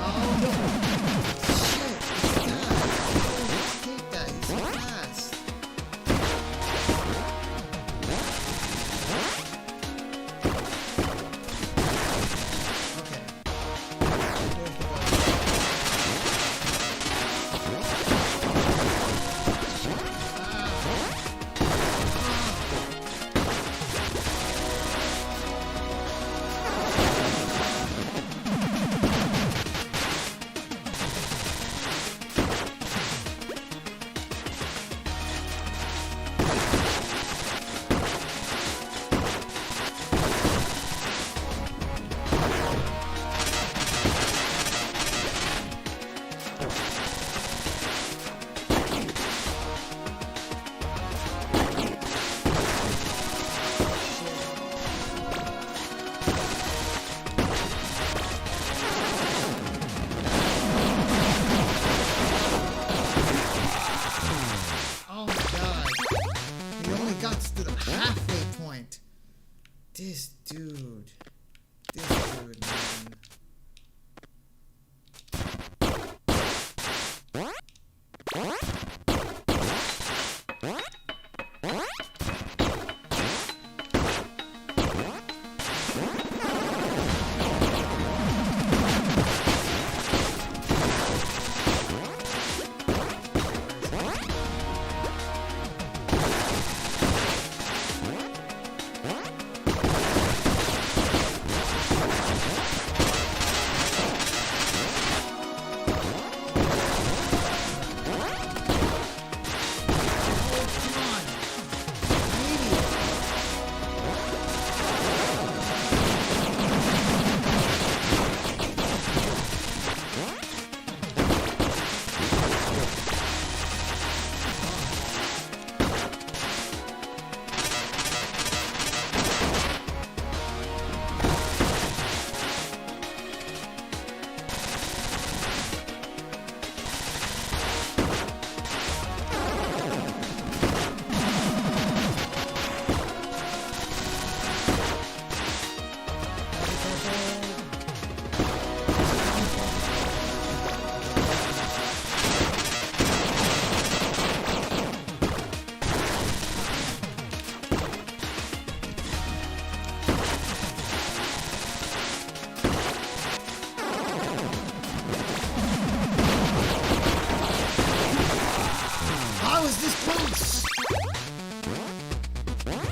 Oh no! Shit! It's that! Oh, take that! He's so fast! This dude. This dude, man.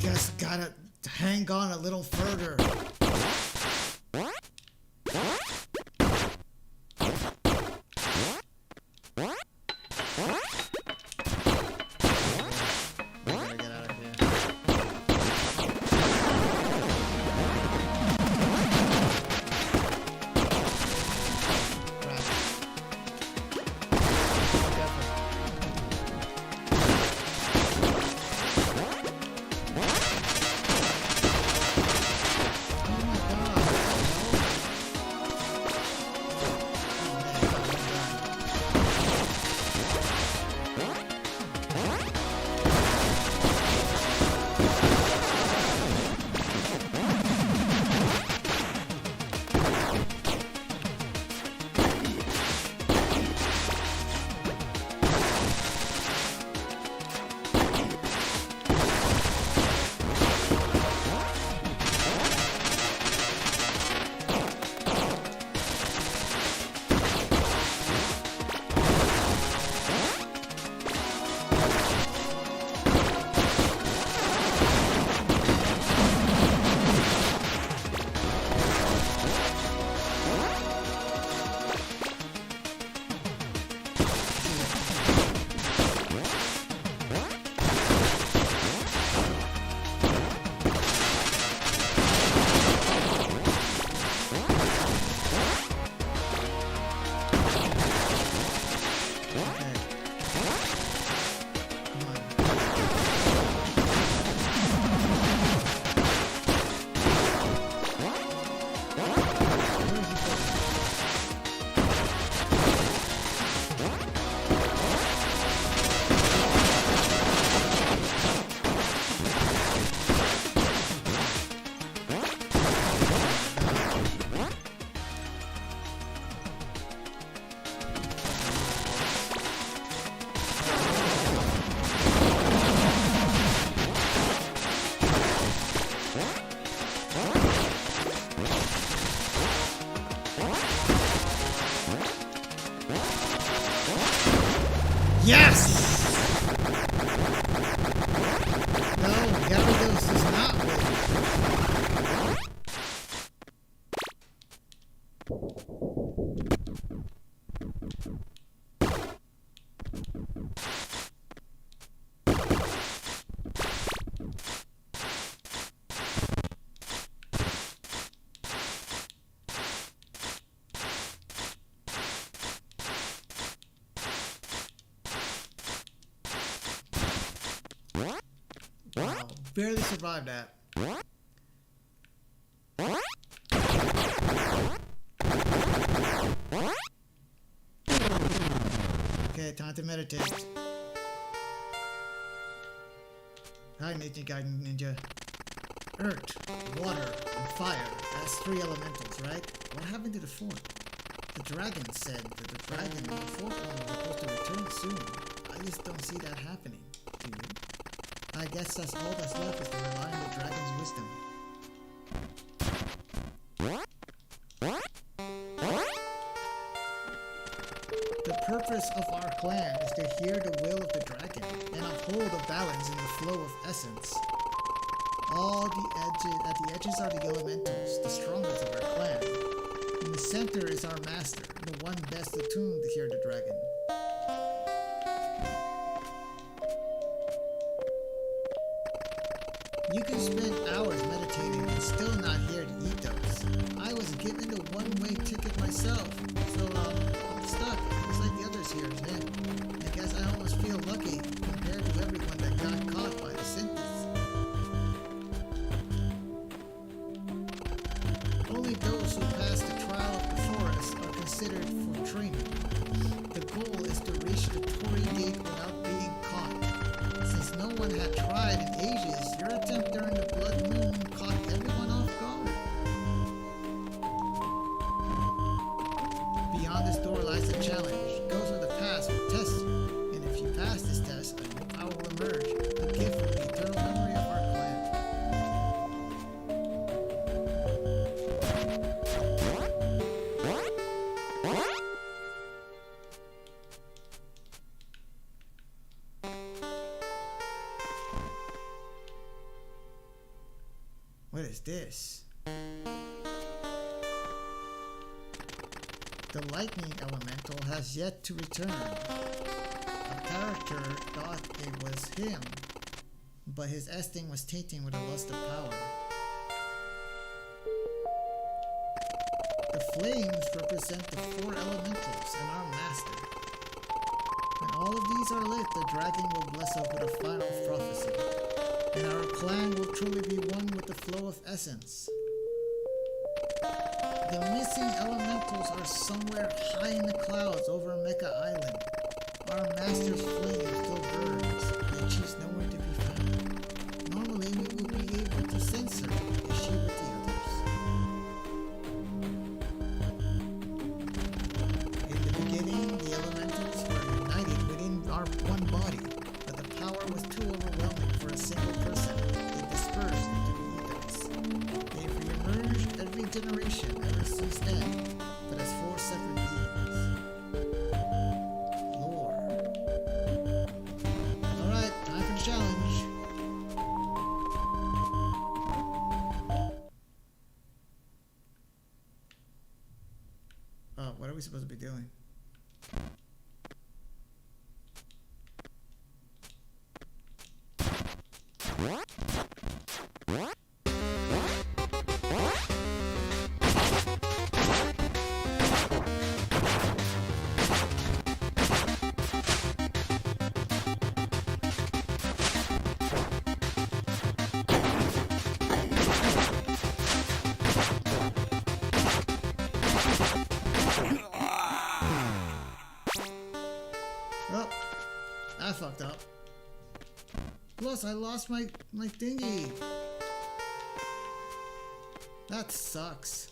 Just gotta hang on a little further. Yes! No, Gyarados is not winning. Wow, barely survived that. Okay, time to meditate. Hi, Nature Guiding Ninja. earth, water, and fire. That's 3 elementals, right? What happened to the 4th? The dragon said that the dragon and the 4th one were supposed to return soon. I just don't see that happening. Do you? I guess that's all that's left is to rely on the dragon's wisdom. The purpose of our clan is to hear the will of the dragon and uphold a balance in the flow of essence. At the edges are the elementals, the strongest of our clan. In the center is our master, the one best attuned to hear the dragon. You can spend hours meditating and still not hear the ethos. I was given the one-way ticket myself, so I'm stuck, just like the others here, man. I guess I almost feel lucky compared to everyone that got caught by the synthesis. Only those who pass the trial of the forest are considered for training. The goal is to reach the Torii Gate without being caught. Since no one had tried in ages, your attempt during the Blood Moon caught everyone off guard. Beyond this door lies a challenge. Those are the paths will test you, and if you pass this test, a new power will emerge, a gift for the eternal memory of our clan. What is this? The lightning elemental has yet to return. A character thought it was him, but his esting was tainted with a lust of power. The flames represent the 4 elementals and our master. When all of these are lit, the dragon will bless us with a final prophecy, and our clan will truly be one with the flow of essence. The missing elementals are somewhere high in the clouds over Mecha Island. Our master's flame still burns, yet she's nowhere to be found. Normally we would be able to sense her. Is she with the others? In the beginning, the elementals were united within our one body, but the power was too overwhelming for a single person. They dispersed into the ethos. They've re-emerged every generation ever since then, but as 4 separate beings. Lore. Alright, time for the challenge. What are we supposed to be doing? Oh, I fucked up. Plus, I lost my thingy. That sucks.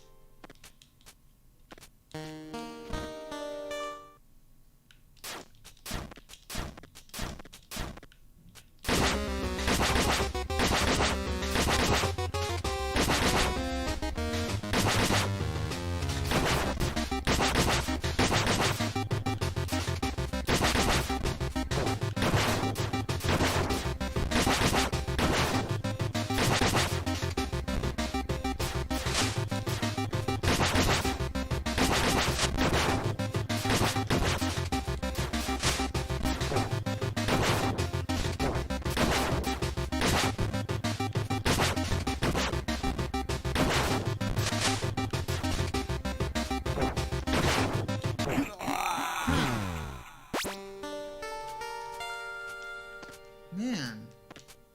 Man,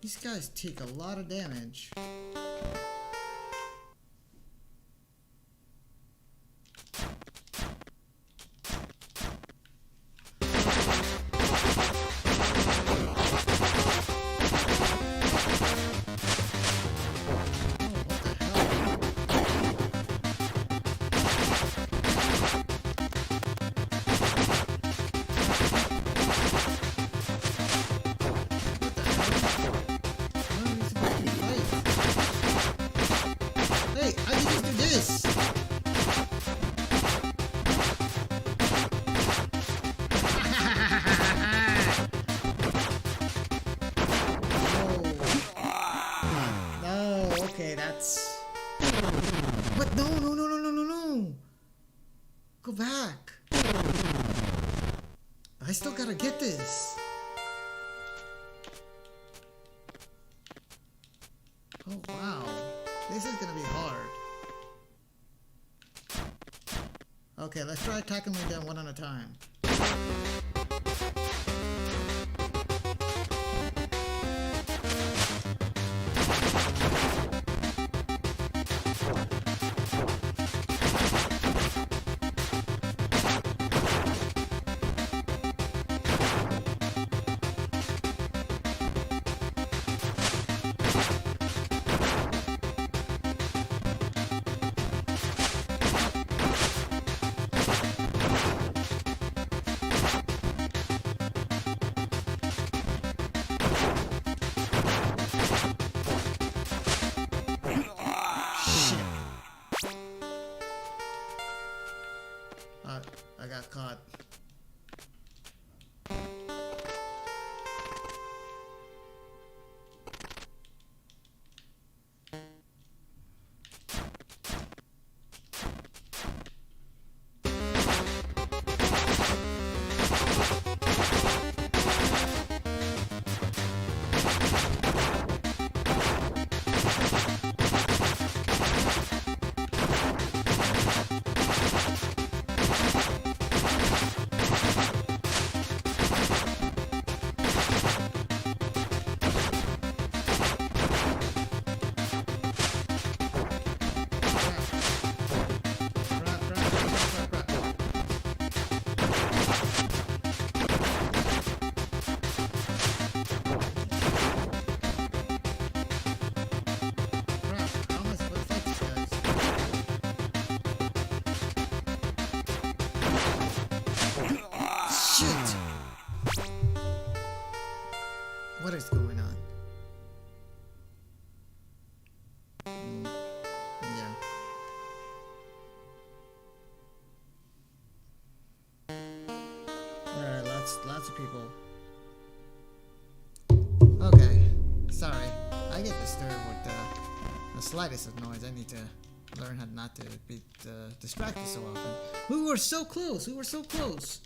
these guys take a lot of damage. that's... What? No, no, no, no, no, no, no! Go back! I still gotta get this! Oh, wow. This is gonna be hard. Okay, let's try tackling them one at a time. I got caught. What is going on? Yeah. Alright, lots of people. Okay, sorry. I get disturbed with the slightest of noise. I need to learn how not to be distracted so often. We were so close! We were so close!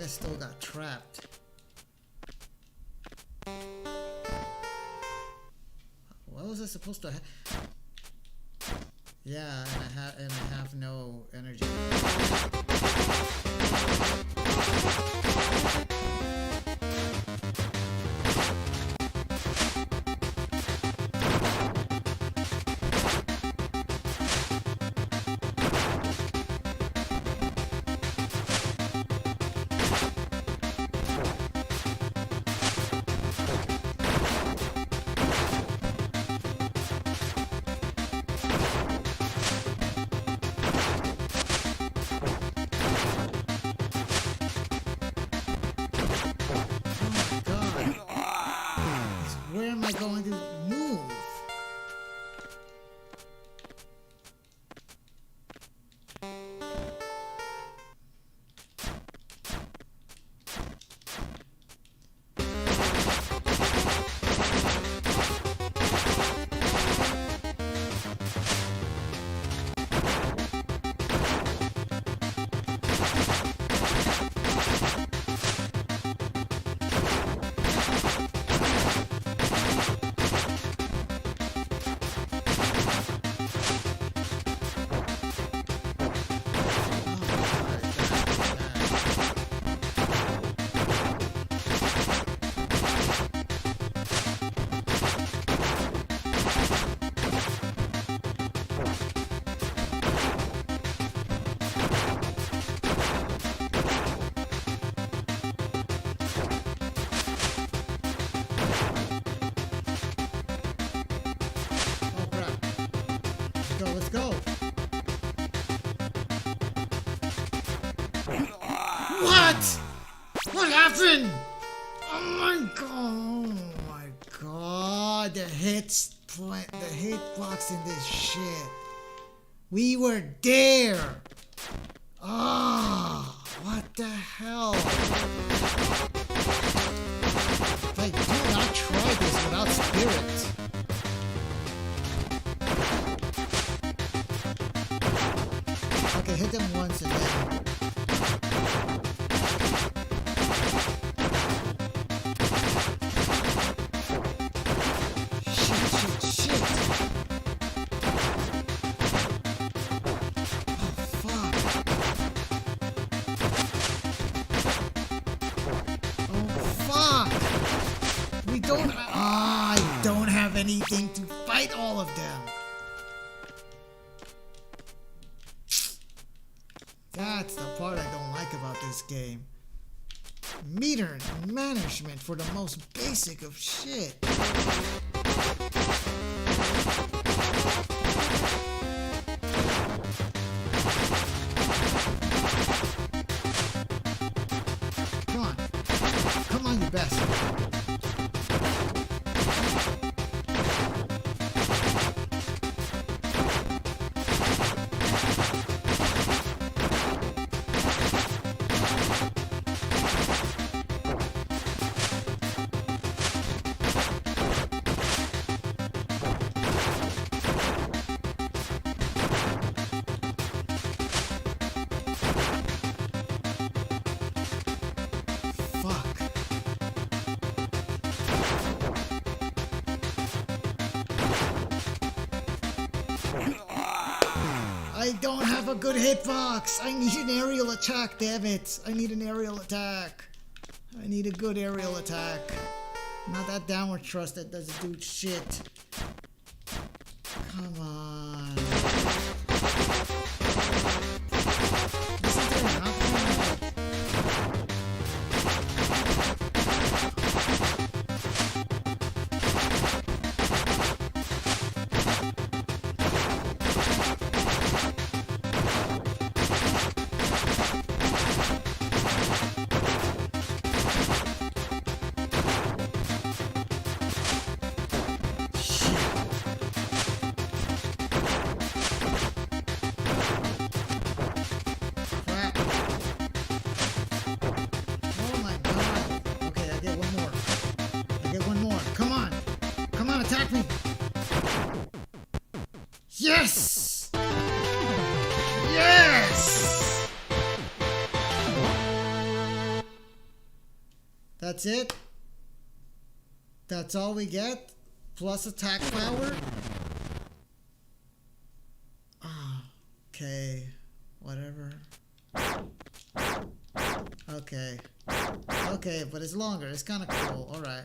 Still got trapped. What was I supposed to have? Yeah, and I have no energy. Where am I going to move? What? What happened? Oh my god. The hitbox in this shit. We were there. Ah, what the hell? Like, do not try this without spirit. Okay, hit them once and then. Shit. Oh, fuck. I don't have anything to fight all of them. That's the part I don't like about this game. Meter management for the most basic of shit. Come on, you bastard. I don't have a good hitbox. I need an aerial attack, damn it. I need an aerial attack. I need a good aerial attack. Not that downward thrust that doesn't do shit. Come on. Isn't there an option? Attack me! Yes! Yes! That's it? That's all we get? Plus attack power? Okay. Whatever. Okay. Okay, but it's longer. It's kind of cool. Alright.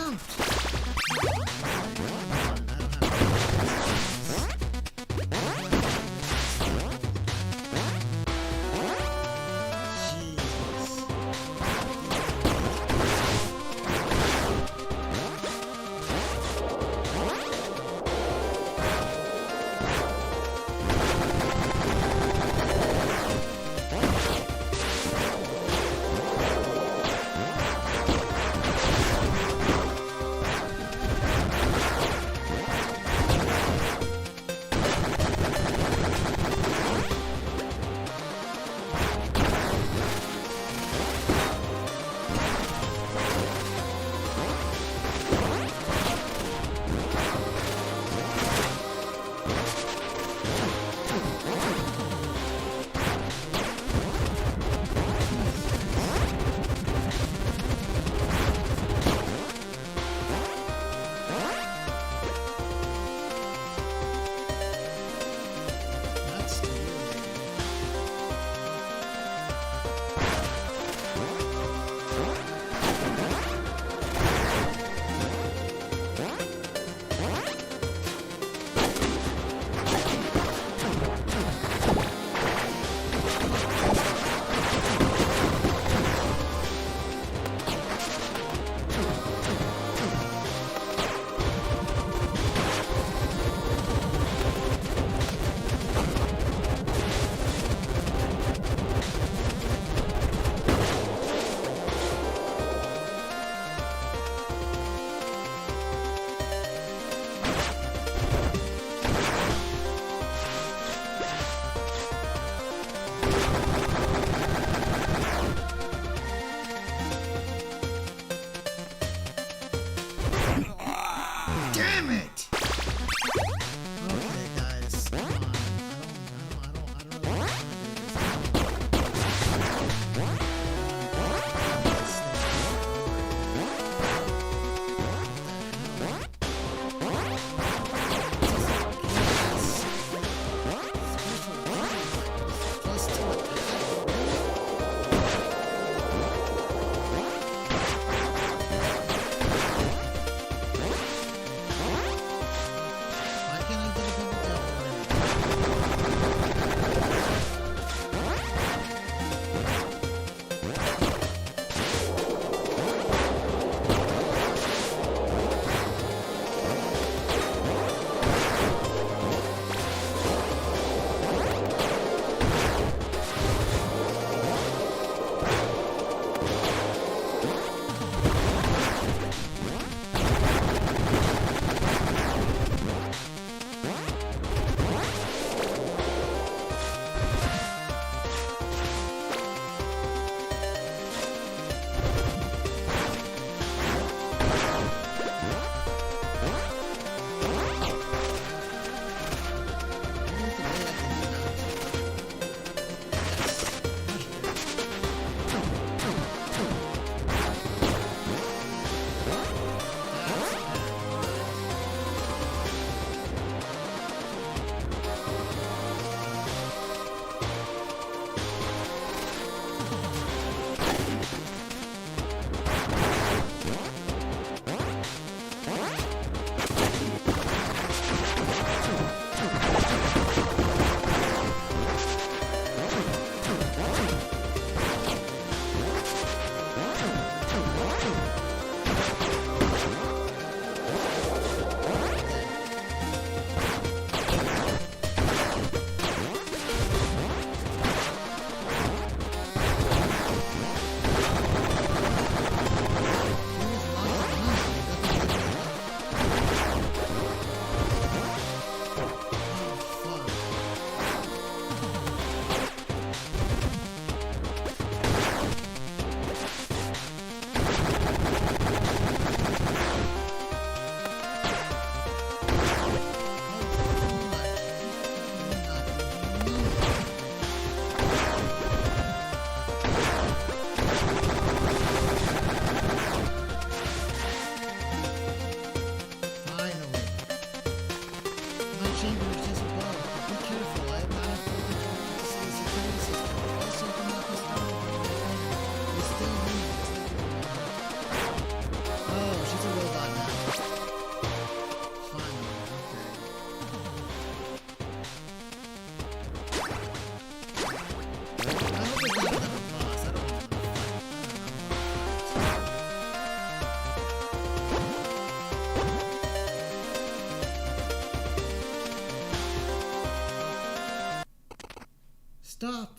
count. Damn it! Okay, guys, come on. I don't really want Why can't I get a double jump already? Stop!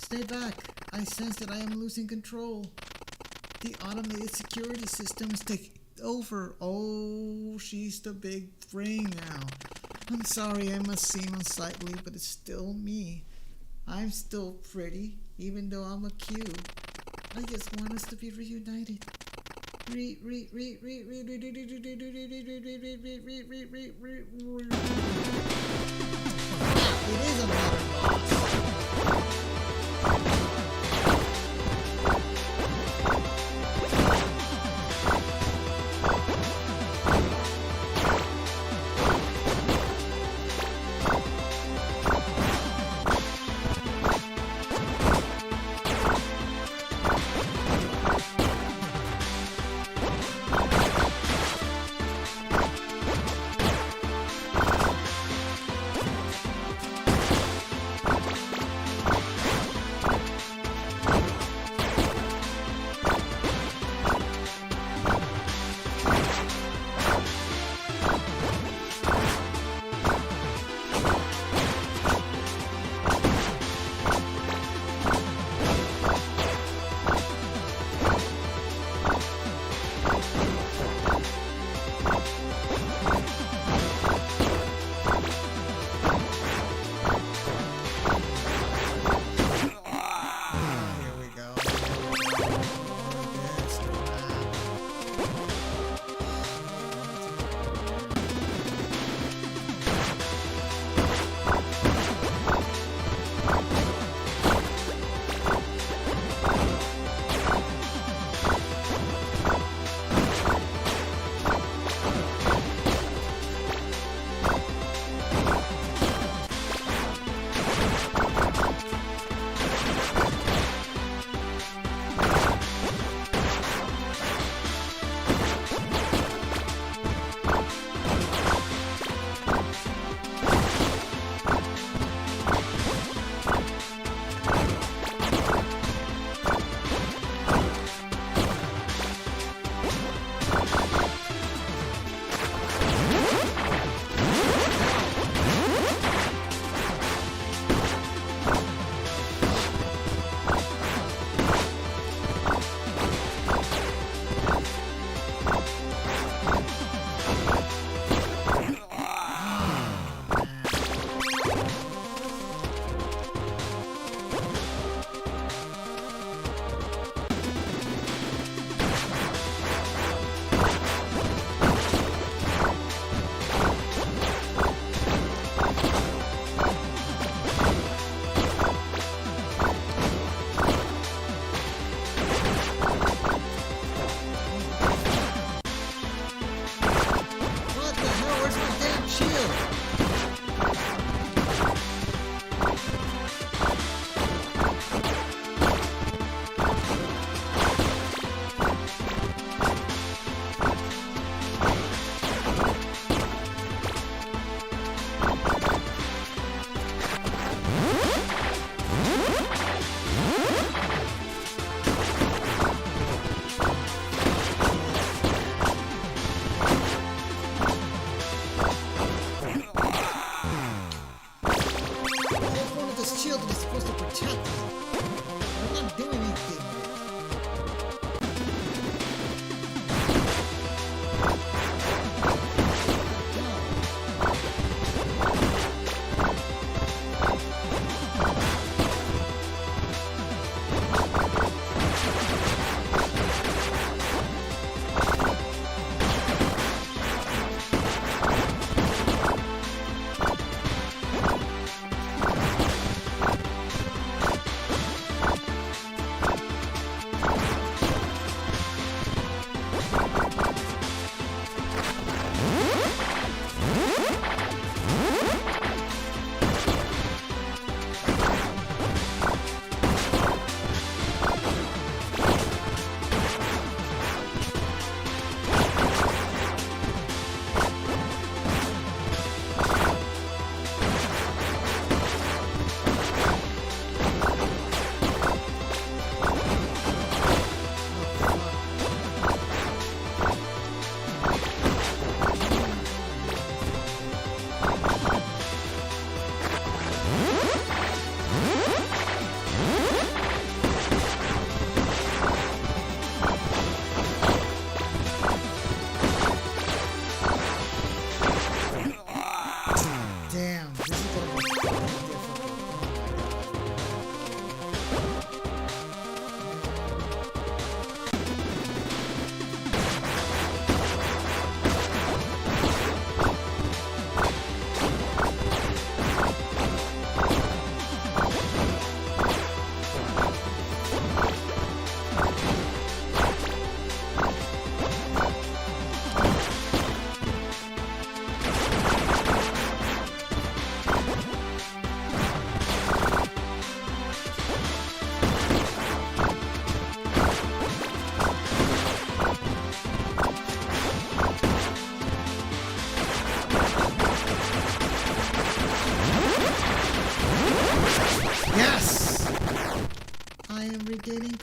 Stay back! I sense that I am losing control. The automated security system is taking over. Oh, she's the big brain now. I'm sorry I must seem unsightly, but it's still me. I'm still pretty, even though I'm a cube. I just want us to be reunited. It is another boss.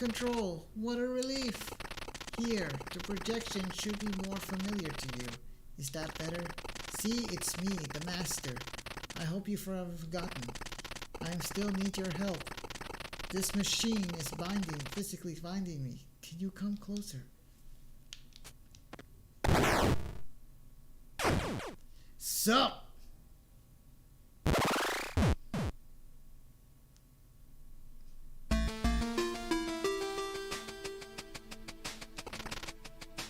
control. What a relief. Here, the projection should be more familiar to you. Is that better? See, it's me, the master. I hope you've forgotten. I still need your help. This machine is physically binding me. Can you come closer? Sup?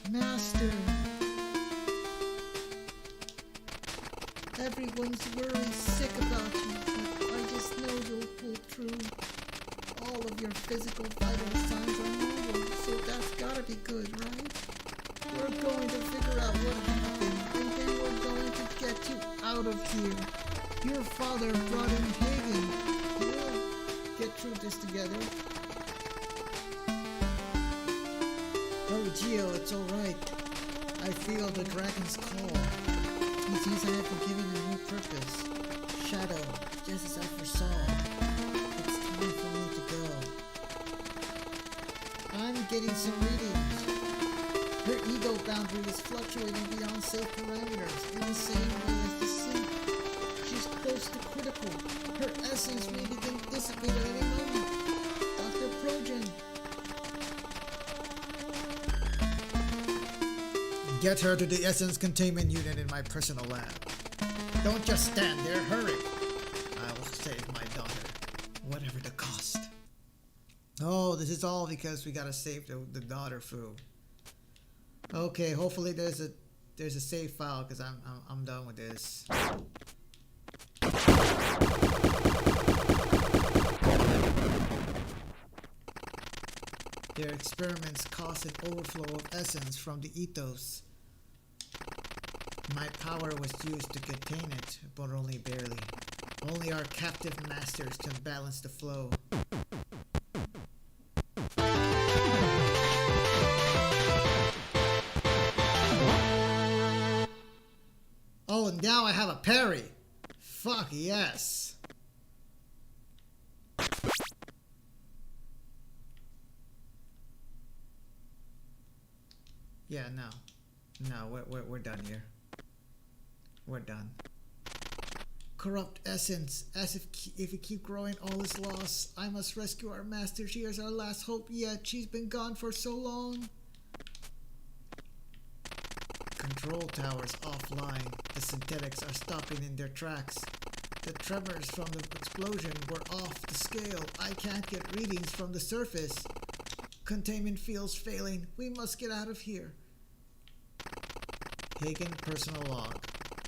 Master. Everyone's worried sick about you, but I just know you'll pull through. All of your physical vital signs are normal, so that's gotta be good, right? We're going to figure out what happened, and then we're going to get you out of here. Your father brought in Hagen. We'll get through this together. Oh, Gio, it's alright. I feel the dragon's call. He sees I have been given a new purpose. Shadow, just as I foresaw. It's time for me to go. I'm getting some readings. Her ego boundary is fluctuating beyond safe parameters in the same way as the sea. She's close to critical. Her essence may begin to dissipate at any moment. Dr. Progen. Get her to the essence containment unit in my personal lab. Don't just stand there, hurry. I will save my daughter, whatever the cost. Oh, this is all because we gotta save the daughter, Fu. Okay, hopefully there's a save file because I'm done with this. Their experiments cause an overflow of essence from the ethos. My power was used to contain it, but only barely. Only our captive masters can balance the flow. Oh, and now I have a parry. Fuck yes. Yeah, no, we're done here. We're done. Corrupt essence, as if we keep growing, all is lost. I must rescue our master. She is our last hope yet. She's been gone for so long. Control towers offline. The synthetics are stopping in their tracks. The tremors from the explosion were off the scale. I can't get readings from the surface. Containment fields failing. We must get out of here. Hagen personal log.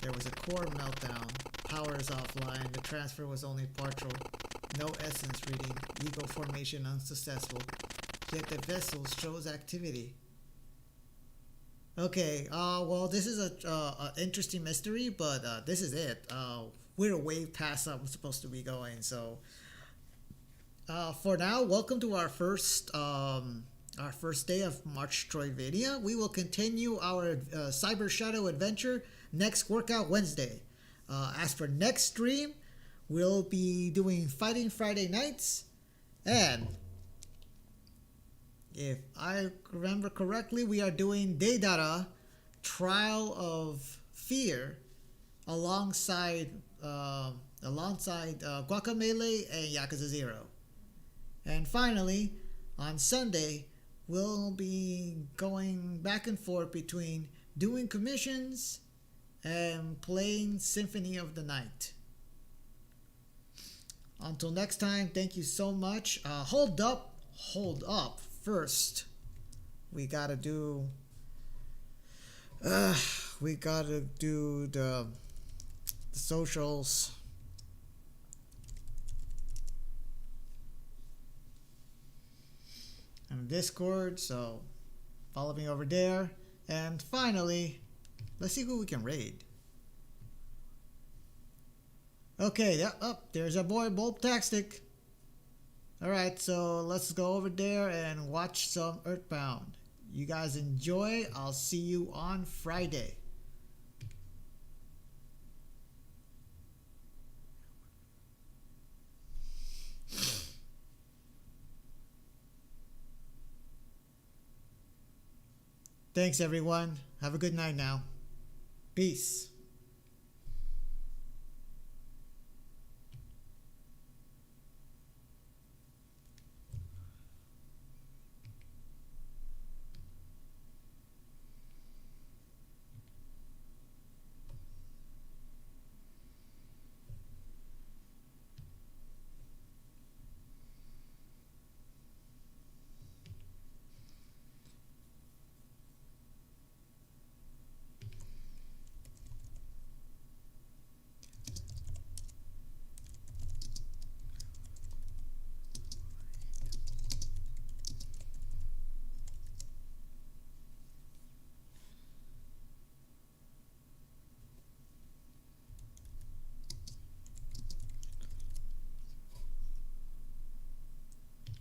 There was a core meltdown. Power is offline. The transfer was only partial. No essence reading. Ego formation unsuccessful. Yet the vessel shows activity. Okay, well, this is a interesting mystery, but this is it. We're way past I'm supposed to be going, so for now, welcome to our first day of MARCH-TROID-VANIA. We will continue our Cyber Shadow adventure next Workout Wednesday. As for next stream, we'll be doing Fighting Friday nights, and if I remember correctly, we are doing Deidara, Trial of Fear, alongside Guacamelee and Yakuza 0. And finally, on Sunday, we'll be going back and forth between doing commissions and playing Symphony of the Night. Until next time, thank you so much. Hold up. First, we gotta do the socials. And Discord, so follow me over there. And finally, let's see who we can raid. Okay, there's our boy Bulbtastic. Alright, so let's go over there and watch some Earthbound. You guys enjoy. I'll see you on Friday. Thanks, everyone. Have a good night now. Peace.